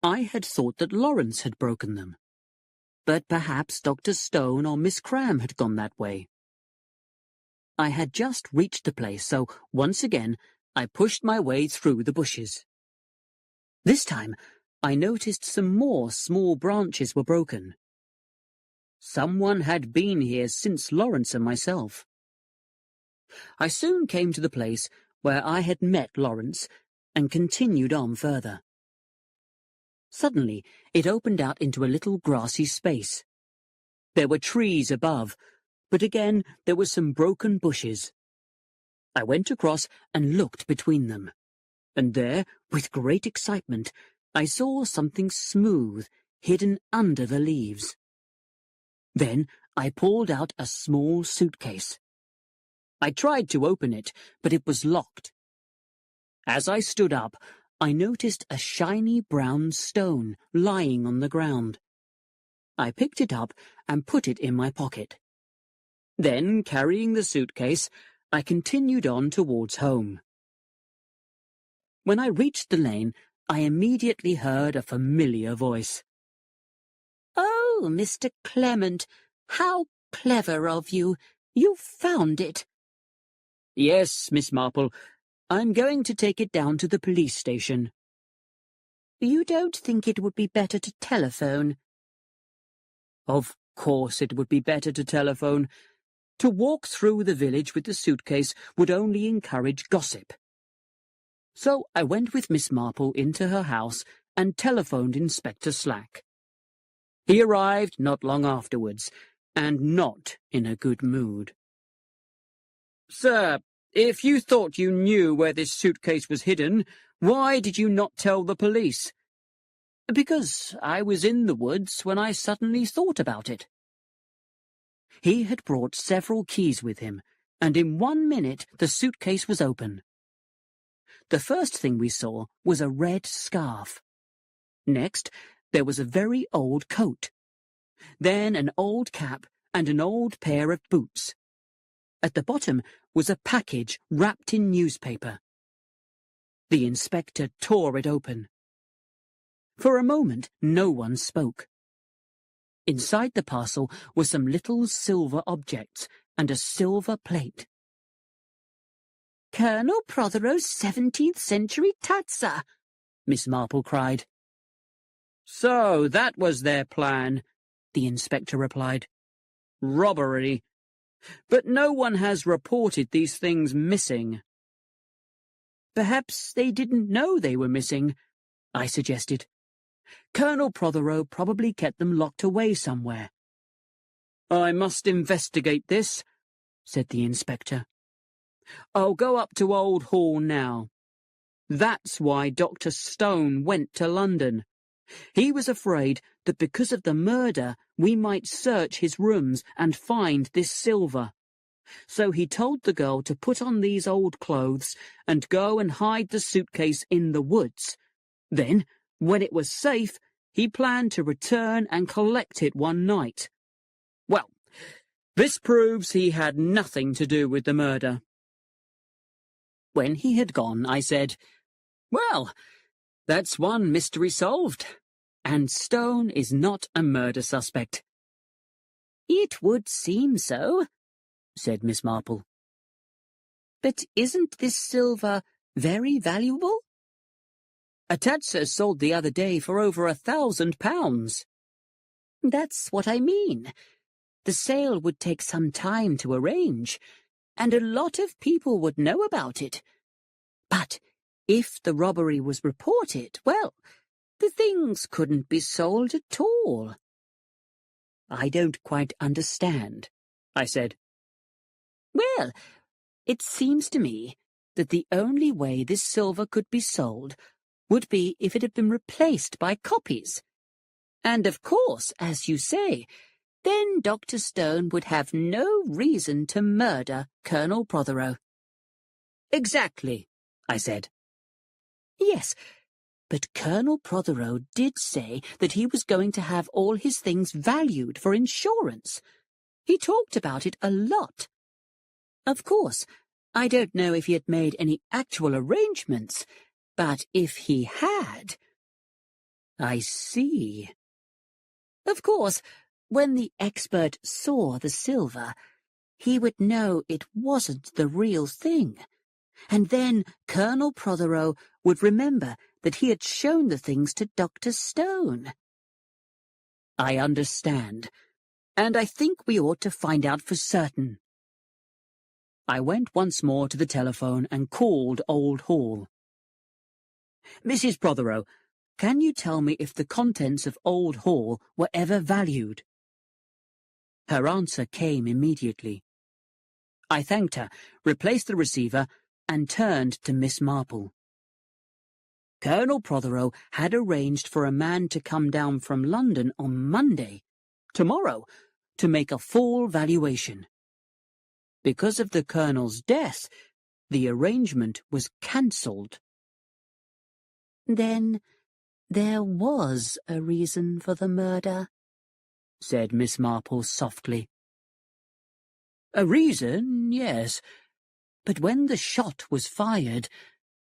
I had thought that Lawrence had broken them, but perhaps Dr. Stone or Miss Cram had gone that way. I had just reached the place, so once again I pushed my way through the bushes. This time I noticed some more small branches were broken. Someone had been here since Lawrence and myself. I soon came to the place where I had met Lawrence and continued on further. Suddenly it opened out into a little grassy space. There were trees above, but again there were some broken bushes. I went across and looked between them, and there, with great excitement, I saw something smooth hidden under the leaves. Then I pulled out a small suitcase. I tried to open it, but it was locked. As I stood up, I noticed a shiny brown stone lying on the ground. I picked it up and put it in my pocket. Then, carrying the suitcase, I continued on towards home. When I reached the lane, I immediately heard a familiar voice. "Oh, Mr. Clement, how clever of you. You found it." "Yes, Miss Marple. I'm going to take it down to the police station." "You don't think it would be better to telephone?" Of course it would be better to telephone. To walk through the village with the suitcase would only encourage gossip. So I went with Miss Marple into her house and telephoned Inspector Slack. He arrived not long afterwards, and not in a good mood. "Sir, if you thought you knew where this suitcase was hidden, why did you not tell the police?" "Because I was in the woods when I suddenly thought about it." He had brought several keys with him, and in 1 minute the suitcase was open. The first thing we saw was a red scarf. Next, there was a very old coat. Then an old cap and an old pair of boots. At the bottom was a package wrapped in newspaper. The inspector tore it open. For a moment, no one spoke. Inside the parcel were some little silver objects and a silver plate. "Colonel Prothero's 17th century Tatsa," Miss Marple cried. "So that was their plan," the inspector replied. "Robbery. But no one has reported these things missing." "Perhaps they didn't know they were missing," I suggested. "Colonel Prothero probably kept them locked away somewhere." "I must investigate this," said the inspector. "I'll go up to Old Hall now. That's why Dr. Stone went to London. He was afraid that because of the murder we might search his rooms and find this silver. So he told the girl to put on these old clothes and go and hide the suitcase in the woods. Then, when it was safe, he planned to return and collect it one night. Well, this proves he had nothing to do with the murder." When he had gone, I said, "Well, that's one mystery solved. And Stone is not a murder suspect." "It would seem so," said Miss Marple. "But isn't this silver very valuable?" "A Tatsa sold the other day for over £1,000. "That's what I mean. The sale would take some time to arrange, and a lot of people would know about it. But if the robbery was reported, well, the things couldn't be sold at all." "I don't quite understand," I said. "Well, it seems to me that the only way this silver could be sold would be if it had been replaced by copies. And of course, as you say, then Dr. Stone would have no reason to murder Colonel Prothero." "Exactly," I said. "Yes, but Colonel Prothero did say that he was going to have all his things valued for insurance. He talked about it a lot. Of course, I don't know if he had made any actual arrangements, but if he had—" "I see." "Of course, when the expert saw the silver, he would know it wasn't the real thing. And then Colonel Prothero would remember that he had shown the things to Dr. Stone." "I understand, and I think we ought to find out for certain." I went once more to the telephone and called Old Hall. "Mrs. Prothero, can you tell me if the contents of Old Hall were ever valued?" Her answer came immediately. I thanked her, replaced the receiver, and turned to Miss Marple. Colonel Prothero had arranged for a man to come down from London on Monday, tomorrow, to make a full valuation. Because of the Colonel's death, the arrangement was cancelled. "Then there was a reason for the murder," said Miss Marple softly. "A reason, yes. But when the shot was fired,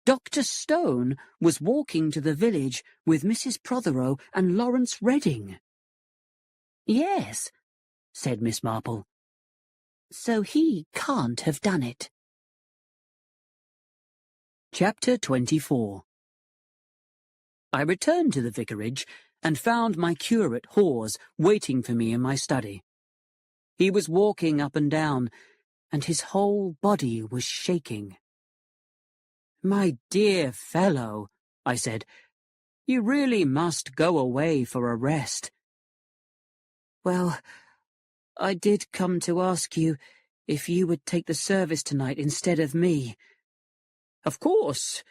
Dr. Stone was walking to the village with Mrs. Prothero and Lawrence Redding." "Yes," said Miss Marple. "So he can't have done it." Chapter 24. I returned to the vicarage and found my curate, Hawes, waiting for me in my study. He was walking up and down, and his whole body was shaking. "My dear fellow," I said, "you really must go away for a rest." Well, I did come to ask you if you would take the service tonight instead of me. Of course.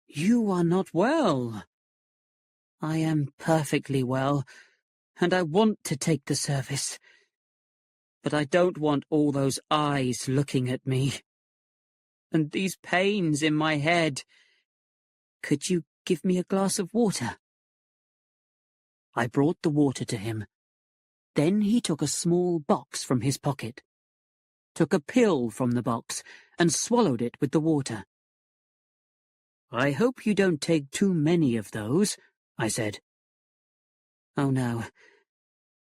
You are not well. I am perfectly well, and I want to take the service. But I don't want all those eyes looking at me. And these pains in my head. Could you give me a glass of water? I brought the water to him. Then he took a small box from his pocket, took a pill from the box, and swallowed it with the water. I hope you don't take too many of those, I said. Oh no,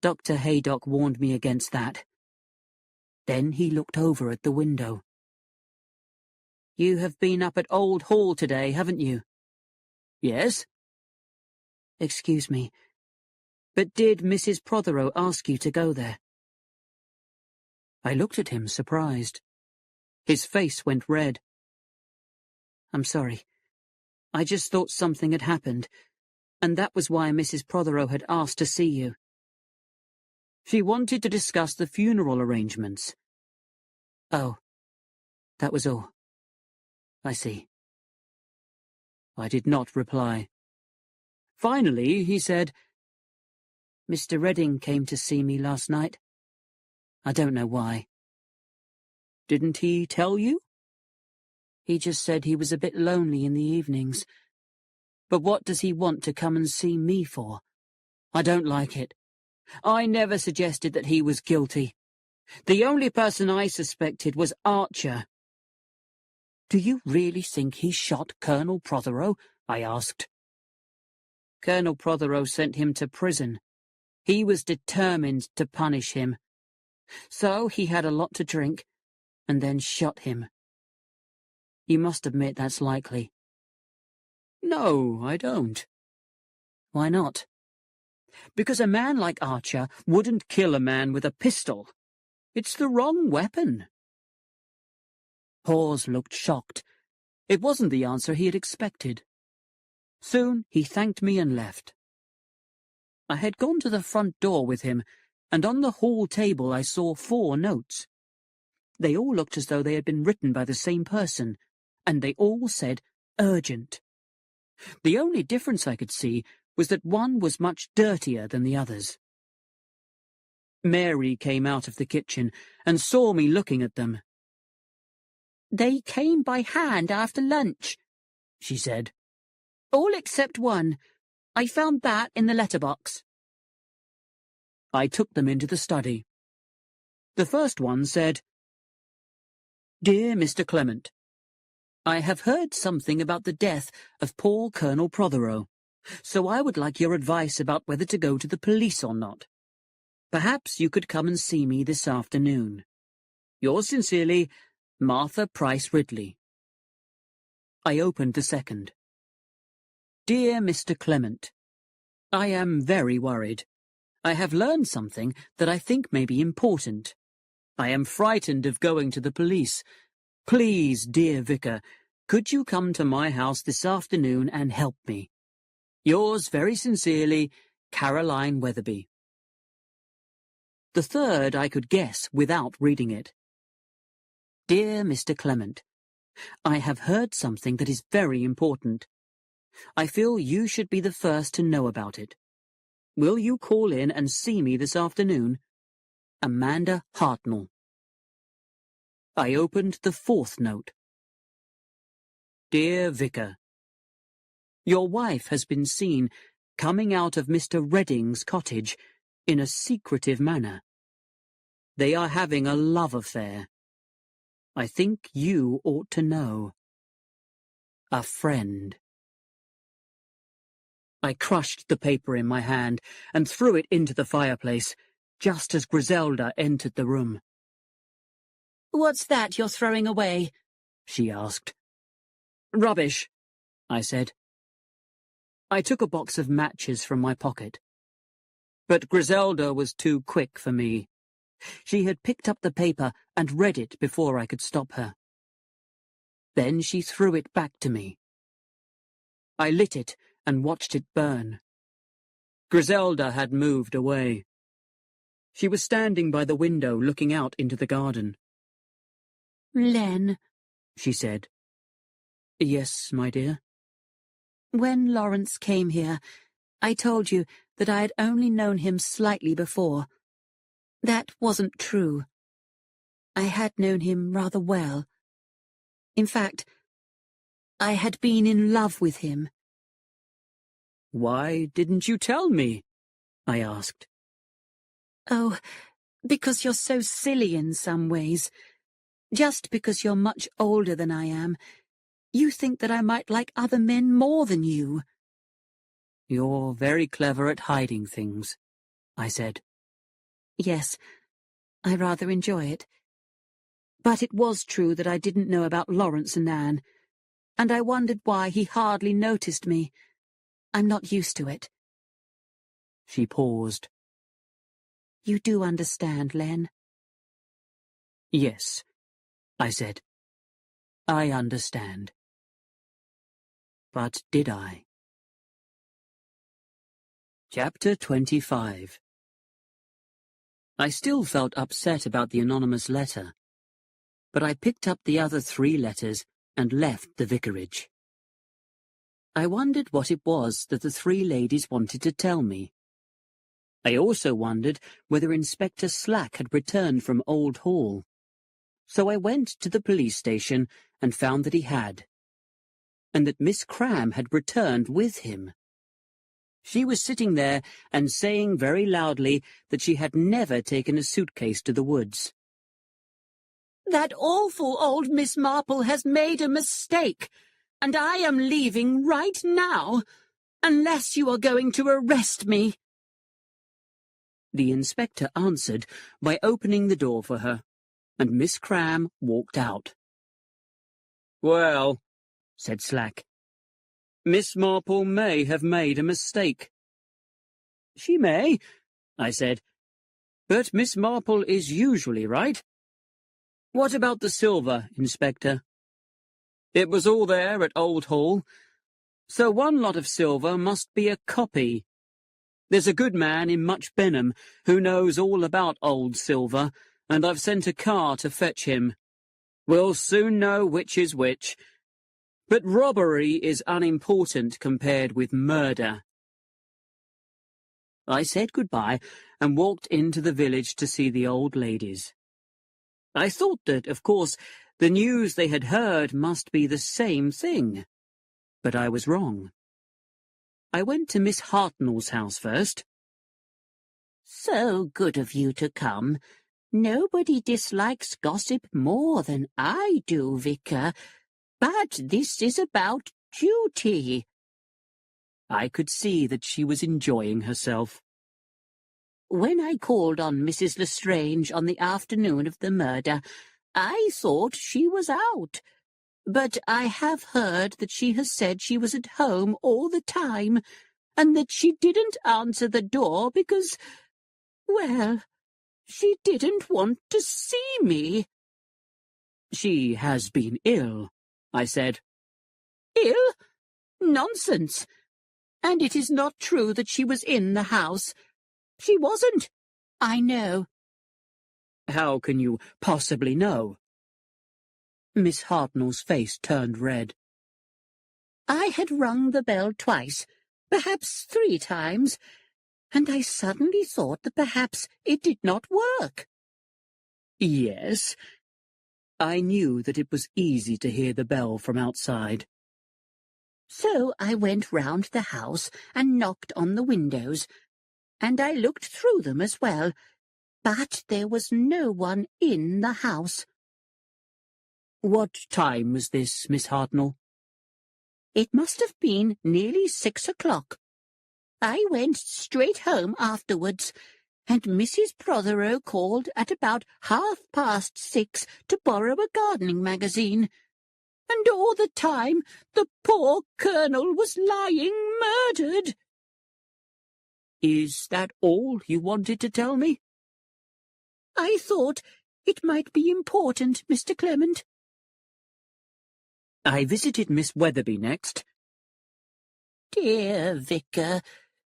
Dr. Haydock warned me against that. Then he looked over at the window. You have been up at Old Hall today, haven't you? Yes. Excuse me, but did Mrs. Prothero ask you to go there? I looked at him, surprised. His face went red. I'm sorry. I just thought something had happened, and that was why Mrs. Prothero had asked to see you. She wanted to discuss the funeral arrangements. Oh, that was all. I see. I did not reply. Finally, he said, Mr. Redding came to see me last night. I don't know why. Didn't he tell you? He just said he was a bit lonely in the evenings. But what does he want to come and see me for? I don't like it. I never suggested that he was guilty. The only person I suspected was Archer. Do you really think he shot Colonel Prothero? I asked. Colonel Prothero sent him to prison. He was determined to punish him. So he had a lot to drink, and then shot him. You must admit that's likely. No, I don't. Why not? Because a man like Archer wouldn't kill a man with a pistol. It's the wrong weapon. Hawes looked shocked. It wasn't the answer he had expected. Soon he thanked me and left. I had gone to the front door with him, and on the hall table I saw 4 notes. They all looked as though they had been written by the same person, and they all said urgent. The only difference I could see was that one was much dirtier than the others. Mary came out of the kitchen and saw me looking at them. They came by hand after lunch, she said. All except one. I found that in the letterbox. I took them into the study. The first one said, Dear Mr. Clement, I have heard something about the death of poor Colonel Prothero, so I would like your advice about whether to go to the police or not. Perhaps you could come and see me this afternoon. Yours sincerely, Martha Price Ridley. I opened the second. Dear Mr. Clement, I am very worried. I have learned something that I think may be important. I am frightened of going to the police. Please, dear Vicar, could you come to my house this afternoon and help me? Yours very sincerely, Caroline Weatherby. The third I could guess without reading it. Dear Mr. Clement, I have heard something that is very important. I feel you should be the first to know about it. Will you call in and see me this afternoon? Amanda Hartnell. I opened the fourth note. Dear Vicar, your wife has been seen coming out of Mr. Redding's cottage in a secretive manner. They are having a love affair. I think you ought to know. A friend. I crushed the paper in my hand and threw it into the fireplace, just as Griselda entered the room. What's that you're throwing away? She asked. Rubbish, I said. I took a box of matches from my pocket. But Griselda was too quick for me. She had picked up the paper and read it before I could stop her. Then she threw it back to me. I lit it and watched it burn. Griselda had moved away. She was standing by the window looking out into the garden. "Len," she said. "Yes, my dear?" "When Lawrence came here, I told you that I had only known him slightly before. That wasn't true. I had known him rather well. In fact, I had been in love with him." "Why didn't you tell me?" I asked. "Oh, because you're so silly in some ways. Just because you're much older than I am, you think that I might like other men more than you." "You're very clever at hiding things," I said. "Yes, I rather enjoy it. But it was true that I didn't know about Lawrence and Anne, and I wondered why he hardly noticed me. I'm not used to it." She paused. "You do understand, Len?" "Yes," I said. "I understand." But did I? Chapter 25. I still felt upset about the anonymous letter, but I picked up the other 3 letters and left the vicarage. I wondered what it was that the 3 ladies wanted to tell me. I also wondered whether Inspector Slack had returned from Old Hall. So I went to the police station and found that he had, and that Miss Cram had returned with him. She was sitting there and saying very loudly that she had never taken a suitcase to the woods. "That awful old Miss Marple has made a mistake, and I am leaving right now, unless you are going to arrest me." The inspector answered by opening the door for her, and Miss Cram walked out. "Well," said Slack, "Miss Marple may have made a mistake." "She may," I said, "but Miss Marple is usually right. What about the silver, Inspector?" "It was all there at Old Hall, so one lot of silver must be a copy. There's a good man in Much Benham who knows all about old silver, and I've sent a car to fetch him. We'll soon know which is which. But robbery is unimportant compared with murder." I said goodbye and walked into the village to see the old ladies. I thought that, of course, the news they had heard must be the same thing. But I was wrong. I went to Miss Hartnell's house first. "So good of you to come. Nobody dislikes gossip more than I do, Vicar. But this is about duty." I could see that she was enjoying herself. "When I called on Mrs. Lestrange on the afternoon of the murder, I thought she was out. But I have heard that she has said she was at home all the time, and that she didn't answer the door because, well, she didn't want to see me." "She has been ill," I said. "Ill? Nonsense! And it is not true that she was in the house. She wasn't. I know." "How can you possibly know?" Miss Hartnell's face turned red. "I had rung the bell twice, perhaps 3 times, and I suddenly thought that perhaps it did not work." "Yes." I knew that it was easy to hear the bell from outside. "So I went round the house and knocked on the windows, and I looked through them as well, but there was no one in the house." "What time was this, Miss Hartnell?" "It must have been nearly 6 o'clock. I went straight home afterwards, and Mrs. Prothero called at about 6:30 to borrow a gardening magazine. And all the time the poor Colonel was lying murdered." "Is that all you wanted to tell me?" "I thought it might be important, Mr. Clement." I visited Miss Weatherby next. "Dear Vicar,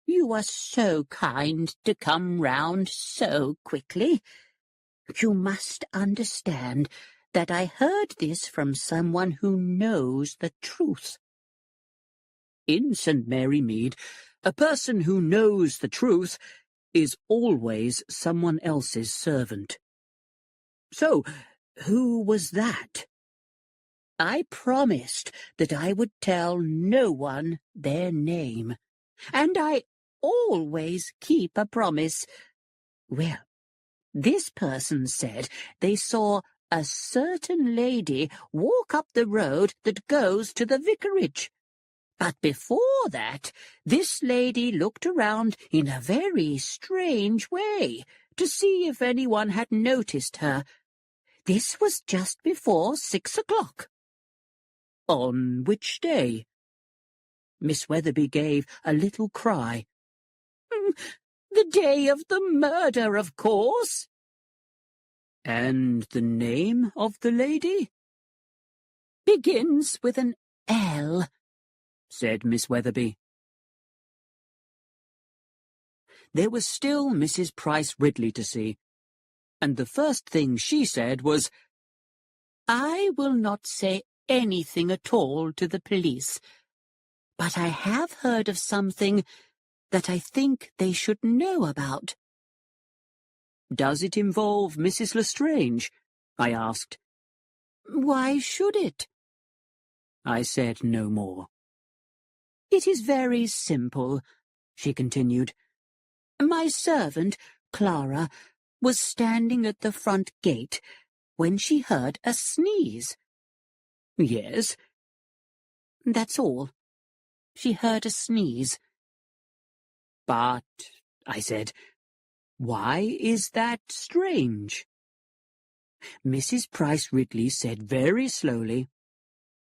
You are so kind to come round so quickly. You must understand that I heard this from someone who knows the truth. In St. Mary Mead, a person who knows the truth is always someone else's servant. So, who was that? I promised that I would tell no one their name, and I always keep a promise. Well, this person said they saw a certain lady walk up the road that goes to the vicarage. But before that, this lady looked around in a very strange way to see if anyone had noticed her. This was just before 6 o'clock. On which day? Miss Weatherby gave a little cry. The day of the murder, of course. And the name of the lady? Begins with an L, said Miss Weatherby. There was still Mrs. Price Ridley to see, and the first thing she said was, I will not say anything at all to the police, but I have heard of something that I think they should know about. Does it involve Mrs. Lestrange? I asked. Why should it? I said no more. It is very simple, she continued. My servant, Clara, was standing at the front gate when she heard a sneeze. Yes? That's all. She heard a sneeze. But, I said, why is that strange? Mrs. Price Ridley said very slowly,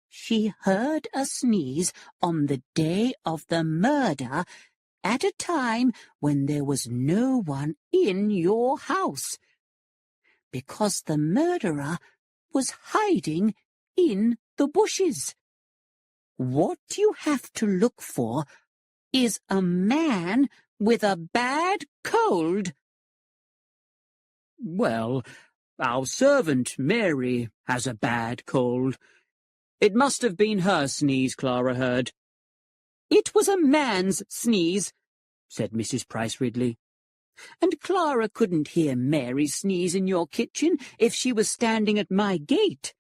She heard a sneeze on the day of the murder at a time when there was no one in your house, because the murderer was hiding in the bushes. What you have to look for is a man with a bad cold. Well, our servant, Mary, has a bad cold. It must have been her sneeze Clara heard. It was a man's sneeze, said Mrs. Price Ridley. And Clara couldn't hear Mary sneeze in your kitchen if she was standing at my gate.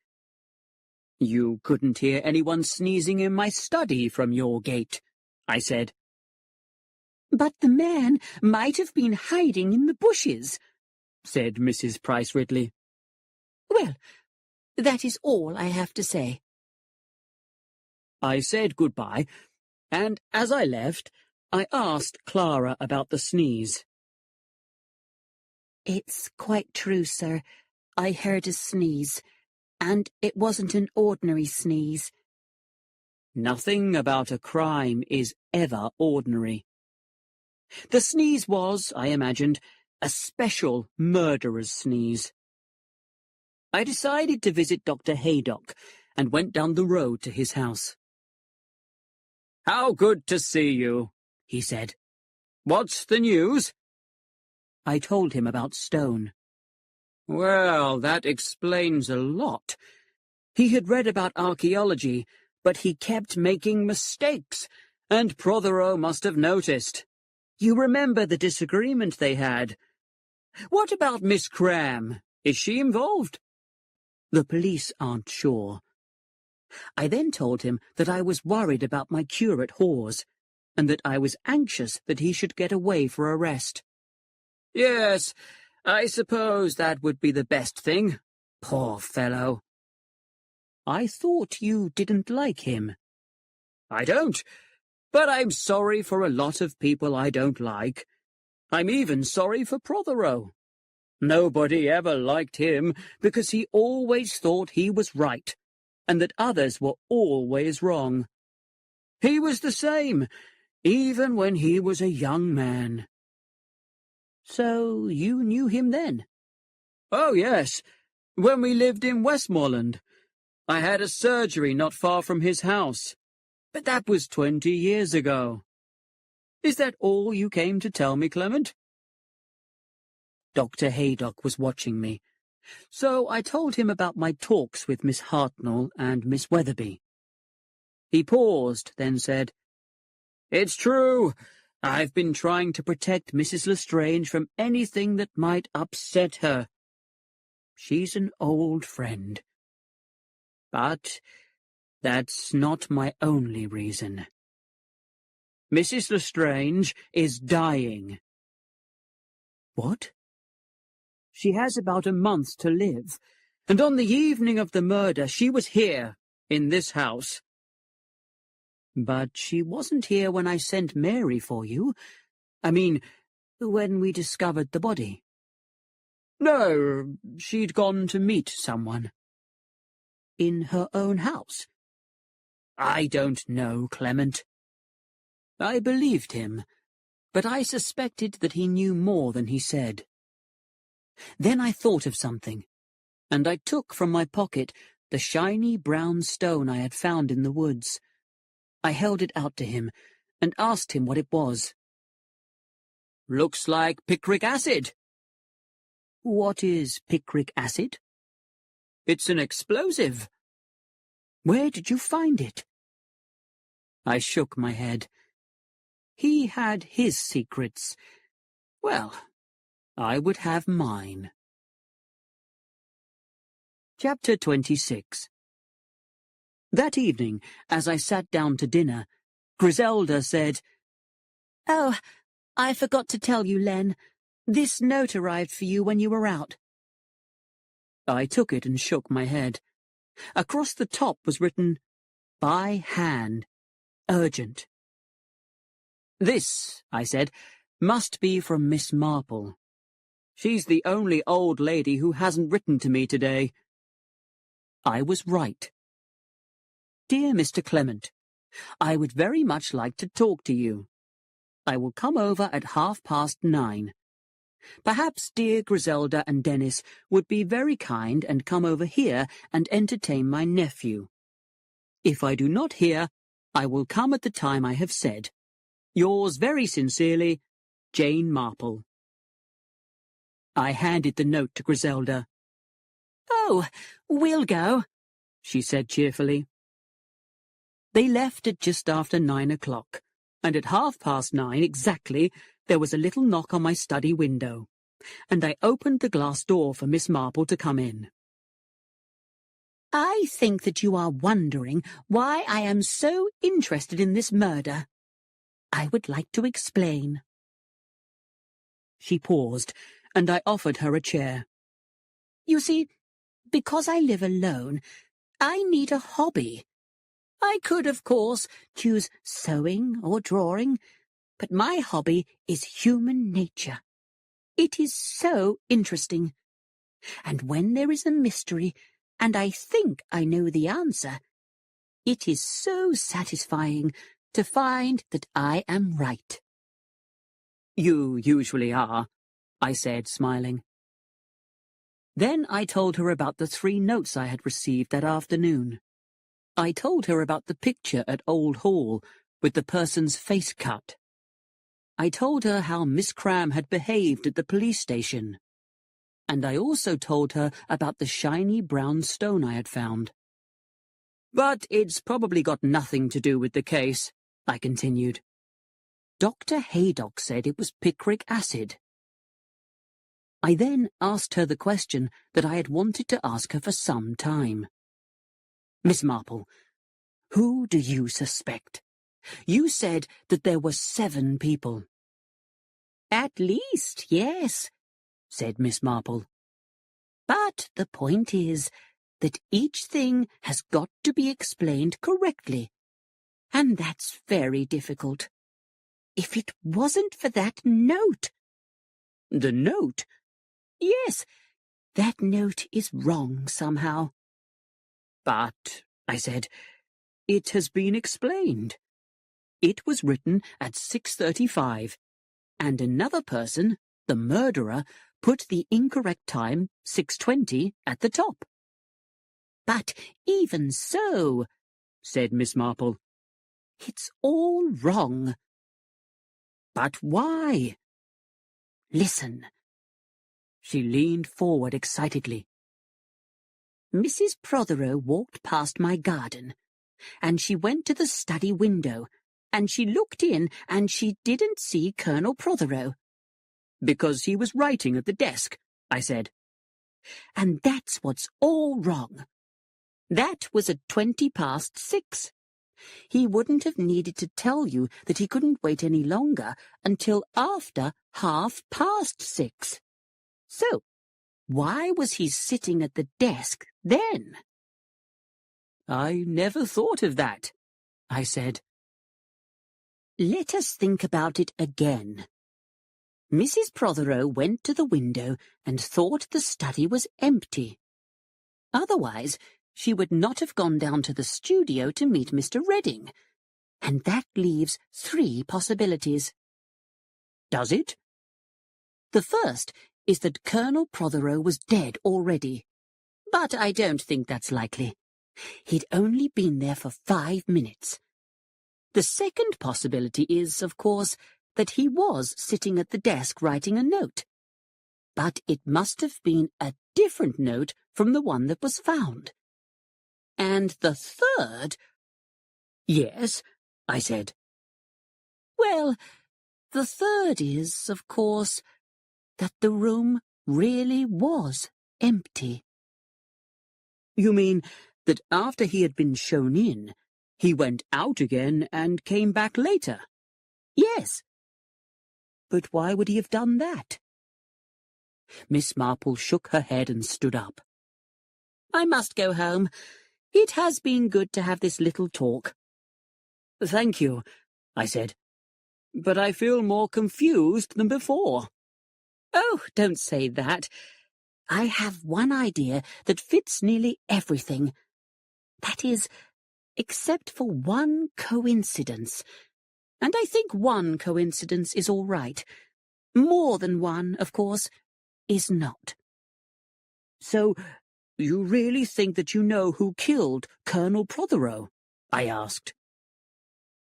You couldn't hear anyone sneezing in my study from your gate, I said. But the man might have been hiding in the bushes, said Mrs. Price Ridley. Well, that is all I have to say. I said goodbye, and as I left, I asked Clara about the sneeze. It's quite true, sir. I heard a sneeze, and it wasn't an ordinary sneeze. Nothing about a crime is ever ordinary. The sneeze was, I imagined, a special murderer's sneeze. I decided to visit Dr. Haydock and went down the road to his house. "How good to see you," he said. "What's the news?" I told him about Stone. Well, that explains a lot. He had read about archaeology, but he kept making mistakes, and Prothero must have noticed. You remember the disagreement they had. What about Miss Cram? Is she involved? The police aren't sure. I then told him that I was worried about my curate Hawes, and that I was anxious that he should get away for a rest. Yes, I suppose that would be the best thing. Poor fellow. I thought you didn't like him. I don't, but I'm sorry for a lot of people I don't like. I'm even sorry for Prothero. Nobody ever liked him because he always thought he was right, and that others were always wrong. He was the same, even when he was a young man. So you knew him then? Oh, yes, when we lived in Westmoreland. I had a surgery not far from his house, but that was 20 years ago. Is that all you came to tell me, Clement?" Dr. Haydock was watching me, so I told him about my talks with Miss Hartnell and Miss Weatherby. He paused, then said, "It's true. I've been trying to protect Mrs. Lestrange from anything that might upset her. She's an old friend. But that's not my only reason. Mrs. Lestrange is dying." "What?" "She has about a month to live, and on the evening of the murder she was here, in this house." "But she wasn't here when I sent Mary for you. I mean, when we discovered the body." "No, she'd gone to meet someone." "In her own house?" "I don't know, Clement." I believed him, but I suspected that he knew more than he said. Then I thought of something, and I took from my pocket the shiny brown stone I had found in the woods. I held it out to him and asked him what it was. "Looks like picric acid." "What is picric acid?" "It's an explosive." "Where did you find it?" I shook my head. He had his secrets. Well, I would have mine. Chapter 26. That evening, as I sat down to dinner, Griselda said, "Oh, I forgot to tell you, Len. This note arrived for you when you were out." I took it and shook my head. Across the top was written, "By hand. Urgent." "This," I said, "must be from Miss Marple. She's the only old lady who hasn't written to me today." I was right. "Dear Mr. Clement, I would very much like to talk to you. I will come over at 9:30. Perhaps dear Griselda and Dennis would be very kind and come over here and entertain my nephew. If I do not hear, I will come at the time I have said. Yours very sincerely, Jane Marple." I handed the note to Griselda. "Oh, we'll go," she said cheerfully. They left at just after 9 o'clock, and at 9:30 exactly there was a little knock on my study window, and I opened the glass door for Miss Marple to come in. "I think that you are wondering why I am so interested in this murder. I would like to explain." She paused, and I offered her a chair. "You see, because I live alone, I need a hobby. I could, of course, choose sewing or drawing, but my hobby is human nature. It is so interesting. And when there is a mystery, and I think I know the answer, it is so satisfying to find that I am right." "You usually are," I said, smiling. Then I told her about the 3 notes I had received that afternoon. I told her about the picture at Old Hall, with the person's face cut. I told her how Miss Cram had behaved at the police station. And I also told her about the shiny brown stone I had found. "But it's probably got nothing to do with the case," I continued. "Dr. Haydock said it was picric acid." I then asked her the question that I had wanted to ask her for some time. "Miss Marple, who do you suspect? You said that there were 7 people." "At least, yes," said Miss Marple. "But the point is that each thing has got to be explained correctly, and that's very difficult. If it wasn't for that note—" "The note?" "Yes, that note is wrong somehow." "But," I said, "it has been explained. It was written at 6:35, and another person, the murderer, put the incorrect time, 6:20, at the top." "But even so," said Miss Marple, "it's all wrong." But why? Listen. She leaned forward excitedly. Mrs. Prothero walked past my garden, and she went to the study window, and she looked in, and she didn't see Colonel Prothero. Because he was writing at the desk, I said. And that's what's all wrong. That was at 6:20. He wouldn't have needed to tell you that he couldn't wait any longer until after 6:30. So, why was he sitting at the desk then? I never thought of that, I said. Let us think about it again. Mrs. Prothero went to the window and thought the study was empty. Otherwise, she would not have gone down to the studio to meet Mr. Redding. And that leaves 3 possibilities. Does it? The first is that Colonel Prothero was dead already. But I don't think that's likely. He'd only been there for 5 minutes. The second possibility is, of course, that he was sitting at the desk writing a note. But it must have been a different note from the one that was found. And the third— Yes, I said. Well, the third is, of course, that the room really was empty. You mean that after he had been shown in, he went out again and came back later? Yes. But why would he have done that? Miss Marple shook her head and stood up. I must go home. It has been good to have this little talk. Thank you, I said. But I feel more confused than before. Oh, don't say that. I have one idea that fits nearly everything. That is, except for one coincidence. And I think one coincidence is all right. More than one, of course, is not. So, you really think that you know who killed Colonel Prothero? I asked.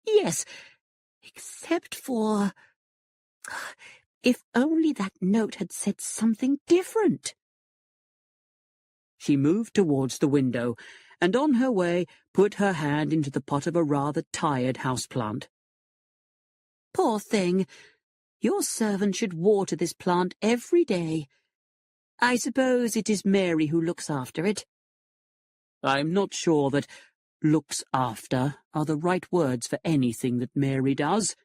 Yes, except for— if only that note had said something different. She moved towards the window, and on her way put her hand into the pot of a rather tired houseplant. Poor thing. Your servant should water this plant every day. I suppose it is Mary who looks after it. I'm not sure that looks after are the right words for anything that Mary does,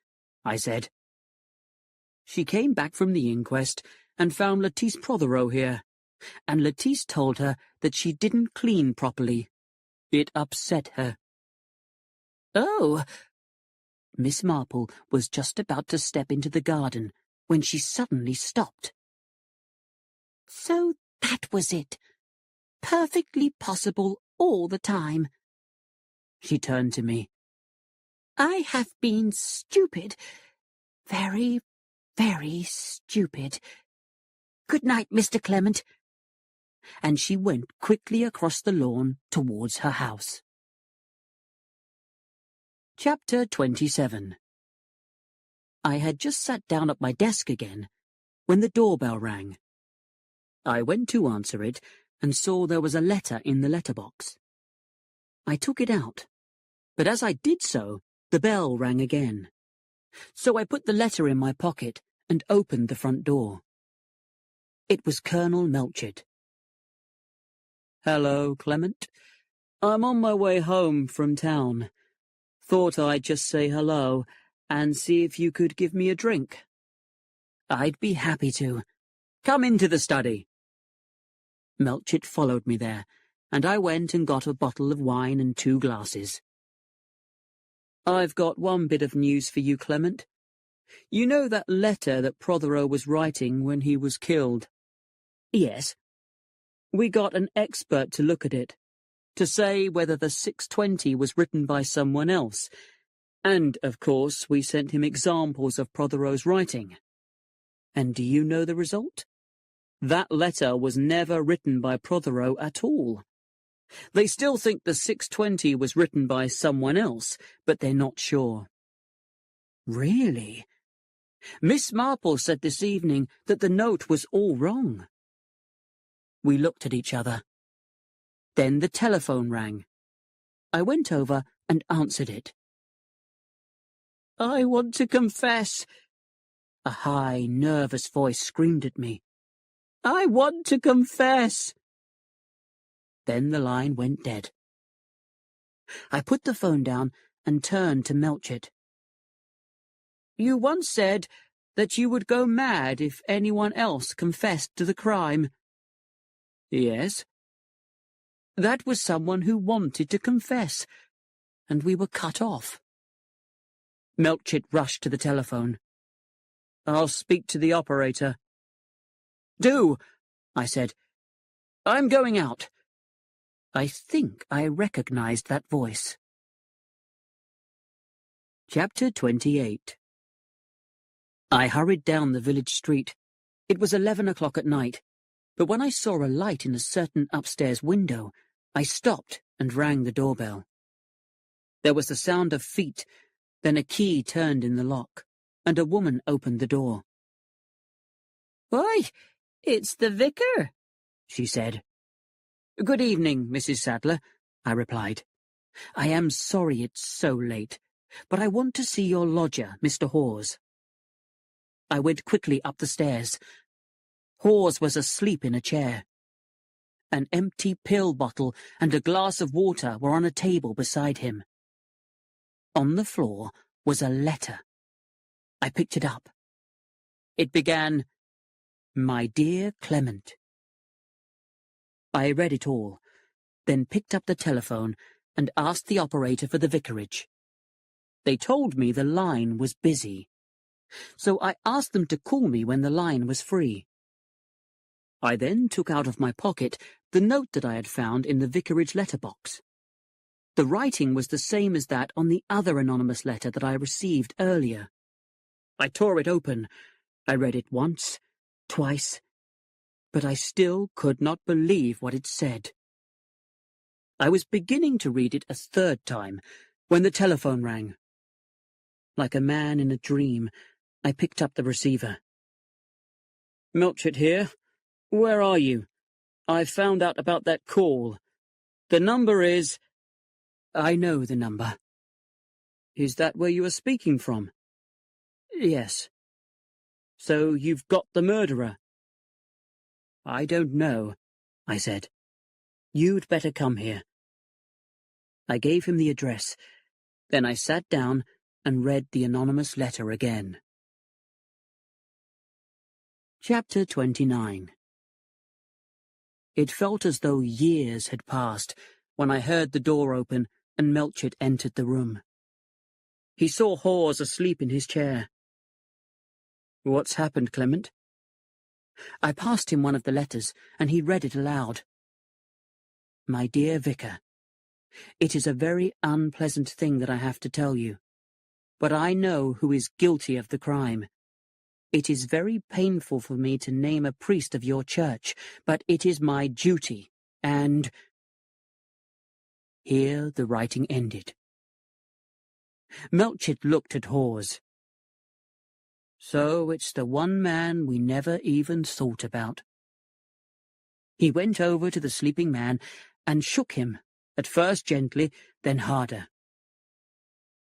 I said. She came back from the inquest and found Lettice Prothero here, and Lettice told her that she didn't clean properly. It upset her. Oh! Miss Marple was just about to step into the garden when she suddenly stopped. So that was it. Perfectly possible all the time. She turned to me. I have been stupid. Very, very stupid. Good night, Mr. Clement. And she went quickly across the lawn towards her house. Chapter 27. I had just sat down at my desk again when the doorbell rang. I went to answer it and saw there was a letter in the letterbox. I took it out, but as I did so, the bell rang again. So I put the letter in my pocket and opened the front door. It was Colonel Melchett. Hello, Clement. I'm on my way home from town. Thought I'd just say hello and see if you could give me a drink. I'd be happy to. Come into the study. Melchett followed me there, and I went and got a bottle of wine and 2 glasses. I've got one bit of news for you, Clement. You know that letter that Prothero was writing when he was killed? Yes. We got an expert to look at it, to say whether the 6:20 was written by someone else, and, of course, we sent him examples of Prothero's writing. And do you know the result? That letter was never written by Prothero at all. They still think the 6:20 was written by someone else, but they're not sure. Really? Miss Marple said this evening that the note was all wrong. We looked at each other. Then the telephone rang. I went over and answered it. "I want to confess," a high, nervous voice screamed at me. "I want to confess." Then the line went dead. I put the phone down and turned to Melchett. "You once said that you would go mad if anyone else confessed to the crime." "Yes." "That was someone who wanted to confess, and we were cut off." Melchett rushed to the telephone. "I'll speak to the operator." "Do," I said. "I'm going out." I think I recognized that voice. Chapter 28. I hurried down the village street. It was 11 o'clock at night, but when I saw a light in a certain upstairs window, I stopped and rang the doorbell. There was the sound of feet, then a key turned in the lock, and a woman opened the door. "Why, it's the vicar," she said. "Good evening, Mrs. Sadler," I replied. "I am sorry it's so late, but I want to see your lodger, Mr. Hawes." I went quickly up the stairs. Hawes was asleep in a chair. An empty pill bottle and a glass of water were on a table beside him. On the floor was a letter. I picked it up. It began, "My dear Clement." I read it all, then picked up the telephone and asked the operator for the vicarage. They told me the line was busy, so I asked them to call me when the line was free. I then took out of my pocket the note that I had found in the vicarage letterbox. The writing was the same as that on the other anonymous letter that I received earlier. I tore it open. I read it once, twice, but I still could not believe what it said. I was beginning to read it a third time when the telephone rang. Like a man in a dream, I picked up the receiver. "Melchett here. Where are you? I've found out about that call. The number is—" "I know the number." "Is that where you are speaking from?" "Yes." "So you've got the murderer?" "I don't know," I said. "You'd better come here." I gave him the address. Then I sat down and read the anonymous letter again. Chapter 29. It felt as though years had passed when I heard the door open and Melchett entered the room. He saw Hawes asleep in his chair. "What's happened, Clement?" I passed him one of the letters, and he read it aloud. "My dear Vicar, it is a very unpleasant thing that I have to tell you, but I know who is guilty of the crime. It is very painful for me to name a priest of your church, but it is my duty, and—" Here the writing ended. Melchett looked at Hawes. "So it's the one man we never even thought about." He went over to the sleeping man and shook him, at first gently, then harder.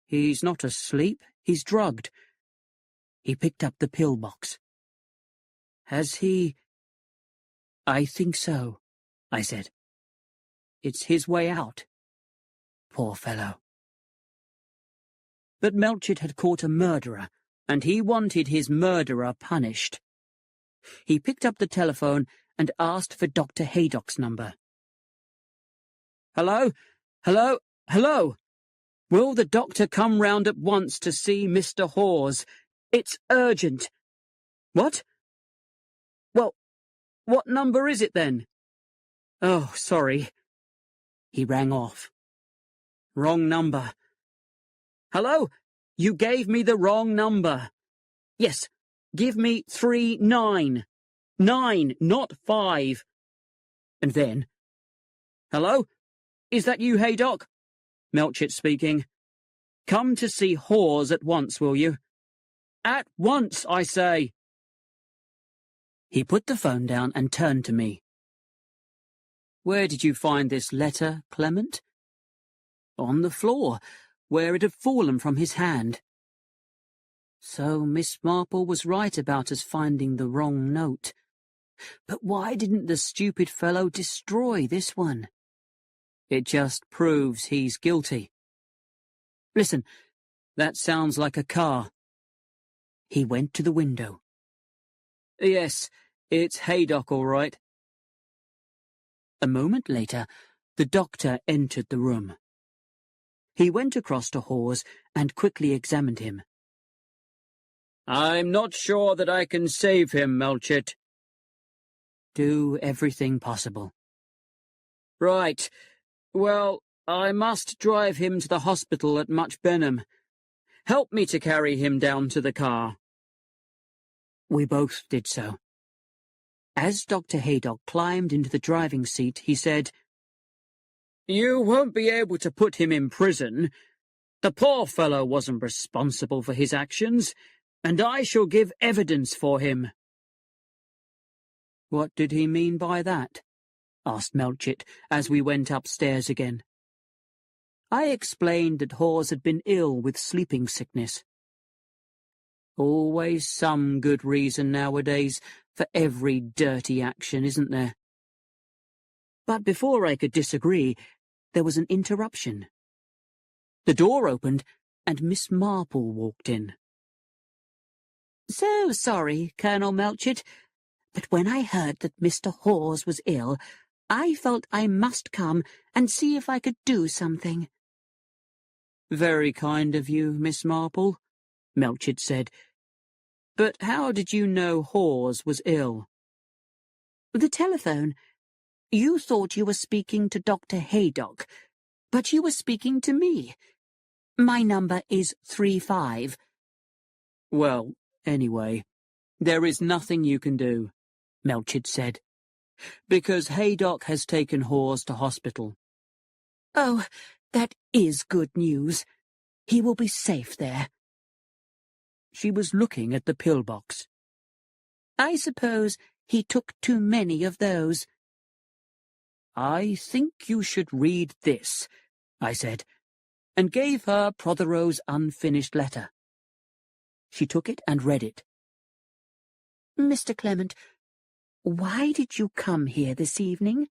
"He's not asleep, he's drugged." He picked up the pill box. "Has he—" "I think so," I said. "It's his way out. Poor fellow." But Melchett had caught a murderer, and he wanted his murderer punished. He picked up the telephone and asked for Dr. Haydock's number. "Hello? Hello? Hello? Will the doctor come round at once to see Mr. Hawes? It's urgent." "What? Well, what number is it then?" "Oh, sorry." He rang off. "Wrong number." "Hello? You gave me the wrong number." "Yes, give me 39. 9, not 5. And then, "Hello? Is that you, Haydock?" "Melchett speaking. Come to see Hawes at once, will you?" At once, I say. He put the phone down and turned to me. Where did you find this letter, Clement? On the floor, where it had fallen from his hand. So Miss Marple was right about us finding the wrong note. But why didn't the stupid fellow destroy this one? It just proves he's guilty. Listen, that sounds like a car. He went to the window. Yes, it's Haydock, all right. A moment later, the doctor entered the room. He went across to Hawes and quickly examined him. I'm not sure that I can save him, Melchett. Do everything possible. Right. Well, I must drive him to the hospital at Much Benham. Help me to carry him down to the car. We both did so. As Dr. Haydock climbed into the driving seat, he said, You won't be able to put him in prison. The poor fellow wasn't responsible for his actions, and I shall give evidence for him. What did he mean by that? Asked Melchett as we went upstairs again. I explained that Hawes had been ill with sleeping sickness. Always some good reason nowadays for every dirty action, isn't there? But before I could disagree, there was an interruption. The door opened, and Miss Marple walked in. So sorry, Colonel Melchett, but when I heard that Mr. Hawes was ill, I felt I must come and see if I could do something. Very kind of you, Miss Marple, Melchett said. But how did you know Hawes was ill? The telephone. You thought you were speaking to Dr. Haydock, but you were speaking to me. My number is 35. Well, anyway, there is nothing you can do, Melchett said, because Haydock has taken Hawes to hospital. Oh, that is good news. He will be safe there. She was looking at the pillbox. I suppose he took too many of those. I think you should read this, I said, and gave her Protheroe's unfinished letter. She took it and read it. Mr. Clement, why did you come here this evening?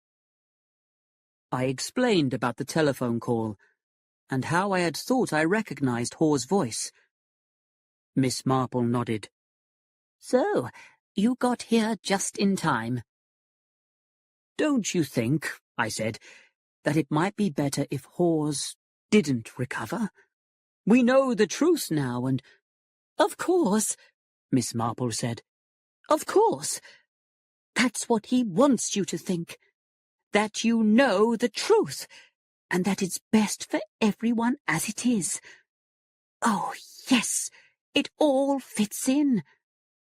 I explained about the telephone call, and how I had thought I recognized Hawes' voice. Miss Marple nodded. So, you got here just in time. Don't you think, I said, that it might be better if Hawes didn't recover? We know the truth now, and— Of course, Miss Marple said. Of course. That's what he wants you to think. That you know the truth, and that it's best for everyone as it is. Oh, yes, it all fits in.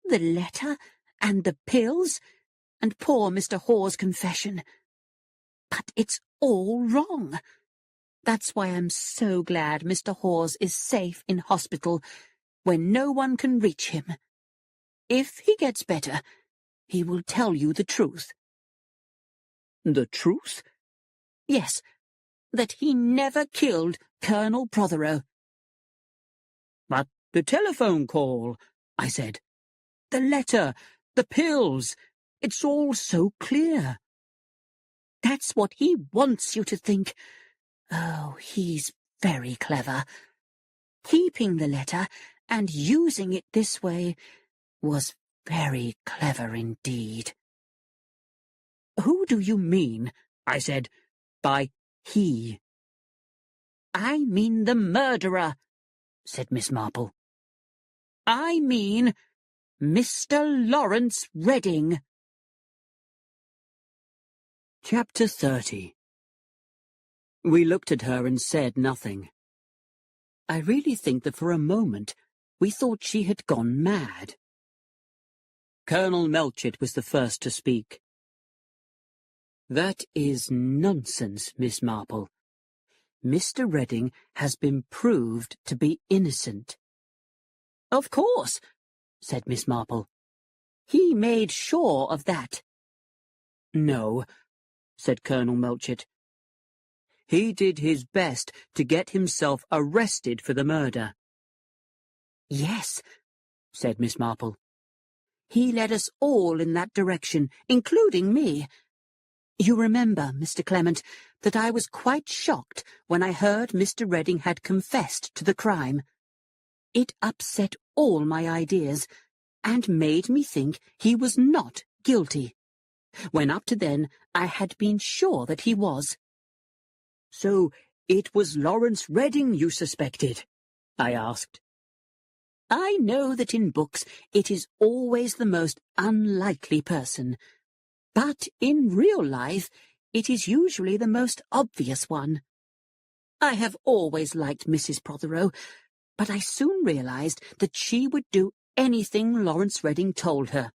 The letter, and the pills, and poor Mr. Hawes' confession. But it's all wrong. That's why I'm so glad Mr. Hawes is safe in hospital, when no one can reach him. If he gets better, he will tell you the truth. The truth? Yes, that he never killed Colonel Prothero. But the telephone call, I said. The letter, the pills, it's all so clear. That's what he wants you to think. Oh, he's very clever. Keeping the letter and using it this way was very clever indeed. Who do you mean, I said, by he? I mean the murderer, said Miss Marple. I mean Mr. Lawrence Redding. Chapter 30. We looked at her and said nothing. I really think that for a moment we thought she had gone mad. Colonel Melchett was the first to speak. That is nonsense, Miss Marple. Mr. Redding has been proved to be innocent. Of course, said Miss Marple. He made sure of that. No, said Colonel Melchett. He did his best to get himself arrested for the murder. Yes, said Miss Marple. He led us all in that direction, including me. You remember, Mr. Clement, that I was quite shocked when I heard Mr. Redding had confessed to the crime. It upset all my ideas, and made me think he was not guilty, when up to then I had been sure that he was. So it was Lawrence Redding you suspected? I asked. I know that in books it is always the most unlikely person, but in real life it is usually the most obvious one. I have always liked Mrs. Prothero, but I soon realized that she would do anything Lawrence Redding told her.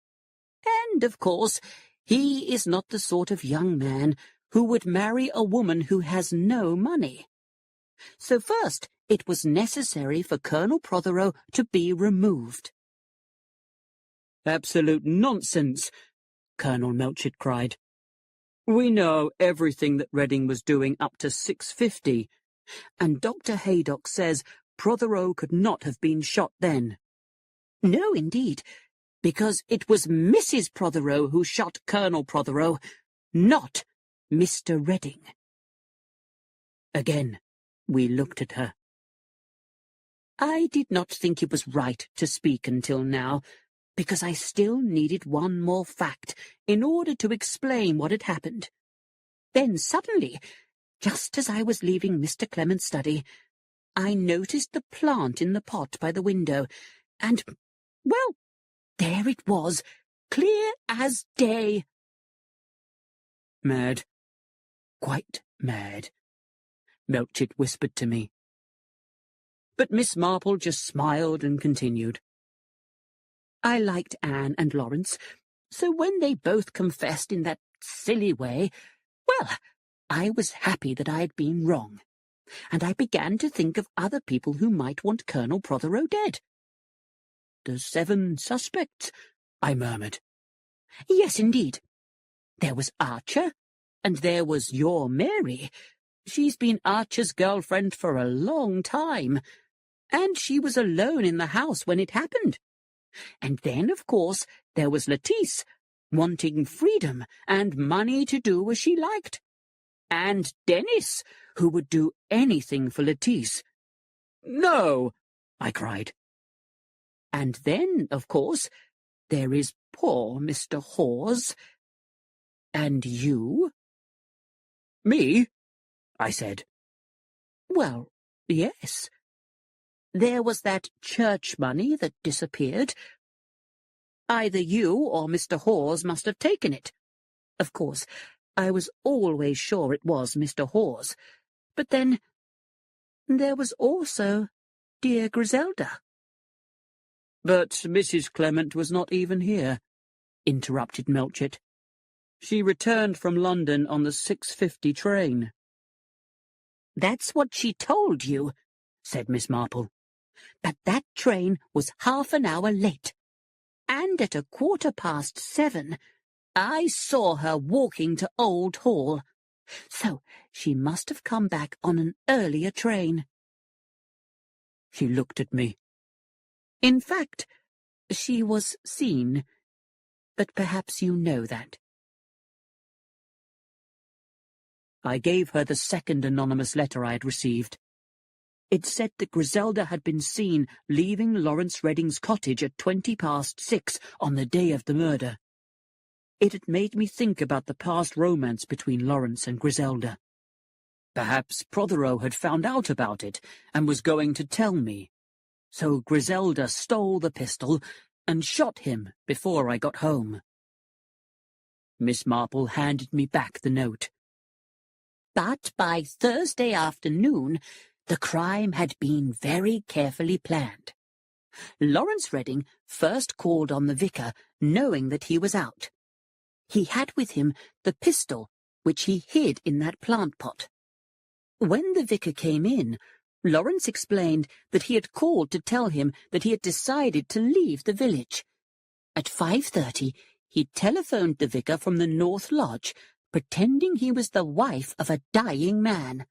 And, of course, he is not the sort of young man who would marry a woman who has no money. So first, it was necessary for Colonel Prothero to be removed. Absolute nonsense, Colonel Melchett cried. We know everything that Redding was doing up to 6:50, and Dr. Haydock says Prothero could not have been shot then. No, indeed, because it was Mrs. Prothero who shot Colonel Prothero, not Mr. Redding. Again, we looked at her. I did not think it was right to speak until now, because I still needed one more fact in order to explain what had happened. Then suddenly, just as I was leaving Mr. Clement's study, I noticed the plant in the pot by the window, and, well, there it was, clear as day. Mad. Quite mad, Melchett whispered to me. But Miss Marple just smiled and continued. I liked Anne and Lawrence, so when they both confessed in that silly way, well, I was happy that I had been wrong, and I began to think of other people who might want Colonel Prothero dead. The 7 suspects, I murmured. Yes, indeed. There was Archer, and there was your Mary. She's been Archer's girlfriend for a long time, and she was alone in the house when it happened. And then, of course, there was Lettice, wanting freedom and money to do as she liked. And Dennis, who would do anything for Lettice. No, I cried. And then, of course, there is poor Mr. Hawes. And you? Me? I said. Well, yes. There was that church money that disappeared. Either you or Mr. Hawes must have taken it. Of course, I was always sure it was Mr. Hawes. But then, there was also dear Griselda. But Mrs. Clement was not even here, interrupted Melchett. She returned from London on the 6:50 train. That's what she told you, said Miss Marple. But that train was half an hour late, and at 7:15, I saw her walking to Old Hall. So she must have come back on an earlier train. She looked at me. In fact, she was seen, but perhaps you know that. I gave her the second anonymous letter I had received. It said that Griselda had been seen leaving Lawrence Redding's cottage at 6:20 on the day of the murder. It had made me think about the past romance between Lawrence and Griselda. Perhaps Prothero had found out about it and was going to tell me. So Griselda stole the pistol and shot him before I got home. Miss Marple handed me back the note. But by Thursday afternoon, the crime had been very carefully planned. Lawrence Redding first called on the vicar, knowing that he was out. He had with him the pistol, which he hid in that plant pot. When the vicar came in, Lawrence explained that he had called to tell him that he had decided to leave the village. At 5:30, he telephoned the vicar from the North Lodge, pretending he was the wife of a dying man.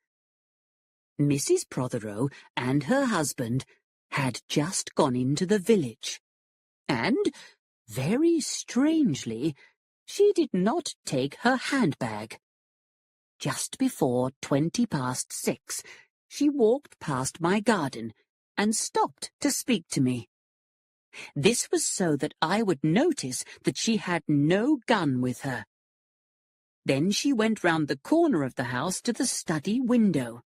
Mrs. Prothero and her husband had just gone into the village, and, very strangely, she did not take her handbag. Just before 6:20, she walked past my garden and stopped to speak to me. This was so that I would notice that she had no gun with her. Then she went round the corner of the house to the study window.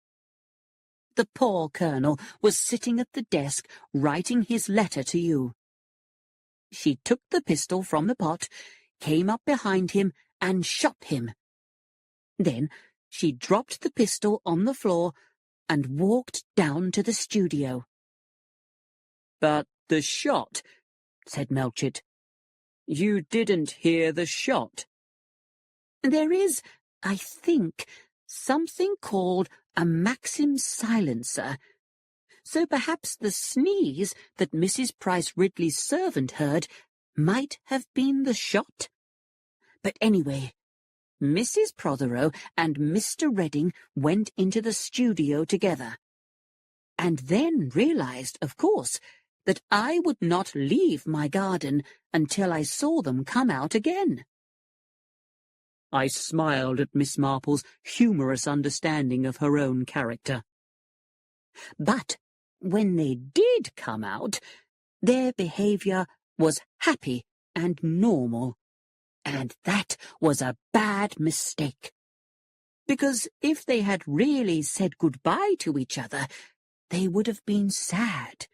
The poor Colonel was sitting at the desk writing his letter to you. She took the pistol from the pot, came up behind him, and shot him. Then she dropped the pistol on the floor and walked down to the studio. "But the shot," said Melchett. "You didn't hear the shot." There is, I think, something called a Maxim silencer, so perhaps the sneeze that Mrs. Price Ridley's servant heard might have been the shot. But anyway, Mrs. Prothero and Mr. Redding went into the studio together, and then realized, of course, that I would not leave my garden until I saw them come out again. I smiled at Miss Marple's humorous understanding of her own character. But when they did come out, their behavior was happy and normal, and that was a bad mistake. Because if they had really said goodbye to each other, they would have been sad.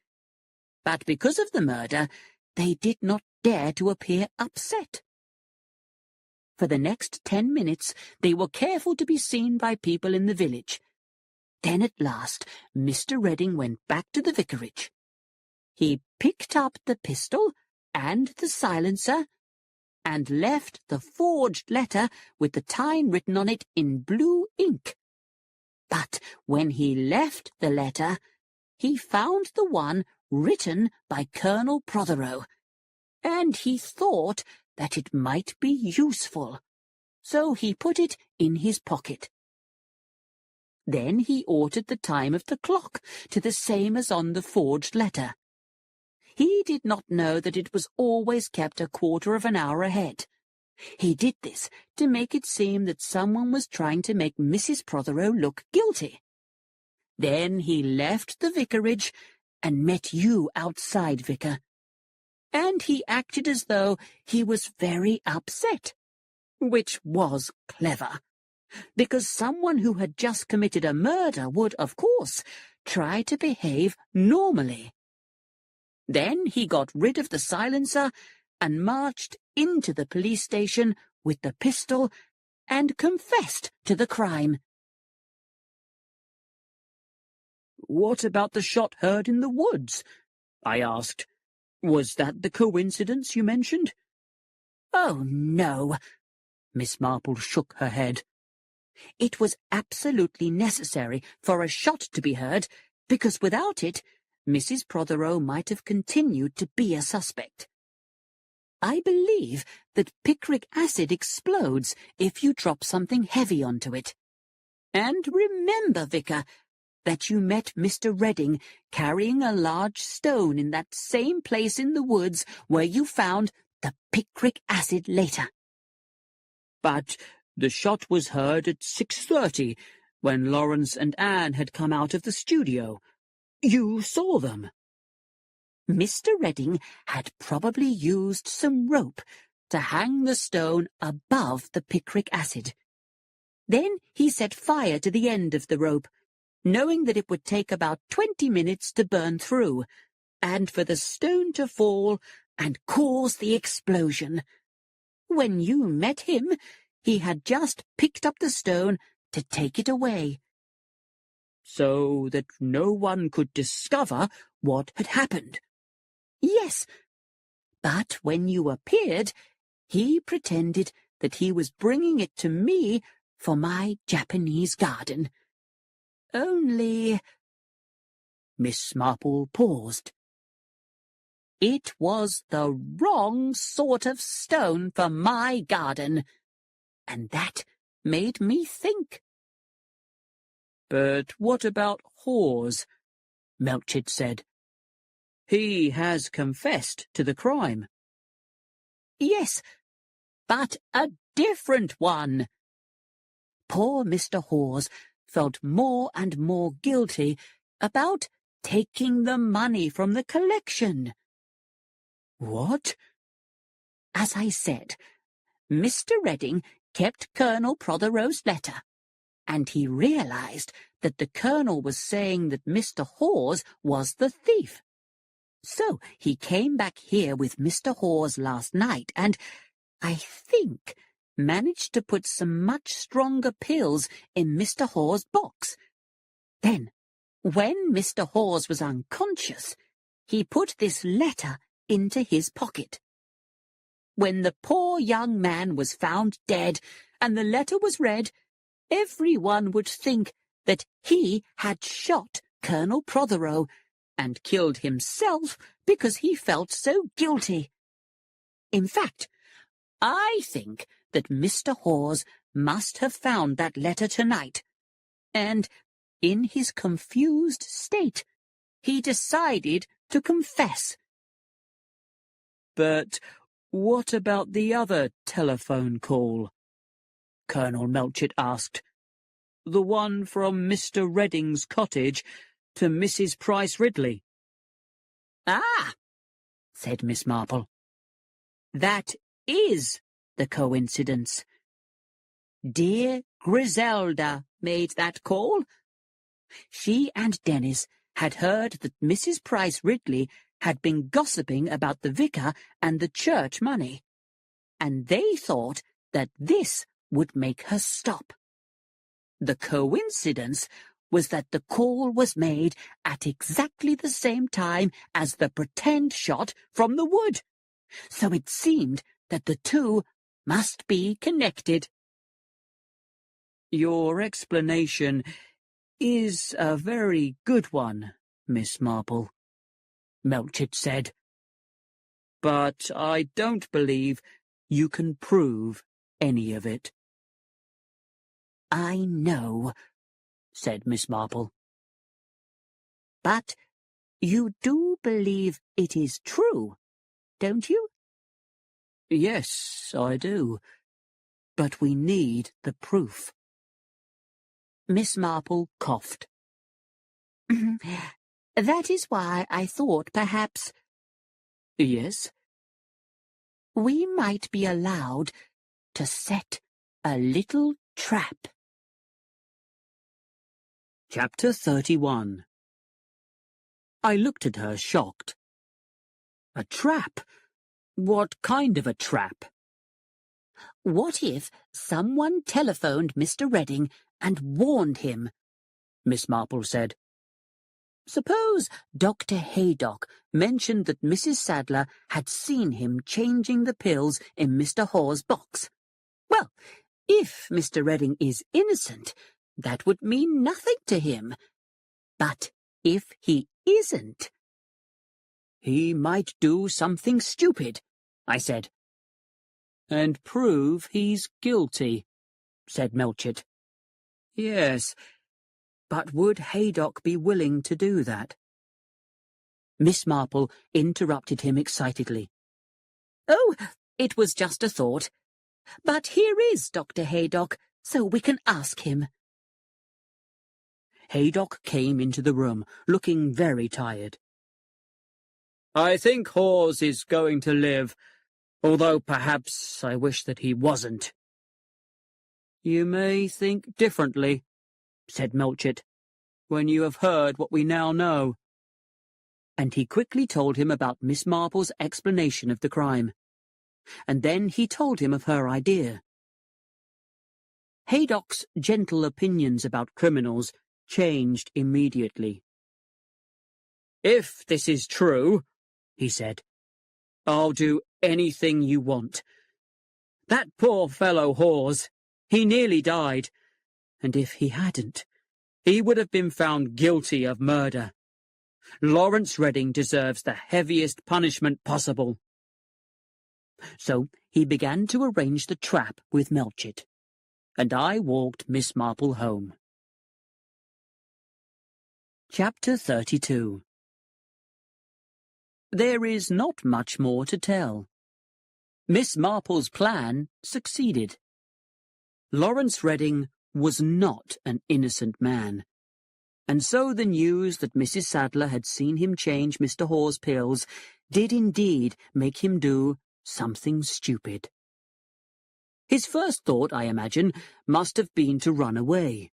But because of the murder, they did not dare to appear upset. For the next 10 minutes, they were careful to be seen by people in the village. Then at last, Mr. Redding went back to the vicarage. He picked up the pistol and the silencer, and left the forged letter with the time written on it in blue ink. But when he left the letter, he found the one written by Colonel Prothero, and he thought that it might be useful, so he put it in his pocket. Then he altered the time of the clock to the same as on the forged letter. He did not know that it was always kept a quarter of an hour ahead. He did this to make it seem that someone was trying to make Mrs. Prothero look guilty. Then he left the vicarage and met you outside, Vicar. And he acted as though he was very upset, which was clever, because someone who had just committed a murder would, of course, try to behave normally. Then he got rid of the silencer and marched into the police station with the pistol and confessed to the crime. "What about the shot heard in the woods?" I asked. "Was that the coincidence you mentioned?" "Oh, no." Miss Marple shook her head. "It was absolutely necessary for a shot to be heard, because without it, Mrs. Prothero might have continued to be a suspect. I believe that picric acid explodes if you drop something heavy onto it. And remember, Vicar, that you met Mr. Redding carrying a large stone in that same place in the woods where you found the picric acid later." "But the shot was heard at 6:30, when Lawrence and Anne had come out of the studio. You saw them." Mr. Redding had probably used some rope to hang the stone above the picric acid. Then he set fire to the end of the rope, knowing that it would take about 20 minutes to burn through, and for the stone to fall and cause the explosion. When you met him, he had just picked up the stone to take it away. "So that no one could discover what had happened?" "Yes, but when you appeared, he pretended that he was bringing it to me for my Japanese garden. Only Miss Marple paused. It was the wrong sort of stone for my garden, and that made me think. But what about Hawes? Melchett said. He has confessed to the crime. Yes, but a different one. Poor Mr. Hawes felt more and more guilty about taking the money from the collection. What? As I said, Mr. Redding kept Colonel Prothero's letter, and he realized that the Colonel was saying that Mr. Hawes was the thief. So he came back here with Mr. Hawes last night and, I think, managed to put some much stronger pills in Mr. Hawes' box. Then, when Mr. Hawes was unconscious, he put this letter into his pocket. When the poor young man was found dead and the letter was read, everyone would think that he had shot Colonel Prothero and killed himself because he felt so guilty. In fact, I think that Mr. Hawes must have found that letter tonight, and, in his confused state, he decided to confess. But what about the other telephone call? Colonel Melchett asked. The one from Mr. Redding's cottage to Mrs. Price Ridley. Ah, said Miss Marple. That is the coincidence. Dear Griselda made that call. She and Dennis had heard that Mrs. Price Ridley had been gossiping about the vicar and the church money, and they thought that this would make her stop. The coincidence was that the call was made at exactly the same time as the pretend shot from the wood, so it seemed that the two must be connected. Your explanation is a very good one, Miss Marple, Melchett said. But I don't believe you can prove any of it. I know, said Miss Marple. But you do believe it is true, don't you? Yes, I do. But we need the proof. Miss Marple coughed. That is why I thought perhaps... Yes? We might be allowed to set a little trap. Chapter 31. I looked at her, shocked. A trap? What kind of a trap? What if someone telephoned Mr. Redding and warned him? Miss Marple said. Suppose Dr. Haydock mentioned that Mrs. Sadler had seen him changing the pills in Mr. Hawes' box. Well, if Mr. Redding is innocent, that would mean nothing to him. But if he isn't... He might do something stupid, I said. And prove he's guilty, said Melchett. Yes, but would Haydock be willing to do that? Miss Marple interrupted him excitedly. Oh, it was just a thought. But here is Dr. Haydock, so we can ask him. Haydock came into the room, looking very tired. I think Hawes is going to live, although perhaps I wish that he wasn't. You may think differently, said Melchett, when you have heard what we now know. And he quickly told him about Miss Marple's explanation of the crime. And then he told him of her idea. Haydock's gentle opinions about criminals changed immediately. If this is true, he said, I'll do anything you want. That poor fellow Hawes, he nearly died, and if he hadn't, he would have been found guilty of murder. Lawrence Redding deserves the heaviest punishment possible. So he began to arrange the trap with Melchett, and I walked Miss Marple home. Chapter 32. There is not much more to tell. Miss Marple's plan succeeded. Lawrence Redding was not an innocent man, and so the news that Mrs. Sadler had seen him change Mr. Hoare's pills did indeed make him do something stupid. His first thought, I imagine, must have been to run away.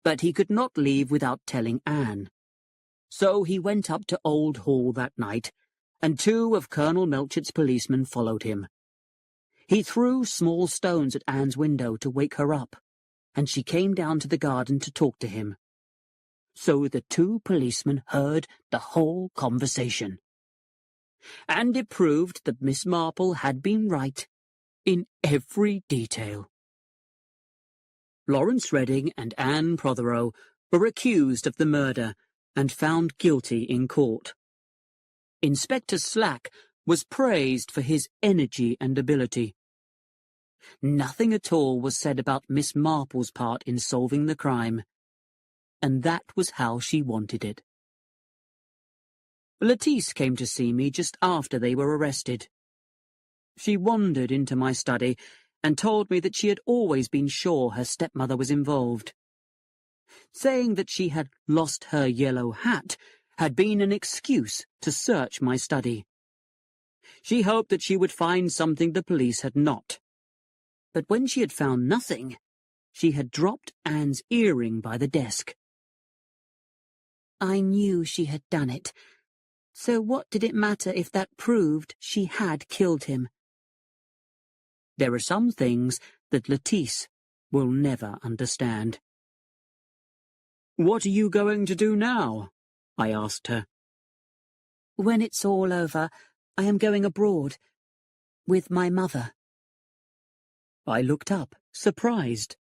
But he could not leave without telling Anne. So he went up to Old Hall that night, and 2 of Colonel Melchett's policemen followed him. He threw small stones at Anne's window to wake her up, and she came down to the garden to talk to him. So the 2 policemen heard the whole conversation. And it proved that Miss Marple had been right in every detail. Lawrence Redding and Anne Prothero were accused of the murder and found guilty in court. Inspector Slack was praised for his energy and ability. Nothing at all was said about Miss Marple's part in solving the crime, and that was how she wanted it. Lettice came to see me just after they were arrested. She wandered into my study and told me that she had always been sure her stepmother was involved. Saying that she had lost her yellow hat had been an excuse to search my study. She hoped that she would find something the police had not. But when she had found nothing, she had dropped Anne's earring by the desk. I knew she had done it, so what did it matter if that proved she had killed him? There are some things that Lettice will never understand. "What are you going to do now?" I asked her. "When it's all over, I am going abroad, with my mother." I looked up, surprised.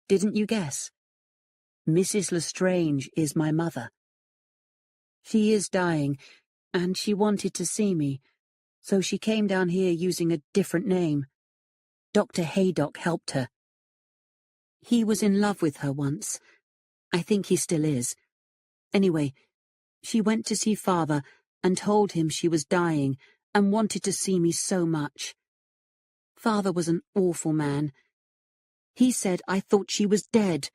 "Didn't you guess? Mrs. Lestrange is my mother. She is dying, and she wanted to see me, so she came down here using a different name. Dr. Haydock helped her. He was in love with her once. I think he still is. Anyway, she went to see Father and told him she was dying and wanted to see me so much. Father was an awful man. He said I thought she was dead.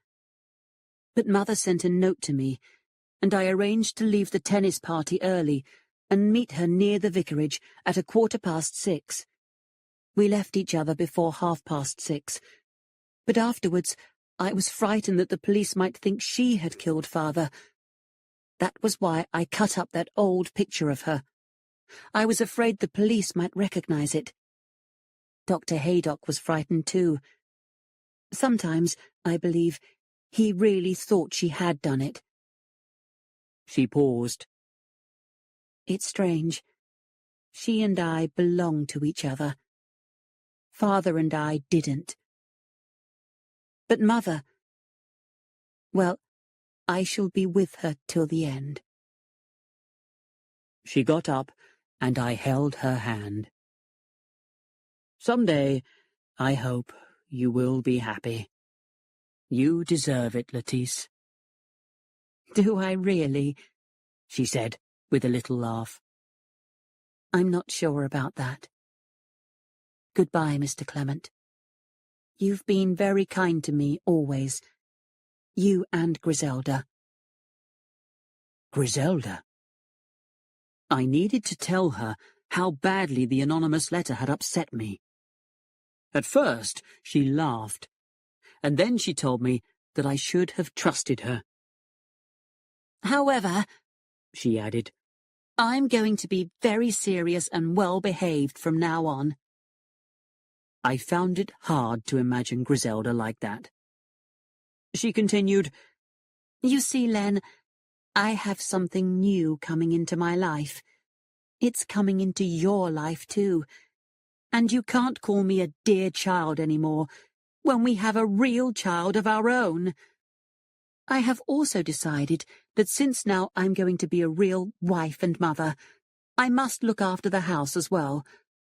But Mother sent a note to me, and I arranged to leave the tennis party early and meet her near the vicarage at 6:15. We left each other before 6:30, but afterwards I was frightened that the police might think she had killed Father. That was why I cut up that old picture of her. I was afraid the police might recognize it. Dr. Haydock was frightened too. Sometimes, I believe, he really thought she had done it." She paused. "It's strange. She and I belong to each other. Father and I didn't. But Mother, well, I shall be with her till the end." She got up, and I held her hand. "Someday, I hope, you will be happy. You deserve it, Lettice." "Do I really?" she said, with a little laugh. "I'm not sure about that. Goodbye, Mr. Clement. You've been very kind to me always. You and Griselda." Griselda? I needed to tell her how badly the anonymous letter had upset me. At first, she laughed, and then she told me that I should have trusted her. "However," she added, "I'm going to be very serious and well-behaved from now on." I found it hard to imagine Griselda like that. She continued, "You see, Len, I have something new coming into my life. It's coming into your life, too. And you can't call me a dear child anymore when we have a real child of our own. I have also decided that since now I'm going to be a real wife and mother, I must look after the house as well.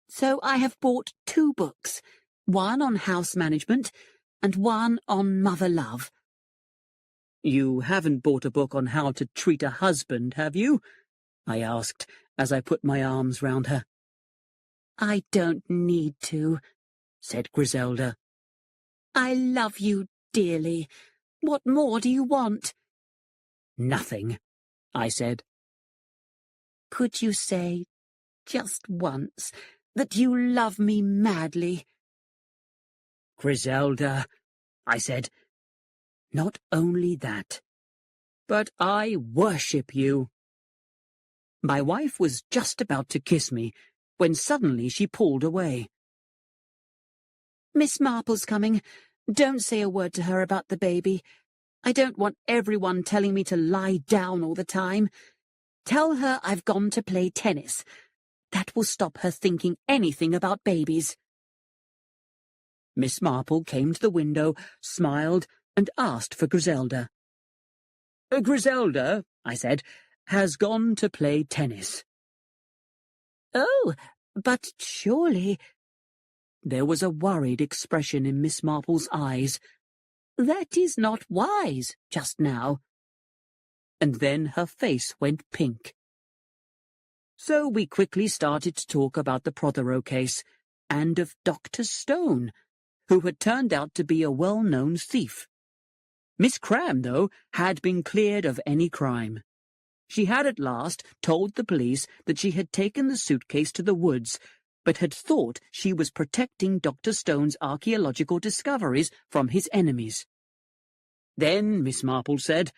So I have bought 2 books, one on house management and one on mother love. You haven't bought a book on how to treat a husband, have you? I asked, as I put my arms round her. I don't need to, said Griselda. I love you dearly. What more do you want? Nothing, I said. Could you say, just once, that you love me madly? Griselda, I said, not only that, but I worship you. My wife was just about to kiss me, when suddenly she pulled away. Miss Marple's coming. Don't say a word to her about the baby. I don't want everyone telling me to lie down all the time. Tell her I've gone to play tennis. That will stop her thinking anything about babies. Miss Marple came to the window, smiled, and asked for Griselda. Griselda, I said, has gone to play tennis. Oh, but surely... There was a worried expression in Miss Marple's eyes. That is not wise, just now. And then her face went pink. So we quickly started to talk about the Prothero case, and of Dr. Stone, who had turned out to be a well-known thief. Miss Cram, though, had been cleared of any crime. She had at last told the police that she had taken the suitcase to the woods, but had thought she was protecting Dr. Stone's archaeological discoveries from his enemies. Then Miss Marple said,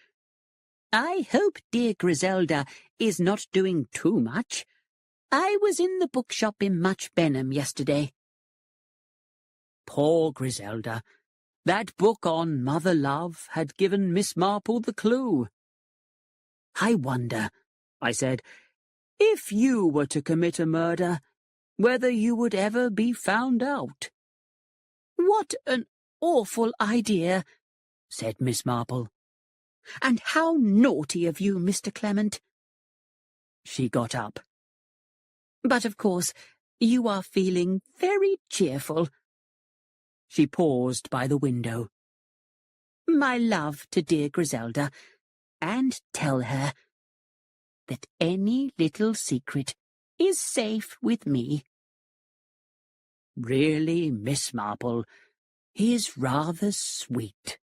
I hope dear Griselda is not doing too much. I was in the bookshop in Much Benham yesterday. Poor Griselda. That book on mother love had given Miss Marple the clue. I wonder, I said, if you were to commit a murder, whether you would ever be found out. What an awful idea, said Miss Marple. And how naughty of you, Mr. Clement. She got up. But of course, you are feeling very cheerful. She paused by the window. My love to dear Griselda, and tell her that any little secret is safe with me. Really, Miss Marple, is rather sweet.